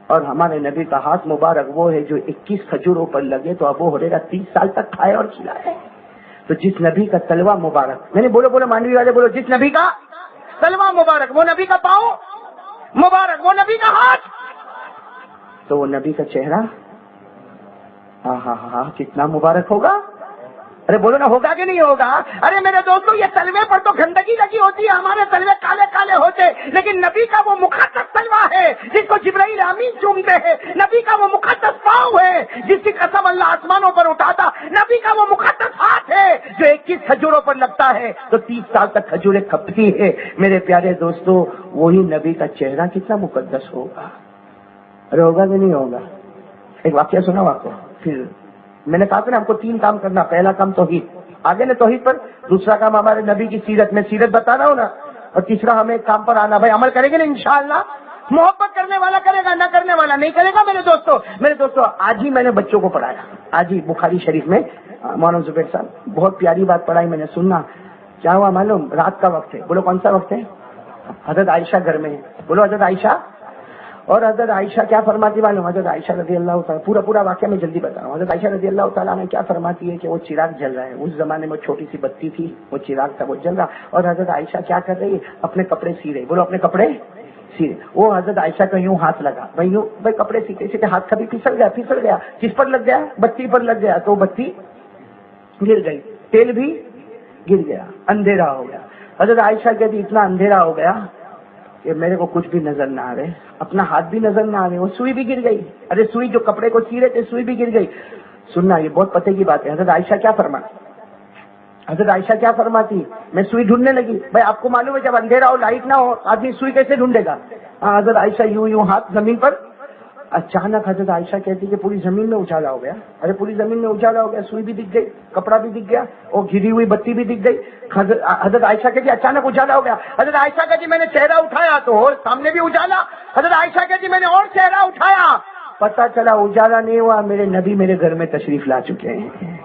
Speaker 1: اور ہمارے نبی کا ہاتھ مبارک وہ ہے جو 21 کھجوروں پر لگے تو ابو ہریرہ 30 سال تک کھائے اور کھلائے. تو جس نبی کا تلوہ مبارک، میں نے بولو بولو مانوی والے بولو، جس نبی کا تلوہ مبارک، وہ نبی کا پاؤں مبارک، وہ نبی کا ہاتھ، تو وہ نبی کا چہرہ کتنا مبارک ہوگا. ارے بولو نا، ہوگا کہ نہیں ہوگا؟ ارے میرے دوستو، یہ تلوے پر تو گندگی لگی ہوتی ہے، ہمارے تلوے کالے کالے ہوتے، لیکن نبی کا وہ مقدس تلوہ ہے جس کو جبرائیل امین چومتے ہیں. نبی کا وہ مقدس پاؤں ہے جس کی قسم اللہ آسمانوں پر اٹھاتا. نبی کا وہ مقدس ہاتھ ہے جو 21 کھجوروں پر لگتا ہے تو 30 سال تک کھجوریں کھپتی ہے. میرے پیارے دوستو، وہی نبی کا چہرہ کتنا مقدس ہوگا. ارے ہوگا کہ نہیں ہوگا؟ ایک واقعہ سناؤ آپ کو. پھر میں نے کہا تھا نا ہم کو 3 کام کرنا. پہلا کام توحید، آگے نے توحید پر. دوسرا کام ہمارے نبی کی سیرت، میں سیرت بتا رہا ہوں نا. اور تیسرا ہمیں ایک کام پر آنا. بھائی عمل کریں گے نا انشاءاللہ. محبت کرنے والا کرے گا، نہ کرنے والا نہیں کرے گا. میرے دوستو آج ہی میں نے بچوں کو پڑھایا، آج ہی بخاری شریف میں مولانا زبیر صاحب بہت پیاری بات پڑھائی میں نے. سننا کیا ہوا معلوم؟ رات کا وقت ہے. بولو کون سا وقت ہے؟ حضرت عائشہ گھر میں ہے. بولو حضرت عائشہ. اور حضرت عائشہ کیا فرماتی معلوم؟ حضرت عائشہ رضی اللہ تعالیٰ، پورا واقعہ میں جلدی بتا رہا ہوں. حضرت عائشہ رضی اللہ تعالیٰ نے کیا فرماتی ہے کہ وہ چراغ جل رہا ہے. اس زمانے میں چھوٹی سی بتی تھی، وہ چراغ تھا، وہ جل رہا. اور حضرت عائشہ کیا کر رہی ہے؟ اپنے کپڑے سی رہی. بولو اپنے کپڑے سی رہے. وہ حضرت عائشہ کا یوں ہاتھ لگا، بھائی کپڑے سیتے سیتے ہاتھ کبھی پھسل گیا. کس پر لگ گیا؟ بتی پر لگ گیا. تو بتی گر گئی، تیل بھی گر گیا، اندھیرا ہو گیا. حضرت عائشہ کہتی اتنا اندھیرا ہو گیا کہ میرے کو کچھ بھی نظر نہ آ رہے، اپنا ہاتھ بھی نظر نہ آ رہے. وہ سوئی بھی گر گئی. ارے سوئی جو کپڑے کو سی رہے تھے، سوئی بھی گر گئی. سننا یہ بہت پتے کی بات ہے. حضرت عائشہ کیا فرماتی؟ میں سوئی ڈھونڈنے لگی. بھائی آپ کو معلوم ہے جب اندھیرا ہو، لائٹ نہ ہو، آدمی سوئی کیسے ڈھونڈے گا؟ حضرت عائشہ یوں ہاتھ زمین پر. اچانک حضرت عائشہ کہتی کہ پوری زمین میں اجالا ہو گیا. ارے پوری زمین میں اجالا ہو گیا، سوئی بھی دکھ گئی، کپڑا بھی دکھ گیا، اور گری ہوئی بتی بھی دکھ گئی. حضرت عائشہ کہتی اچانک اجالا ہو گیا. حضرت عائشہ کہتی میں نے چہرہ اٹھایا تو اور سامنے بھی اجالا. حضرت عائشہ کہتی میں نے اور چہرہ اٹھایا، پتا چلا اجالا نہیں ہوا، میرے نبی میرے گھر میں تشریف لا چکے ہیں.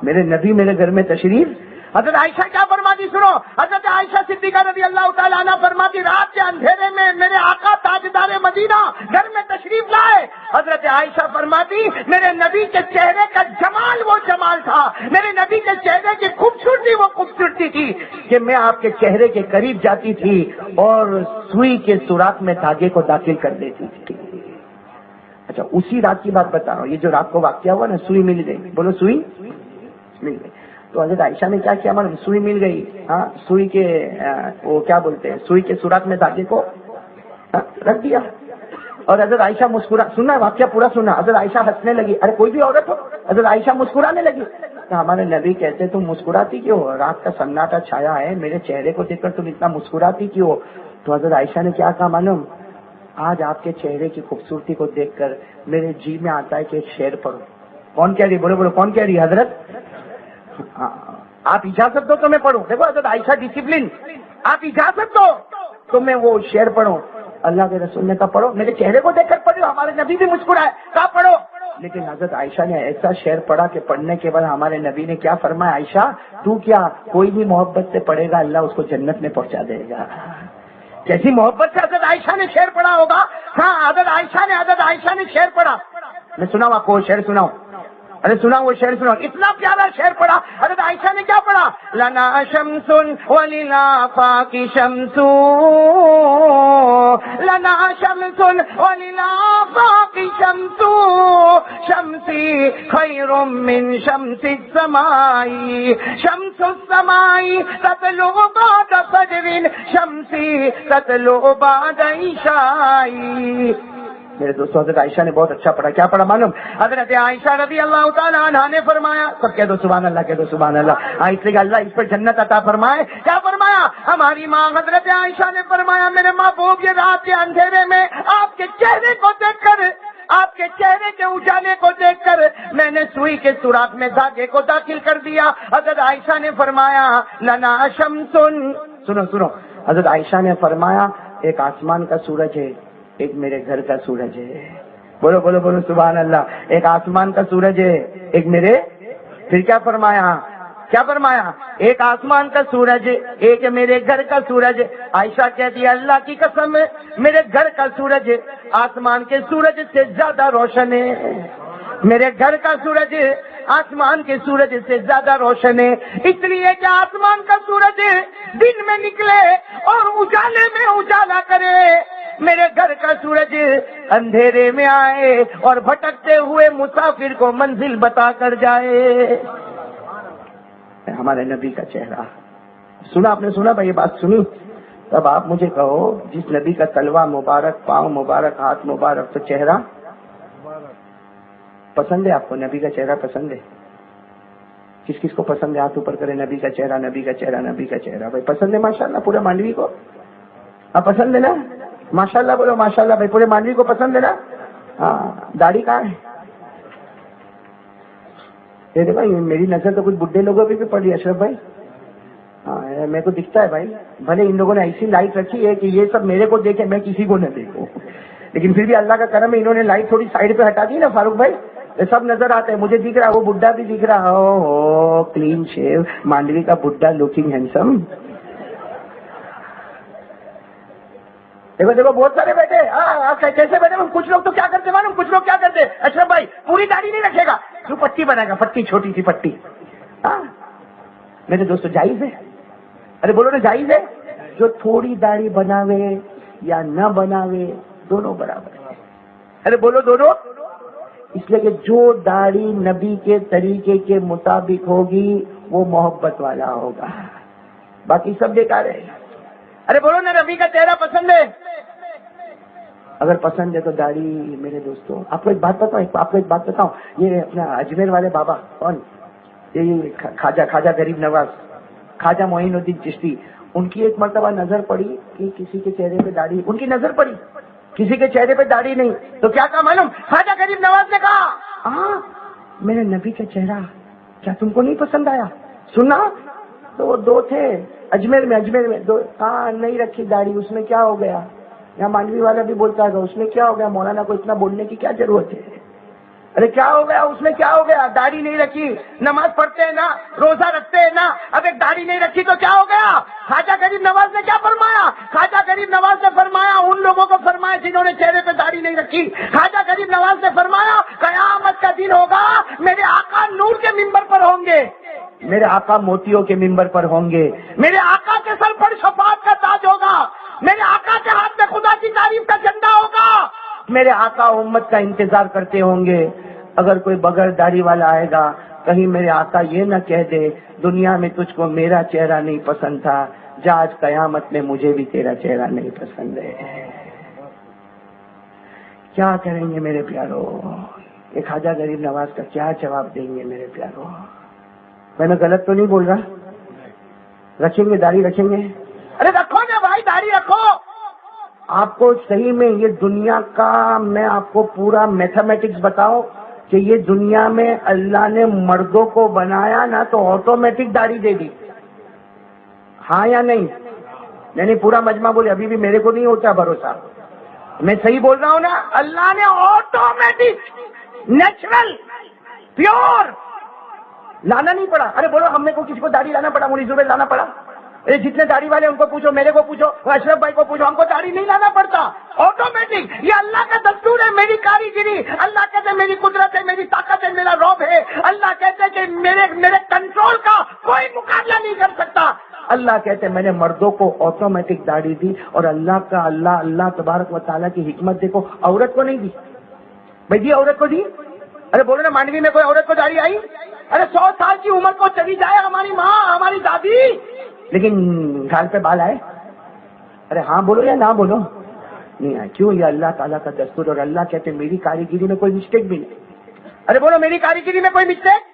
Speaker 1: میرے نبی میرے گھر میں تشریف. حضرت عائشہ کیا فرماتی سنو. حضرت عائشہ صدیقہ رضی اللہ تعالیٰ عنہ فرماتی رات کے اندھیرے میں میرے آقا تاجدار مدینہ گھر میں تشریف لائے. حضرت عائشہ فرماتی میرے نبی کے چہرے کا جمال وہ جمال تھا، میرے نبی کے چہرے کی خوبصورتی وہ خوبصورتی تھی کہ میں آپ کے چہرے کے قریب جاتی تھی اور سوئی کے سوراخ میں دھاگے کو داخل کر دیتی تھی. اچھا اسی رات کی بات بتا رہا ہوں. یہ جو رات کو واقعہ ہوا نا، سوئی مل گئی. بولو سوئی مل گئی. تو حضرت عائشہ نے کیا کیا معلوم؟ سوئی مل گئی. ہاں سوئی کے وہ کیا بولتے ہیں، سوئی کے سوراخ میں دھاگے کو رکھ دیا. اور حضرت عائشہ مسکرا. سننا واقعہ پورا سننا. حضرت عائشہ ہنسنے لگی. ارے کوئی بھی عورت ہو، حضرت عائشہ مسکرانے لگی. تو ہمارے نبی کہتے تم مسکراتی کیوں؟ رات کا سناٹا چھایا ہے، میرے چہرے کو دیکھ کر تم اتنا مسکراتی کیوں؟ تو حضرت عائشہ نے کیا کہا معلوم؟ آج آپ کے چہرے کی خوبصورتی کو دیکھ کر میرے جی میں آتا ہے کہ ایک شعر پڑھو. کون کہہ رہی؟ بولو بولو کون کہہ رہی؟ حضرت. آپ اجازت دو تو میں پڑھوں. دیکھو حضرت عائشہ ڈسپلن. آپ اجازت دو تو میں وہ شعر پڑھوں. اللہ کے رسول نے کہا پڑھو. میرے چہرے کو دیکھ کر پڑھو. ہمارے نبی بھی مسکرائے، کہا پڑھو. لیکن حضرت عائشہ نے ایسا شعر پڑھا کہ پڑھنے کے بعد ہمارے نبی نے کیا فرمایا؟ عائشہ تو کیا کوئی بھی محبت سے پڑھے گا اللہ اس کو جنت میں پہنچا دے گا. کیسی محبت سے حضرت عائشہ نے شعر پڑھا ہوگا. ہاں حضرت عائشہ نے شعر پڑھا. میں سناؤں آپ کو شعر سناؤں. ارے سنا وہ شعر سنا. اتنا پیارا شعر پڑھا. حضرت عائشہ نے کیا پڑھا؟ لنا شمس وللآفاق شمس، لنا شمس وللآفاق شمس، شمسی خیر من شمس السماء، شمس السماء تطلع بعد فجر، شمسی تطلع بعد عشاء. میرے دوستوں حضرت عائشہ نے بہت اچھا پڑھا. کیا پڑھا معلوم؟ حضرت عائشہ رضی اللہ تعالیٰ عنہا نے فرمایا, سب کہہ دو سبحان اللہ, کہہ دو سبحان اللہ, اس لیے اللہ اس پر جنت عطا فرمائے. کیا فرمایا؟ ہماری ماں حضرت عائشہ نے فرمایا میرے محبوب یہ رات کے اندھیرے میں آپ کے چہرے کو دیکھ کر, آپ کے چہرے کے اجالے کو دیکھ کر میں نے سوئی کے سوراخ میں دھاگے کو داخل کر دیا. حضرت عائشہ نے فرمایا لنا شمسن, سنو سنو, حضرت عائشہ نے فرمایا ایک آسمان کا سورج ہے, ایک میرے گھر کا سورج ہے. بولو بولو بولو سبحان اللہ. ایک آسمان کا سورج ہے, ایک میرے, پھر کیا فرمایا, کیا فرمایا؟ ایک آسمان کا سورج, ایک میرے گھر کا سورج. عائشہ کہتی ہے اللہ کی قسم میرے گھر کا سورج آسمان کے سورج سے زیادہ روشن ہے. میرے گھر کا سورج آسمان کے سورج سے زیادہ روشن ہے, اس لیے کہ آسمان کا سورج دن میں نکلے اور اجالے میں اجالا کرے, میرے گھر کا سورج اندھیرے میں آئے اور بھٹکتے ہوئے مسافر کو منزل بتا کر جائے. ہمارے نبی کا چہرہ سنا, آپ نے سنا بھائی, یہ بات سنی؟ تب آپ مجھے کہو جس نبی کا تلوا مبارک, پاؤں مبارک, ہاتھ مبارک, تو چہرہ پسند ہے آپ کو؟ نبی کا چہرہ پسند ہے؟ کس کس کو پسند ہے؟ ہاتھ اوپر کرے. نبی کا چہرہ, نبی کا چہرہ, نبی کا چہرہ. بھائی پسند ہے ماشاءاللہ پورے مانڈوی کو؟ ہاں پسند ہے نا, ماشاءاللہ بولو ماشاءاللہ. بھائی پورے مانڈوی کو پسند ہے نا؟ ہاں. داڑھی کہاں ہے؟ دیکھے بھائی میری نظر تو کچھ بڈھے لوگوں پہ بھی پڑی اشرف بھائی. ہاں میرے کو دکھتا ہے بھائی, بھلے ان لوگوں نے ایسی لائٹ رکھی ہے کہ یہ سب میرے کو دیکھے میں کسی کو نہ دیکھوں, لیکن پھر بھی اللہ کا کرم ہے انہوں نے لائٹ تھوڑی سائڈ پہ ہٹا دی نا فاروق بھائی, سب نظر آتے ہیں. مجھے دکھ رہا ہے وہ بڈھا بھی دکھ رہا, او کلین شیو مانڈوی کا بڈھا لوکنگ ہینڈسم. دیکھو دیکھو بہت سارے بیٹھے, کیسے بیٹھے؟ کچھ لوگ تو کیا کرتے معلوم, کچھ لوگ کیا کرتے اشرف بھائی, پوری داڑھی نہیں رکھے گا, جو پٹی بنائے گا, پٹی, چھوٹی سی پٹی. ہاں میرے دوستو جائز ہے؟ ارے بولو نا جائز ہے. جو تھوڑی داڑھی بناوے یا نہ بناوے دونوں برابر ہے. ارے بولو دونوں. اس لیے کہ جو داڑھی نبی کے طریقے کے مطابق ہوگی وہ محبت والا ہوگا, باقی سب بیکار ہے. ارے بولو نا نبی کا چہرہ پسند ہے؟ اگر پسند ہے تو داڑھی. میرے دوستوں آپ کو ایک بات بتاؤں, یہ اپنا اجمیر والے بابا کون, یہ خواجہ غریب نواز, خواجہ معین الدین چشتی, ان کی ایک مرتبہ نظر پڑی کہ کسی کے چہرے پہ داڑھی, ان کی نظر پڑی کسی کے چہرے پہ داڑھی نہیں, تو کیا کہا معلوم؟ خواجہ غریب نواز نے کہا ہاں میرے نبی کا چہرہ کیا تم کو نہیں پسند آیا؟ سننا تو وہ دو تھے اجمیر میں دو, کہاں نہیں رکھی داڑھی, اس میں کیا ہو گیا؟ یہاں مانڈوی والا بھی بولتا ہے اس میں کیا ہو گیا, مولانا کو اتنا بولنے کی کیا ضرورت ہے؟ ارے کیا ہو گیا اس میں, کیا ہو گیا؟ داڑھی نہیں رکھی, نماز پڑھتے ہیں نا, روزہ رکھتے ہیں نا, اب ایک داڑھی نہیں رکھی تو کیا ہو گیا؟ خواجہ غریب نواز نے کیا فرمایا؟ خواجہ غریب نواز نے فرمایا ان لوگوں کو فرمایا جنہوں نے چہرے پہ داڑھی نہیں رکھی. خواجہ غریب نواز نے فرمایا قیامت کا دن ہوگا, میرے آقا نور کے ممبر پر ہوں گے, میرے آقا موتیوں کے ممبر پر ہوں گے, میرے آقا کے سر پر شفاعت کا تاج ہوگا, میرے آقا کے ہاتھ میں خدا کی تعریف کا جھنڈا ہوگا, میرے آقا امت کا انتظار کرتے ہوں گے. اگر کوئی بغیر داڑھی والا آئے گا کہیں میرے آقا یہ نہ کہہ دے دنیا میں تجھ کو میرا چہرہ نہیں پسند تھا, جا آج قیامت میں مجھے بھی تیرا چہرہ نہیں پسند ہے. کیا کریں گے میرے پیارو؟ یہ خواجہ غریب نواز کا کیا جواب دیں گے میرے پیارو؟ میں غلط تو نہیں بول رہا؟ رکھیں گے داڑھی, رکھیں گے؟ ارے رکھو نا بھائی داڑھی رکھو. آپ کو صحیح میں یہ دنیا کا میں آپ کو پورا میتھمیٹکس بتاؤں کہ یہ دنیا میں اللہ نے مردوں کو بنایا نا تو آٹومیٹک داڑھی دے دی, ہاں یا نہیں؟ نہیں پورا مجمع بولے, ابھی بھی میرے کو نہیں ہوتا بھروسہ, میں صحیح بول رہا ہوں نا؟ اللہ نے آٹومیٹک نیچرل پیور لانا نہیں پڑا. ارے بولو ہم نے کو کسی کو داڑھی لانا پڑا؟ مولوی زبیر لانا پڑا؟ جتنے داڑھی والے ان کو پوچھو, میرے کو پوچھو, اشرف بھائی کو پوچھو, ہم کو داڑھی نہیں لانا پڑتا, آٹومیٹک. یہ اللہ کا دستور ہے, میری کاریگری. اللہ کہتے ہیں میری قدرت ہے, میری طاقت ہے, میرا رعب ہے. اللہ کہتے ہیں کہ میرے کنٹرول کا کوئی مقابلہ نہیں کر سکتا. اللہ کہتے ہیں میں نے مردوں کو آٹومیٹک داڑھی دی, اور اللہ تبارک و تعالیٰ کی حکمت دیکھو, عورت کو نہیں دی. بھائی دی عورت کو دی؟ ارے بولو نا مانڈوی میں کوئی عورت کو داڑھی آئی؟ ارے 100 سال کی عمر کو چلی جائے ہماری ماں, ہماری دادی, لیکن گھال پہ بال آئے. ارے ہاں بولو یا نہ بولو؟ نہیں آئے. کیوں؟ یہ اللہ تعالیٰ کا دستور. اور اللہ کہتے میری کاریگری میں کوئی مسٹیک بھی نہیں. ارے بولو میری کاریگری میں کوئی مسٹیک.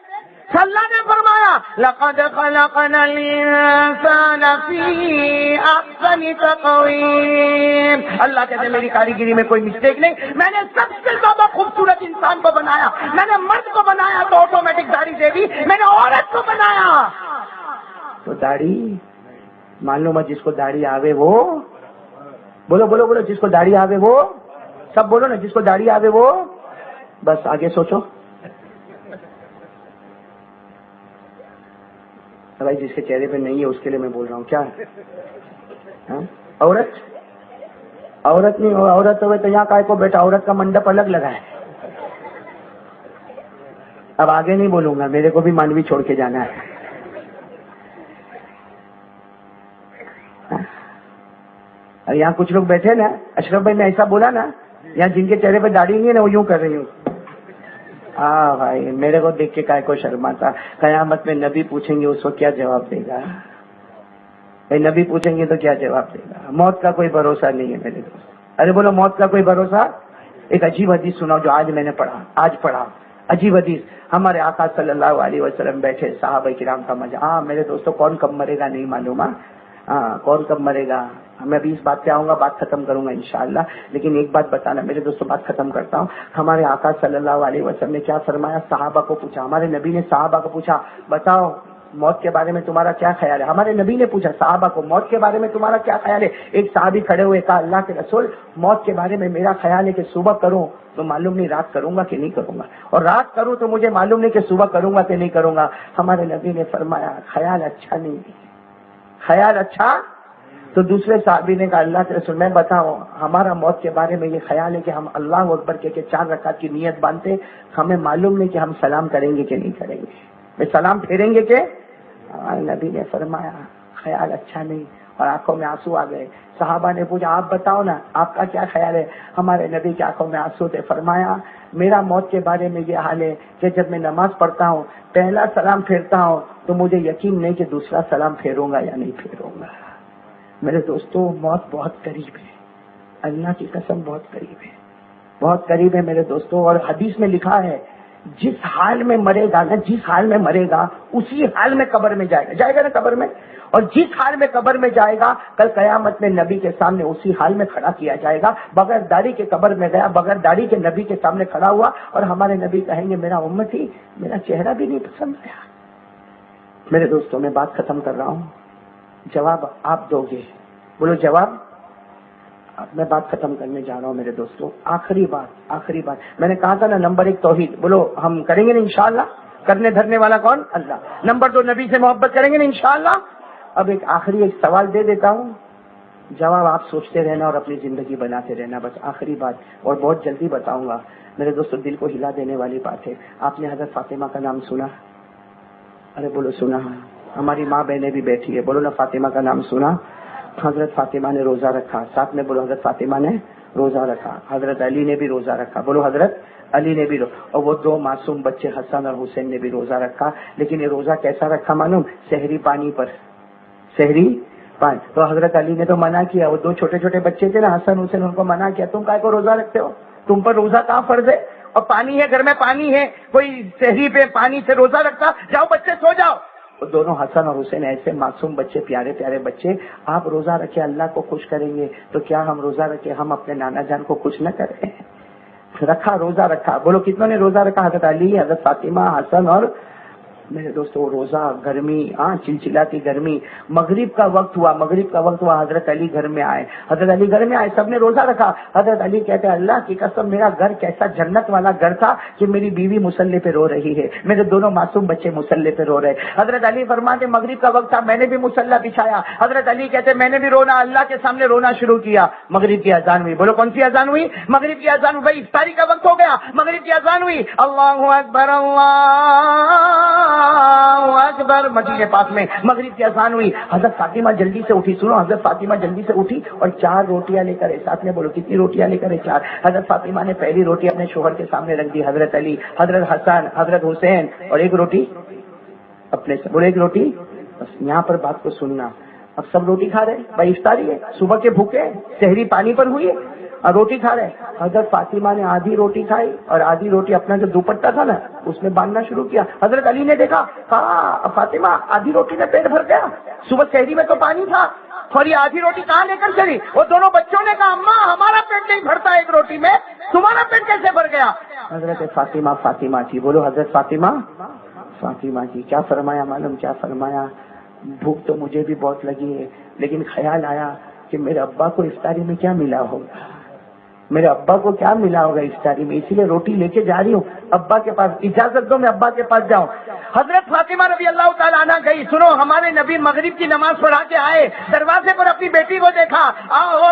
Speaker 1: اللہ نے فرمایا لقد خلقنا الانسان فی احسن تقویم. اللہ کہتے میری کاریگری میں کوئی مسٹیک نہیں. میں نے سب سے زیادہ خوبصورت انسان کو بنایا. میں نے مرد کو بنایا تو آٹومیٹک داڑھی دے دی. میں نے عورت کو بنایا تو داڑھی. معلوم ہے جس کو داڑھی آوے وہ بولو بولو بولو. جس کو داڑھی آوے وہ سب بولو نا. جس کو داڑھی آوے وہ بس آگے سوچو. بھائی جس کے چہرے پہ نہیں ہے اس کے لیے میں بول رہا ہوں. کیا عورت عورت نہیں ہو. عورت ہوئے تو یہاں کا کو بیٹا عورت کا منڈپ الگ لگا ہے. اب آگے نہیں بولوں گا. میرے کو بھی مانوی چھوڑ کے جانا ہے. اور یہاں کچھ لوگ بیٹھے نا. اشرف بھائی نے ایسا بولا نا یہاں جن کے چہرے پہ داڑھی نہیں ہے نا وہ یوں کر رہی ہوں. ہاں بھائی میرے کو دیکھ کے کائے کو شرماتا. قیامت میں نبی پوچھیں گے اس کو کیا جواب دے گا؟ بھائی نبی پوچھیں گے تو کیا جواب دے گا؟ موت کا کوئی بھروسہ نہیں ہے میرے دوست. ارے بولو موت کا کوئی بھروسہ. ایک عجیب حدیث سناؤ جو آج میں نے پڑھا. عجیب حدیث. ہمارے آقا صلی اللہ علیہ وسلم بیٹھے صحابہ کرام کا مزہ. ہاں میرے دوستوں کون کب مرے گا نہیں معلوم. ہاں کون کب مرے گا. میں ابھی اس بات پہ آؤں گا. بات ختم کروں گا انشاءاللہ. لیکن ایک بات بتانا میرے دوستوں. بات ختم کرتا ہوں. ہمارے آقا صلی اللہ علیہ وسلم نے کیا فرمایا؟ صحابہ کو پوچھا. ہمارے نبی نے صحابہ کو پوچھا بتاؤ موت کے بارے میں تمہارا کیا خیال ہے؟ ہمارے نبی نے پوچھا صحابہ کو موت کے بارے میں تمہارا کیا خیال ہے؟ ایک صحابی کھڑے ہوئے کہا اللہ کے رسول موت کے بارے میں میرا خیال ہے کہ صبح کروں تو معلوم نہیں رات کروں گا کہ نہیں کروں گا. اور رات کروں تو مجھے معلوم نہیں کہ صبح کروں گا کہ نہیں کروں گا. ہمارے نبی نے فرمایا خیال اچھا نہیں. خیال اچھا. تو دوسرے صحابی نے کہا اللہ کے رسول میں بتاؤں ہمارا موت کے بارے میں یہ خیال ہے کہ ہم اللہ اکبر کے 4 رکعت کی نیت باندھتے ہمیں معلوم نہیں کہ ہم سلام کریں گے کہ نہیں کریں گے. میں سلام پھیریں گے کہ. نبی نے فرمایا خیال اچھا نہیں. اور آنکھوں میں آنسو آ گئے. صحابہ نے پوچھا آپ بتاؤ نا آپ کا کیا خیال ہے؟ ہمارے نبی کی آنکھوں میں آنسو تھے. فرمایا میرا موت کے بارے میں یہ حال ہے کہ جب میں نماز پڑھتا ہوں پہلا سلام پھیرتا ہوں تو مجھے یقین نہیں کہ دوسرا سلام پھیروں گا یا نہیں پھیروں گا. میرے دوستوں موت بہت قریب ہے. اللہ کی قسم بہت قریب ہے. بہت قریب ہے میرے دوستوں. اور حدیث میں لکھا ہے جس حال میں مرے گا نا جس حال میں مرے گا اسی حال میں قبر میں جائے گا نا قبر میں. اور جس حال میں قبر میں جائے گا کل قیامت میں نبی کے سامنے اسی حال میں کھڑا کیا جائے گا. بغیر داڑھی کے قبر میں گیا بغیر داڑھی کے نبی کے سامنے کھڑا ہوا اور ہمارے نبی کہیں گے میرا امتی میرا چہرہ بھی نہیں پسند آیا. میرے دوستوں میں بات ختم کر رہا ہوں. جواب آپ دو گے. بولو جواب. میں بات ختم کرنے جا رہا ہوں میرے دوستوں. آخری بات میں نے کہا تھا نا نمبر 1 توحید. بولو ہم کریں گے نا انشاءاللہ. کرنے دھرنے والا کون؟ اللہ. نمبر 2 نبی سے محبت کریں گے نا انشاءاللہ. اب ایک آخری سوال دے دیتا ہوں. جواب آپ سوچتے رہنا اور اپنی زندگی بناتے رہنا. بس آخری بات اور بہت جلدی بتاؤں گا میرے دوستوں. دل کو ہلا دینے والی بات ہے. آپ نے حضرت فاطمہ کا نام سنا؟ ارے بولو سنا. ہماری ماں بہنیں بھی بیٹھی ہے. بولو نا فاطمہ کا نام سنا. حضرت فاطمہ نے روزہ رکھا. ساتھ میں بولو حضرت فاطمہ نے روزہ رکھا. حضرت علی نے بھی روزہ رکھا. بولو حضرت علی نے بھی. اور وہ 2 معصوم بچے حسن اور حسین نے بھی روزہ رکھا. لیکن یہ روزہ کیسا رکھا معلوم؟ سحری پانی پر. سحری پانی. تو حضرت علی نے تو منع کیا. وہ 2 چھوٹے چھوٹے بچے تھے نا حسن حسین ان کو منع کیا تم کائے کو روزہ رکھتے ہو؟ تم پر روزہ کہاں فرض ہے؟ اور پانی ہے گھر میں پانی ہے. کوئی سحری پہ پانی سے روزہ رکھتا؟ جاؤ بچے سو جاؤ. وہ دونوں حسن اور حسین ایسے معصوم بچے پیارے پیارے بچے. آپ روزہ رکھے اللہ کو خوش کریں گے تو کیا ہم روزہ رکھے ہم اپنے نانا جان کو خوش نہ کریں؟ رکھا روزہ رکھا. بولو کتنوں نے روزہ رکھا؟ حضرت علی حضرت فاطمہ حسن اور میرے دوستوں. روزہ گرمی چلچلاتی گرمی. مغرب کا وقت ہوا حضرت علی گھر میں آئے سب نے روزہ رکھا. حضرت علی کہتے ہیں اللہ کی قسم میرا گھر کیسا جنت والا گھر تھا کہ میری بیوی مصلی پہ رو رہی ہے میرے دونوں معصوم بچے مصلی پہ رو رہے. حضرت علی فرماتے مغرب کا وقت تھا میں نے بھی مصلی بچھایا. حضرت علی کہتے میں نے بھی رونا اللہ کے سامنے رونا شروع کیا. مغرب کی اذان ہوئی. بولو کون سی اذان ہوئی؟ مغرب کی اذان ہوئی. افطاری کا وقت ہو گیا. مغرب کی اذان ہوئی. اللہ اکبر اللہ اکبر. مسجد پاک میں مغرب کی اذان ہوئی. حضرت فاطمہ جلدی سے اٹھی. سنو حضرت فاطمہ جلدی سے اٹھی اور 4 روٹیاں لے کر ساتھ میں. بولو کتنی روٹیاں لے کر؟ 4. حضرت فاطمہ نے پہلی روٹی اپنے شوہر کے سامنے رکھ دی. حضرت علی حضرت حسن حضرت حسین اور 1 روٹی اپنے سے. بولو 1 روٹی. بس یہاں پر بات کو سننا. اب سب روٹی کھا رہے. بھائی افطاری ہے. صبح کے بھوکے سحری پانی پر ہوئی. روٹی کھا رہے. حضرت فاطمہ نے آدھی روٹی کھائی اور آدھی روٹی اپنا جو دوپٹہ تھا نا اس میں باندھنا شروع کیا. حضرت علی نے دیکھا, کہا فاطمہ آدھی روٹی میں پیٹ بھر گیا, صبح شہری میں تو پانی تھا اور یہ آدھی روٹی کہاں لے کر چلی. وہ دونوں بچوں نے کہا اماں ہمارا پیٹ نہیں بھرتا ایک روٹی میں, تمہارا پیٹ کیسے بھر گیا. حضرت فاطمہ تھی. بولو حضرت فاطمہ جی. کیا فرمایا معلوم کیا فرمایا؟ بھوک تو مجھے بھی بہت لگی ہے, لیکن خیال آیا کہ میرے ابا کو افطاری میں کیا ملا ہوگا, میرے ابا کو کیا ملا ہوگا افطاری میں, اسی لیے روٹی لے کے جا رہی ہوں ابا کے پاس, اجازت دو میں ابا کے پاس جاؤں. حضرت فاطمہ رضی اللہ تعالیٰ عنہ گئی. سنو, ہمارے نبی مغرب کی نماز پڑھا کے آئے, دروازے پر اپنی بیٹی کو دیکھا.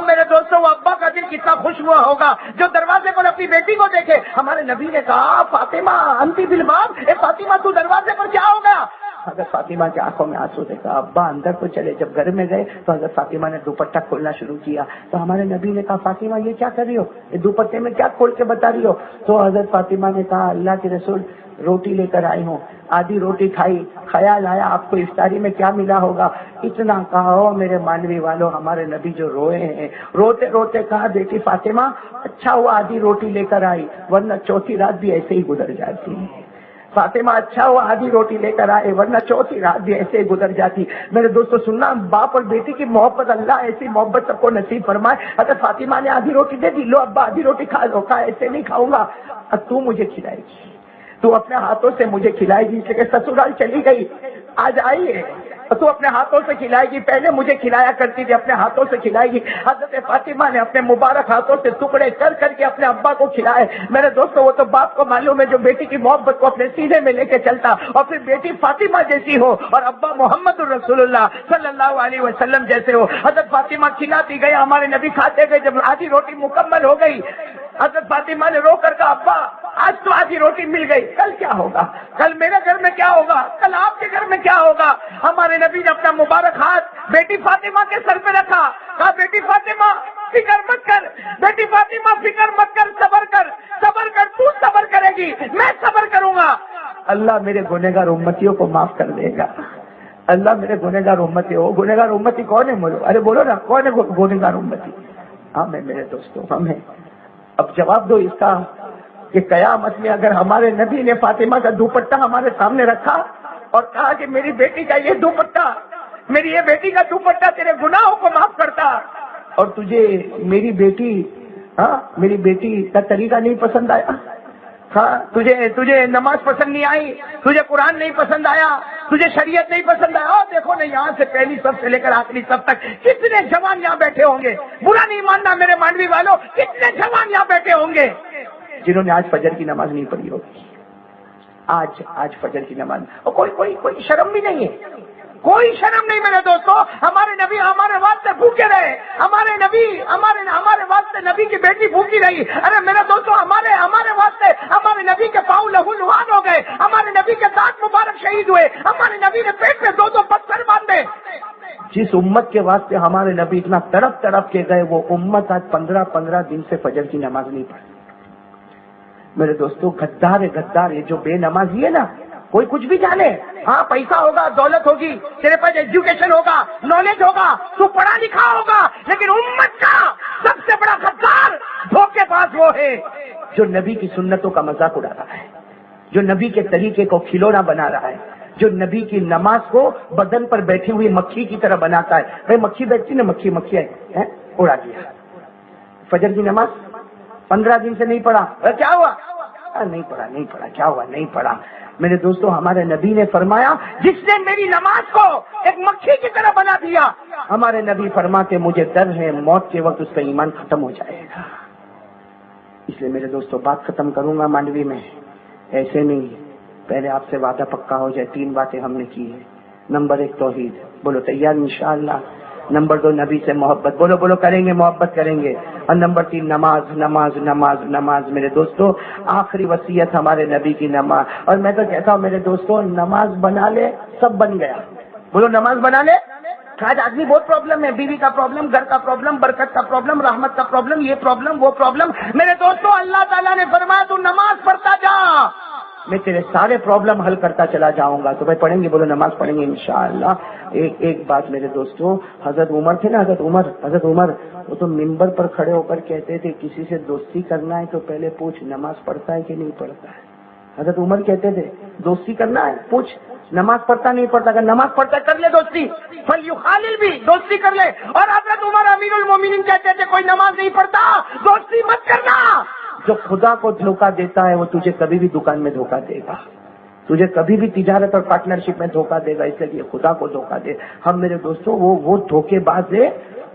Speaker 1: میرے دوستوں, وہ ابا کا دل کتنا خوش ہوا ہوگا جو دروازے پر اپنی بیٹی کو دیکھے. ہمارے نبی نے کہا فاطمہ انتی بالباب, اے فاطمہ تو دروازے پر کیا ہوگا. حضرت فاطمہ کی آنکھوں میں آنسو دیکھا. ابا اندر تو چلے. جب گھر میں گئے تو حضرت فاطمہ نے دوپٹہ کھولنا شروع کیا. تو ہمارے نبی نے کہا فاطمہ یہ کیا کر رہی ہو, یہ دوپٹے میں کیا کھول کے بتا رہی ہو. تو حضرت فاطمہ نے کہا اللہ کے رسول روٹی لے کر آئی ہوں, آدھی روٹی کھائی, خیال آیا آپ کو افطاری میں کیا ملا ہوگا. اتنا کہا میرے مانوی والوں, ہمارے نبی جو روئے ہیں, روتے روتے کہا بیٹی فاطمہ اچھا ہوا آدھی روٹی لے کر آئی, ورنہ چوتھی رات بھی ایسے ہی گزر جاتی. فاطمہ اچھا ہوا آدھی روٹی لے کر آئے, ورنہ چوتھی رات بھی ایسے ہی گزر جاتی. میرے دوستو سننا, باپ اور بیٹی کی محبت, اللہ ایسی محبت سب کو نصیب فرمائے. حضرت فاطمہ نے آدھی روٹی دے دی. لو ابا آدھی روٹی کھا لو. کہا ایسے نہیں کھاؤں گا, اب تو مجھے کھلائے گی, تو اپنے ہاتھوں سے مجھے کھلائے گی. اس لیے کہ سسرال چلی گئی, آج آئی ہے تو اپنے ہاتھوں سے کھلائے گی. پہلے مجھے کھلایا کرتی تھی, اپنے ہاتھوں سے کھلائے گی. حضرت فاطمہ نے اپنے مبارک ہاتھوں سے ٹکڑے کر کر کے اپنے ابا کو کھلائے. میرے دوستوں, وہ تو باپ کو معلوم ہے جو بیٹی کی محبت کو اپنے سینے میں لے کے چلتا, اور پھر بیٹی فاطمہ جیسی ہو اور ابا محمد الرسول اللہ صلی اللہ علیہ وسلم جیسے ہو. حضرت فاطمہ کھلاتی گئی, ہمارے نبی کھاتے گئے. جب آدھی روٹی مکمل ہو گئی, حضرت فاطمہ نے رو کر کہا ابا آج تو آدھی روٹی مل گئی, کل کیا ہوگا, کل میرے گھر میں کیا ہوگا, کل آپ کے گھر میں کیا ہوگا. ہمارے نبی نے اپنا مبارک ہاتھ بیٹی فاطمہ کے سر پہ رکھا. کہا بیٹی فاطمہ فکر مت کر, بیٹی فاطمہ فکر مت کر, صبر کر, صبر کر, تو صبر کرے گی, میں صبر کروں گا. اللہ میرے گنہگار امتیوں کو معاف کر دے گا. اللہ میرے گنہگار امتی. ہو گنہگار امتی کون ہے, بولو, ارے بولو نا, کون ہے گنہگار امتی. ہم ہیں میرے دوستوں, ہم ہیں. اب جواب دو اس کا کہ قیامت میں اگر ہمارے نبی نے فاطمہ کا دوپٹہ ہمارے سامنے رکھا اور کہا کہ میری بیٹی کا یہ دوپٹہ, میری یہ بیٹی کا دوپٹہ تیرے گناہوں کو معاف کرتا, اور تجھے میری بیٹی کا طریقہ نہیں پسند آیا, ہاں تجھے نماز پسند نہیں آئی, تجھے قرآن نہیں پسند آیا, تجھے شریعت نہیں پسند آیا. اور دیکھو نا, یہاں سے پہلی صف سے لے کر آخری صف تک کتنے جوان یہاں بیٹھے ہوں گے, برا نہیں ماننا میرے مانوی والوں, کتنے جوان یہاں بیٹھے ہوں گے جنہوں نے آج فجر کی نماز نہیں پڑھی ہوگی. آج فجر کی نماز, اور کوئی شرم بھی نہیں ہے, کوئی شرم نہیں. میرے دوستوں, ہمارے نبی ہمارے واسطے بھوکے رہے, ہمارے واسطے نبی کی بیٹی بھوکی رہی. ارے میرے دوستوں, ہمارے واسطے ہمارے نبی کے پاؤں لہو لہان ہو گئے, ہمارے نبی کے دانت مبارک شہید ہوئے, ہمارے نبی نے پیٹ میں 2 پتھر باندھے. جس امت کے واسطے ہمارے نبی اتنا تڑپ کے گئے, وہ امت آج 15 دن سے فجر کی نماز نہیں پڑھی. میرے دوستوں, غدار ہے جو بے نمازی ہے نا. کوئی کچھ بھی جانے, ہاں پیسہ ہوگا, دولت ہوگی, تیرے پاس ایجوکیشن ہوگا, نالج ہوگا, تو پڑھا لکھا ہوگا, لیکن امت کا سب سے بڑا غدار دھوکے باز وہ ہے جو نبی کی سنتوں کا مذاق اڑا رہا ہے, جو نبی کے طریقے کو کھلونا بنا رہا ہے, جو نبی کی نماز کو بدن پر بیٹھی ہوئی مکھی کی طرح بناتا ہے. بھائی مکھی بیٹھتی نا, مکھی ہے, اڑا دیا. فجر کی نماز 15 دن سے نہیں پڑھا, کیا ہوا, نہیں پڑھا, کیا ہوا, نہیں پڑھا. میرے دوستوں, ہمارے نبی نے فرمایا جس نے میری نماز کو ایک مکھی کی طرح بنا دیا, ہمارے نبی فرماتے مجھے ڈر ہے موت کے وقت اس کا ایمان ختم ہو جائے گا. اس لیے میرے دوستوں, بات ختم کروں گا مانوی میں, ایسے نہیں, پہلے آپ سے وعدہ پکا ہو جائے. 3 باتیں ہم نے کی ہیں. نمبر 1 توحید, بولو تیار انشاءاللہ. نمبر 2 نبی سے محبت, بولو کریں گے, محبت کریں گے. اور نمبر 3 نماز. میرے دوستوں, آخری وصیت ہمارے نبی کی نماز. اور میں تو کہتا ہوں میرے دوستوں, نماز بنا لے سب بن گیا. بولو نماز بنا لے. آج آدمی بہت پرابلم ہے, بیوی کا پرابلم, گھر کا پرابلم, برکت کا پرابلم, رحمت کا پرابلم, یہ پرابلم وہ پرابلم. میرے دوستوں, اللہ تعالیٰ نے فرمایا تو نماز پڑھتا جا, میں تیرے سارے پرابلم حل کرتا چلا جاؤں گا. تو بھائی پڑھیں گے, بولو نماز پڑھیں گے انشاءاللہ. ایک بات میرے دوستوں, حضرت عمر تھے نا, حضرت عمر وہ تو ممبر پر کھڑے ہو کر کہتے تھے کسی سے دوستی کرنا ہے تو پہلے پوچھ نماز پڑھتا ہے کہ نہیں پڑھتا ہے. حضرت عمر کہتے تھے دوستی کرنا ہے پوچھ نماز پڑھتا نہیں پڑھتا, اگر نماز پڑھتا کر لے دوستی, فلیخالل بھی دوستی کر لے. اور حضرت عمر امیر المومنین کہتے تھے کوئی نماز نہیں پڑھتا دوستی مت کرنا. جو خدا کو دھوکہ دیتا ہے وہ تجھے کبھی بھی دکان میں دھوکہ دے گا, تجھے کبھی بھی تجارت اور پارٹنرشپ میں دھوکہ دے گا. اس لیے خدا کو دھوکہ دے. ہم میرے دوستوں وہ دھوکے باز ہے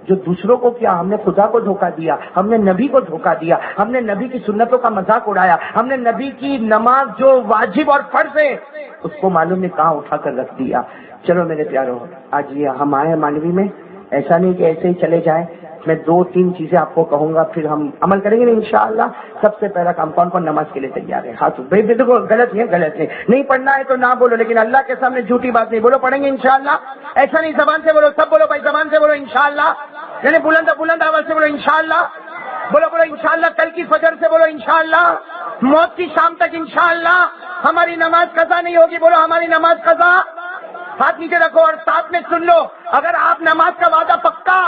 Speaker 1: جو دوسروں کو کیا, ہم نے خدا کو دھوکہ دیا, ہم نے نبی کو دھوکہ دیا, ہم نے نبی کی سنتوں کا مذاق اڑایا, ہم نے نبی کی نماز جو واجب اور فرض ہے اس کو معلوم نہیں کہاں اٹھا کر رکھ دیا. چلو میرے پیارو, آج یہ ہم آئے مانوی میں, ایسا نہیں کہ ایسے ہی چلے جائیں. میں 2-3 چیزیں آپ کو کہوں گا, پھر ہم عمل کریں گے نا انشاءاللہ. سب سے پہلا کام کون کون نماز کے لیے تیار ہے؟ ہاتھ بھائی دیکھو غلط ہے, نہیں پڑھنا ہے تو نہ بولو, لیکن اللہ کے سامنے جھوٹی بات نہیں بولو. پڑھیں گے انشاءاللہ, ایسا نہیں زبان سے بولو, سب بولو بھائی زبان سے بولو انشاءاللہ, یعنی بلند آواز سے بولو انشاءاللہ, بولو انشاءاللہ. کل کی فجر سے بولو انشاءاللہ, موت کی شام تک انشاءاللہ. ہماری نماز قضا نہیں ہوگی, بولو ہماری نماز قضا. ہاتھ نیچے رکھو اور ساتھ میں سن لو, اگر آپ نماز کا وعدہ پکا,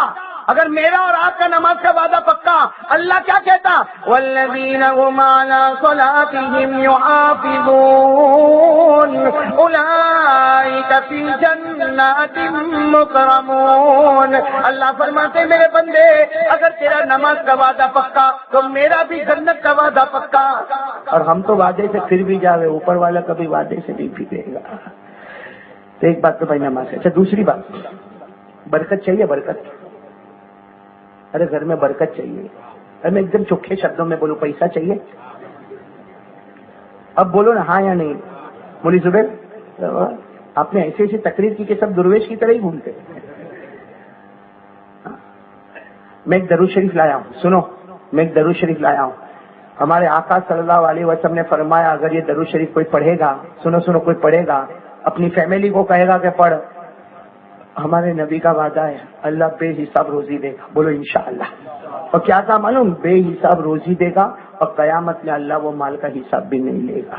Speaker 1: اگر میرا اور آپ کا نماز کا وعدہ پکا, اللہ کیا کہتا؟ والذین هم علی صلاتهم یحافظون اولئک فی جنات مکرمون. اللہ فرماتے میرے بندے اگر تیرا نماز کا وعدہ پکا تو میرا بھی جنت کا وعدہ پکا. اور ہم تو وعدے سے پھر بھی جاوے, اوپر والا کبھی وعدے سے نہیں پھرے گا. تو ایک بات تو بھائی نماز ہے. اچھا دوسری بات, برکت چاہیے, برکت. ارے گھر میں برکت چاہیے. ارے میں ایک دم چوکھے شبدوں میں بولوں, پیسہ چاہیے. اب بولو نا ہاں یا نہیں. مولی زبیر آپ نے ایسی تقریر کی کہ سب درویش کی طرح ہی گھومتے. میں ایک درود شریف لایا ہوں, سنو, میں ایک درود شریف لایا ہوں. ہمارے آقا صلی اللہ علیہ وسلم نے فرمایا اگر یہ درود شریف کوئی پڑھے گا, سنو کوئی پڑھے گا, اپنی فیملی کو کہے گا کہ پڑھ, ہمارے نبی کا وعدہ ہے اللہ بے حساب روزی دے گا. بولو انشاءاللہ. اور کیا تھا معلوم؟ بے حساب روزی دے گا اور قیامت میں اللہ وہ مال کا حساب بھی نہیں لے گا.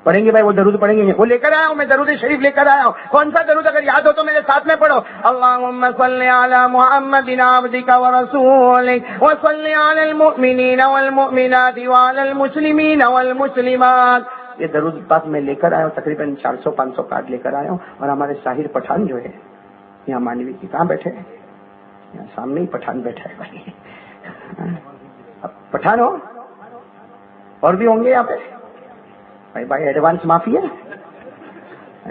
Speaker 1: پڑھیں گے بھائی وہ درود پڑھیں گے, وہ لے کر آیا ہوں میں, درود شریف لے کر آیا ہوں. کون سا درود اگر یاد ہو تو میرے ساتھ میں پڑھو. اللہم صلی علی محمد عبدک ورسولک وصلی علی المؤمنین والمؤمنات وعلی المسلمین والمسلمات. یہ درود پاک میں لے کر آیا ہوں, تقریباً 400-500 کارڈ لے کر آیا ہوں. اور ہمارے ساحر پٹھان جو ہے یہاں مانوی کی, کہاں بیٹھے ہیں؟ یہاں سامنے ہی پٹھان بیٹھا ہے بھائی. پٹھان ہو اور بھی ہوں گے یہاں پہ بھائی ایڈوانس معافی ہے,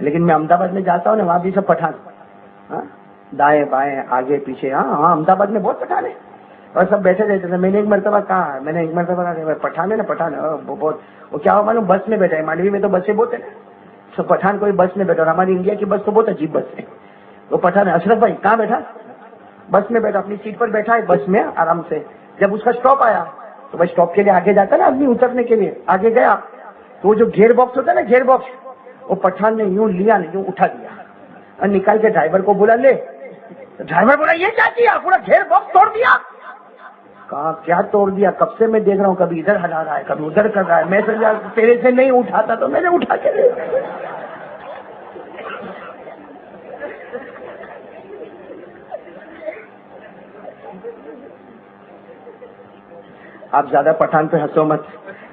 Speaker 1: لیکن میں احمد آباد میں جاتا ہوں نا, وہاں بھی سب پٹھان, دائیں بائیں آگے پیچھے. ہاں احمد آباد میں بہت پٹھان ہے اور سب بیٹھے رہتے تھے. میں نے ایک مرتبہ کہا, پٹھان ہے نا, پٹھان بہت. وہ کیا ہو معلوم, بس میں بیٹھا ہے. مانوی میں تو بسیں بہت ہیں نا, سب پٹھان کوئی بس میں بیٹھا. اور ہماری انڈیا کی بس تو بہت عجیب بس ہے. وہ پٹھان ہے. اشرف بھائی کہاں بیٹھا؟ بس میں بیٹھا, اپنی سیٹ پر بیٹھا ہے بس میں آرام سے. جب اس کا اسٹاپ آیا تو بھائی اسٹاپ کے لیے آگے جاتا نا آدمی, اترنے کے لیے آگے گیا تو وہ جو گیئر باکس ہوتا ہے نا, گیئر باکس, وہ پٹھان نے یوں لیا نا, یوں اٹھا دیا اور نکال کے ڈرائیور کو بولا لے. ڈرائیور بولا یہ کیا کیا, پورا گیئر باکس توڑ دیا. کہا کیا توڑ دیا؟ کب سے میں دیکھ رہا ہوں, کبھی ادھر ہلا رہا ہے کبھی ادھر کر رہا ہے. میں سمجھا تیرے سے نہیں اٹھاتا تو میں نے اٹھا کے دے. آپ زیادہ پٹھان پہ ہنسو مت,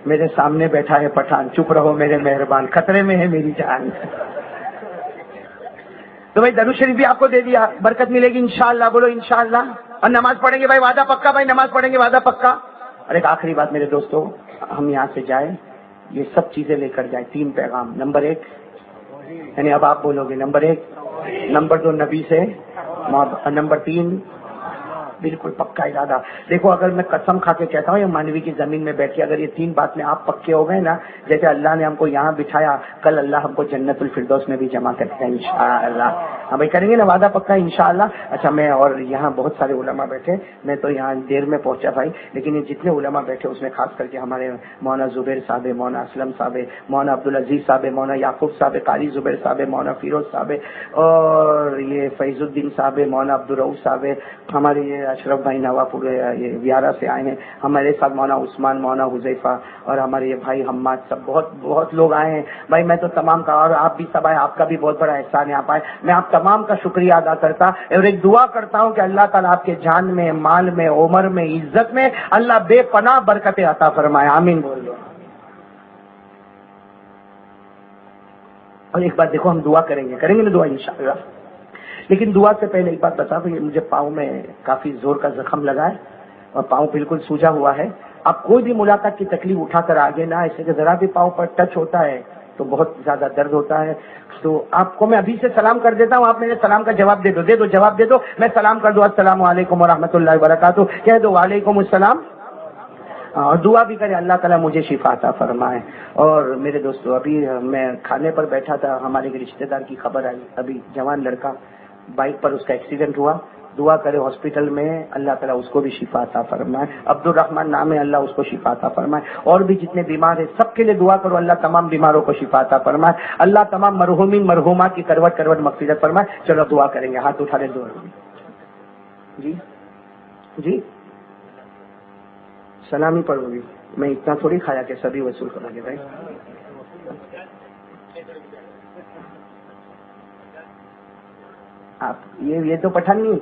Speaker 1: میرے سامنے بیٹھا ہے پٹھان, چپ رہو میرے مہربان, خطرے میں ہے میری جان. تو بھائی درود شریف بھی آپ کو دے دیا, برکت ملے گی انشاءاللہ. بولو انشاءاللہ. اور نماز پڑھیں گے بھائی, وعدہ پکا بھائی, نماز پڑھیں گے وعدہ پکا. اور ایک آخری بات میرے دوستوں, ہم یہاں سے جائیں یہ سب چیزیں لے کر جائیں. 3 پیغام. نمبر 1 یعنی اب آپ بولو گے, نمبر 1, نمبر 2 نبی سے, نمبر 3 بالکل پکا ارادہ. دیکھو اگر میں قسم کھا کے کہتا ہوں یہ مانوی کی زمین میں بیٹھ کے اگر یہ 3 بات میں آپ پکے ہو گئے نا, جیسے اللہ نے ہم کو یہاں بٹھایا, کل اللہ ہم کو جنت الفردوس میں بھی جمع کرے گا انشاءاللہ. ہم بھائی کریں گے نا وعدہ پکا انشاءاللہ. اچھا میں, اور یہاں بہت سارے علماء بیٹھے, میں تو یہاں دیر میں پہنچا بھائی, لیکن یہ جتنے علماء بیٹھے اس میں خاص کر کے ہمارے مولانا زبیر صاحب, مولانا اسلم صاحب, مولانا عبدالعزیز صاحب, مولانا یعقوب صاحب, قاری زبیر صاحب, مولانا فیروز صاحب, اور یہ فیض الدین صاحب, مولانا عبدالرؤوف صاحب, ہمارے اشرف بھائی نواپور یہ ویارا سے آئے ہیں، ہمارے ساتھ مولانا عثمان، مولانا حذیفہ اور ہمارے یہ بھائی حماد، سب بہت لوگ آئے ہیں بھائی. میں تو تمام کا، اور آپ بھی سب آئے، آپ کا بھی بہت بڑا احسان ہے آپ آئے. میں آپ تمام کا شکریہ ادا کرتا اور ایک دعا کرتا ہوں کہ اللہ تعالیٰ آپ کے جان میں، مال میں، عمر میں، عزت میں اللہ بے پناہ برکتیں عطا فرمائے. آمین بول دو. اور ایک بات دیکھو، ہم دعا کریں گے نا دعا انشاءاللہ، لیکن دعا سے پہلے ایک بات بتا دوں، مجھے پاؤں میں کافی زور کا زخم لگا ہے اور پاؤں بالکل سوجا ہوا ہے. آپ کوئی بھی ملاقات کی تکلیف اٹھا کر آگے نہ، ایسے کہ ذرا بھی پاؤں پر ٹچ ہوتا ہے تو بہت زیادہ درد ہوتا ہے. تو آپ کو میں ابھی سے سلام کر دیتا ہوں، آپ میرے سلام کا جواب دے دو جواب دے دو. میں سلام کر دوں، السلام علیکم ورحمۃ اللہ وبرکاتہ، کہہ دو وعلیکم السلام، اور دعا بھی کرے اللہ تعالیٰ مجھے شفا عطا فرمائے. اور میرے دوستو، ابھی میں کھانے پر بیٹھا تھا، ہمارے رشتہ دار کی خبر آئی، ابھی جوان لڑکا بائک پر اس کا ایکسیڈنٹ ہوا. دعا کرے ہاسپٹل میں اللہ تعالیٰ اس کو بھی شفا عطا فرمائے. عبد الرحمن نام ہے، اللہ اس کو شفا عطا فرمائے. اور بھی جتنے بیمار ہیں سب کے لیے دعا کرو، اللہ تمام بیماروں کو شفا عطا فرمائے. اللہ تمام مرحومین مرحومات کی کروٹ کروٹ مغفرت فرمائے. چلو دعا کریں گے، ہاتھ اٹھا لے دعا. جی جی سلامی پڑھوں گی، میں اتنا تھوڑی کھایا کہ سبھی وصول کریں گے بھائی. آپ یہ تو پٹھن نہیں.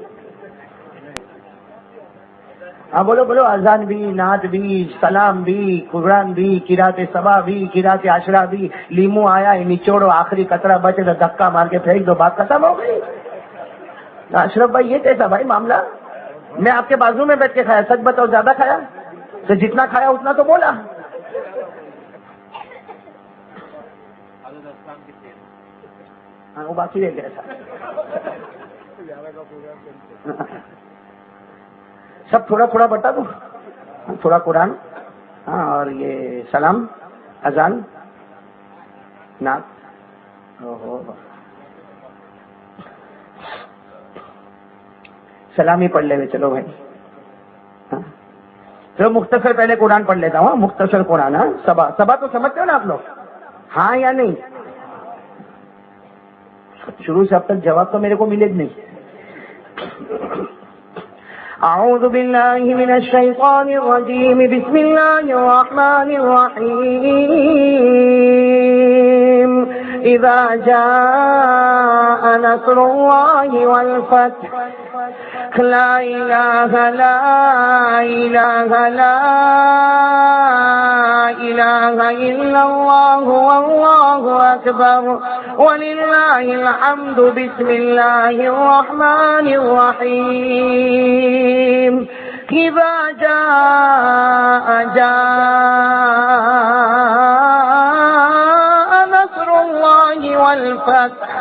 Speaker 1: ہاں بولو، اذان بھی، نعت بھی، سلام بھی، قرآن بھی، قرات سبا بھی، قرات عشرہ بھی. لیمو آیا ہے نچوڑو، آخری قطرہ بچے تو دھکا مار کے پھینک دو، بات ختم ہو گئی. اشرف بھائی یہ کیسا بھائی معاملہ؟ میں آپ کے بازو میں بیٹھ کے کھایا، سچ بتاؤ زیادہ کھایا تو جتنا کھایا اتنا تو بولا. ہاں وہ باقی رہ گیا سب تھوڑا تھوڑا بتا دو، تھوڑا قرآن، ہاں، اور یہ سلام، اذان، نعت. سلامی پڑھ لے. چلو بھائی، ہاں چلو مختصر پہلے قرآن پڑھ لیتا ہوں. مختصر قرآن، ہاں سبا تو سمجھتے ہو نا آپ لوگ، ہاں یا نہیں؟ شروع سے اب تک جواب تو میرے کو ملے نہیں. اعوذ باللہ من الشیطان الرجیم، بسم اللہ الرحمن الرحیم. اذا جاء نصر اللہ والفتح، لا الہ لا الہ لا الہ الا اللہ واللہ اکبر وللہ الحمد. بسم اللہ الرحمن الرحیم. اذا جاء نصر اللہ والفتح،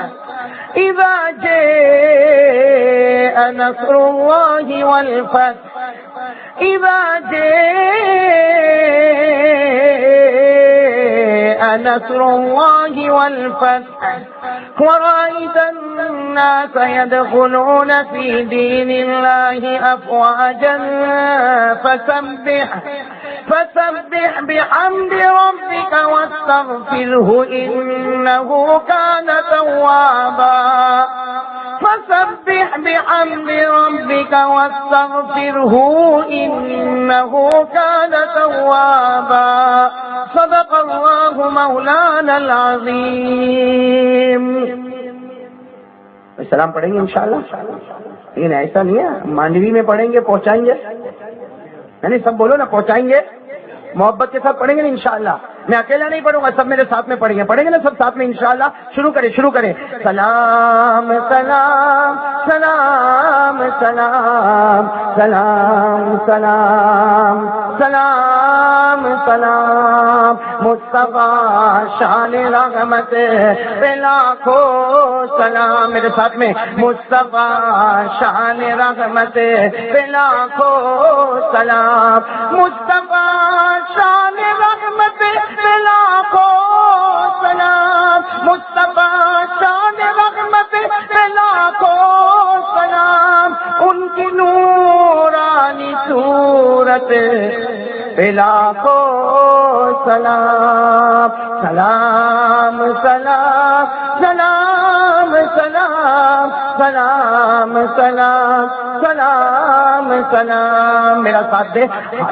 Speaker 1: اذا جاء نصر اللہ والفتح، اذا جاء نصر اللہ والفتح ورأيت الناس يدخلون في دين الله أفواجا فسبح بحمد ربك واستغفره إنه كان توابا. فسبح بحمد ربك واستغفره إنه كان توابا. صدق الله مولانا العظيم. سلام پڑھیں گے انشاءاللہ، لیکن ایسا نہیں ہے مانڈوی میں پڑھیں گے پہنچائیں گے، یعنی سب بولو نا پہنچائیں گے، محبت کے ساتھ پڑھیں گے نا انشاءاللہ. میں اکیلا نہیں پڑھوں گا، سب میرے ساتھ میں پڑھیں گے نا سب ساتھ میں انشاءاللہ. شروع کریں. سلام سلام سلام سلام سلام سلام سلام سلام. مصطفیٰ شان رحمت پہ لاکھوں سلام. میرے ساتھ میں مصطفیٰ شان رحمت پہ لاکھوں سلام. مصطفیٰ شان رحمت پہ لاکھوں سلام. مصطفیٰ شان رحمت پہ لاکھوں سلام. ان کی نورانی صورت پہ لاکھوں سلام. سلام سلام سلام سلام سلام سلام سلام سلام، میرا ساتھ دے،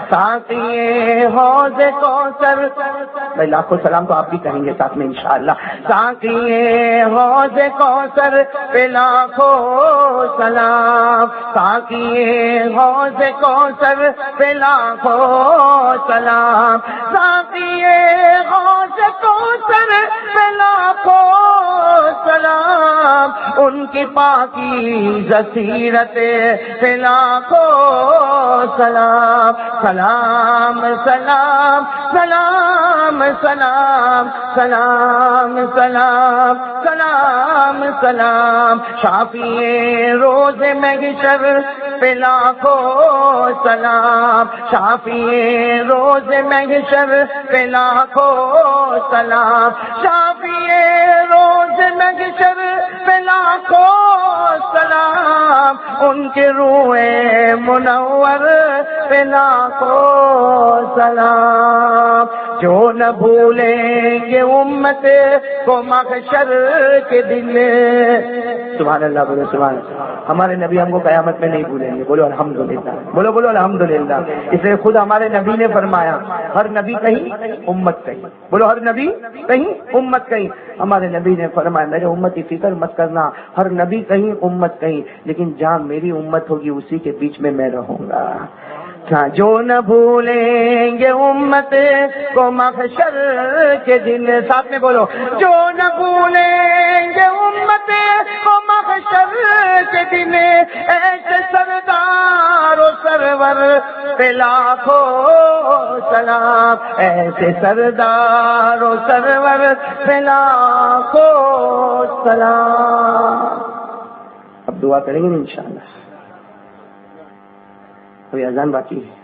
Speaker 1: ساقی حوض کوثر، بھائی لاکھوں سلام تو آپ بھی کہیں گے ساتھ میں انشاءاللہ، ساقی حوض کوثر پہ لاکھوں سلام، ساقی حوض کوثر پہ لاکھوں سلام، ساقی حوض کوثر پہ لاکھوں سلام، ان کی پاکیزہ سیرت پہ لاکھوں سلام، سلام سلام سلام سلام سلام سلام سلام سلام، شافی روز محشر پہ لاکھوں سلام، شافی روز محشر پہ لاکھوں سلام، شافی روز محشر پہ لاکھوں سلام، ان کے روح منور پہ لاکھوں سلام، جو نہ بھولیں گے امت کو محشر کے دن، سبحان اللہ، بولو سبحان اللہ، ہمارے نبی ہم کو قیامت میں نہیں بھولیں گے، بولو الحمدللہ، بولو بولو الحمدللہ، اس لیے خود ہمارے نبی نے فرمایا ہر نبی کہیں امت کہیں، بولو ہر نبی کہیں امت کہیں، ہمارے نبی نے فرمایا میرے امت کی فکر مت کرنا، ہر نبی کہیں امت کہیں، لیکن جہاں میری امت ہوگی اسی کے بیچ میں رہوں گا، جو نہ بھولیں گے امت کو محشر کے دن، ساتھ میں بولو، جو نہ بھولیں گے امت کو محشر کے دن، ایسے سردار و سرور پہ لاکھوں سلام، ایسے سردار و سرور پہ لاکھوں سلام۔ اب دعا کریں گے انشاءاللہ، ابھی اذان باقی ہے۔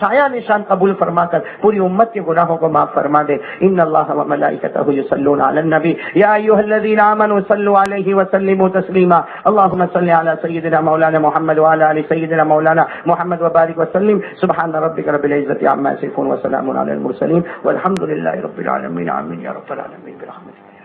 Speaker 1: چھایا نشان قبول فرما کر پوری امت کے گناہوں کو معاف فرما دے. ان اللہ و ملائکتہ یصلون علی النبی یا ایھا الذین آمنوا صلوا علیہ وسلموا تسلیما. اللهم صل علی سیدنا مولانا محمد وعلی آل سیدنا مولانا محمد وبارک وسلم. سبحان ربک رب العزۃ عما یصفون وسلام علی المرسلین والحمد للہ رب العالمین. آمین یا رب العالمین برحمتک.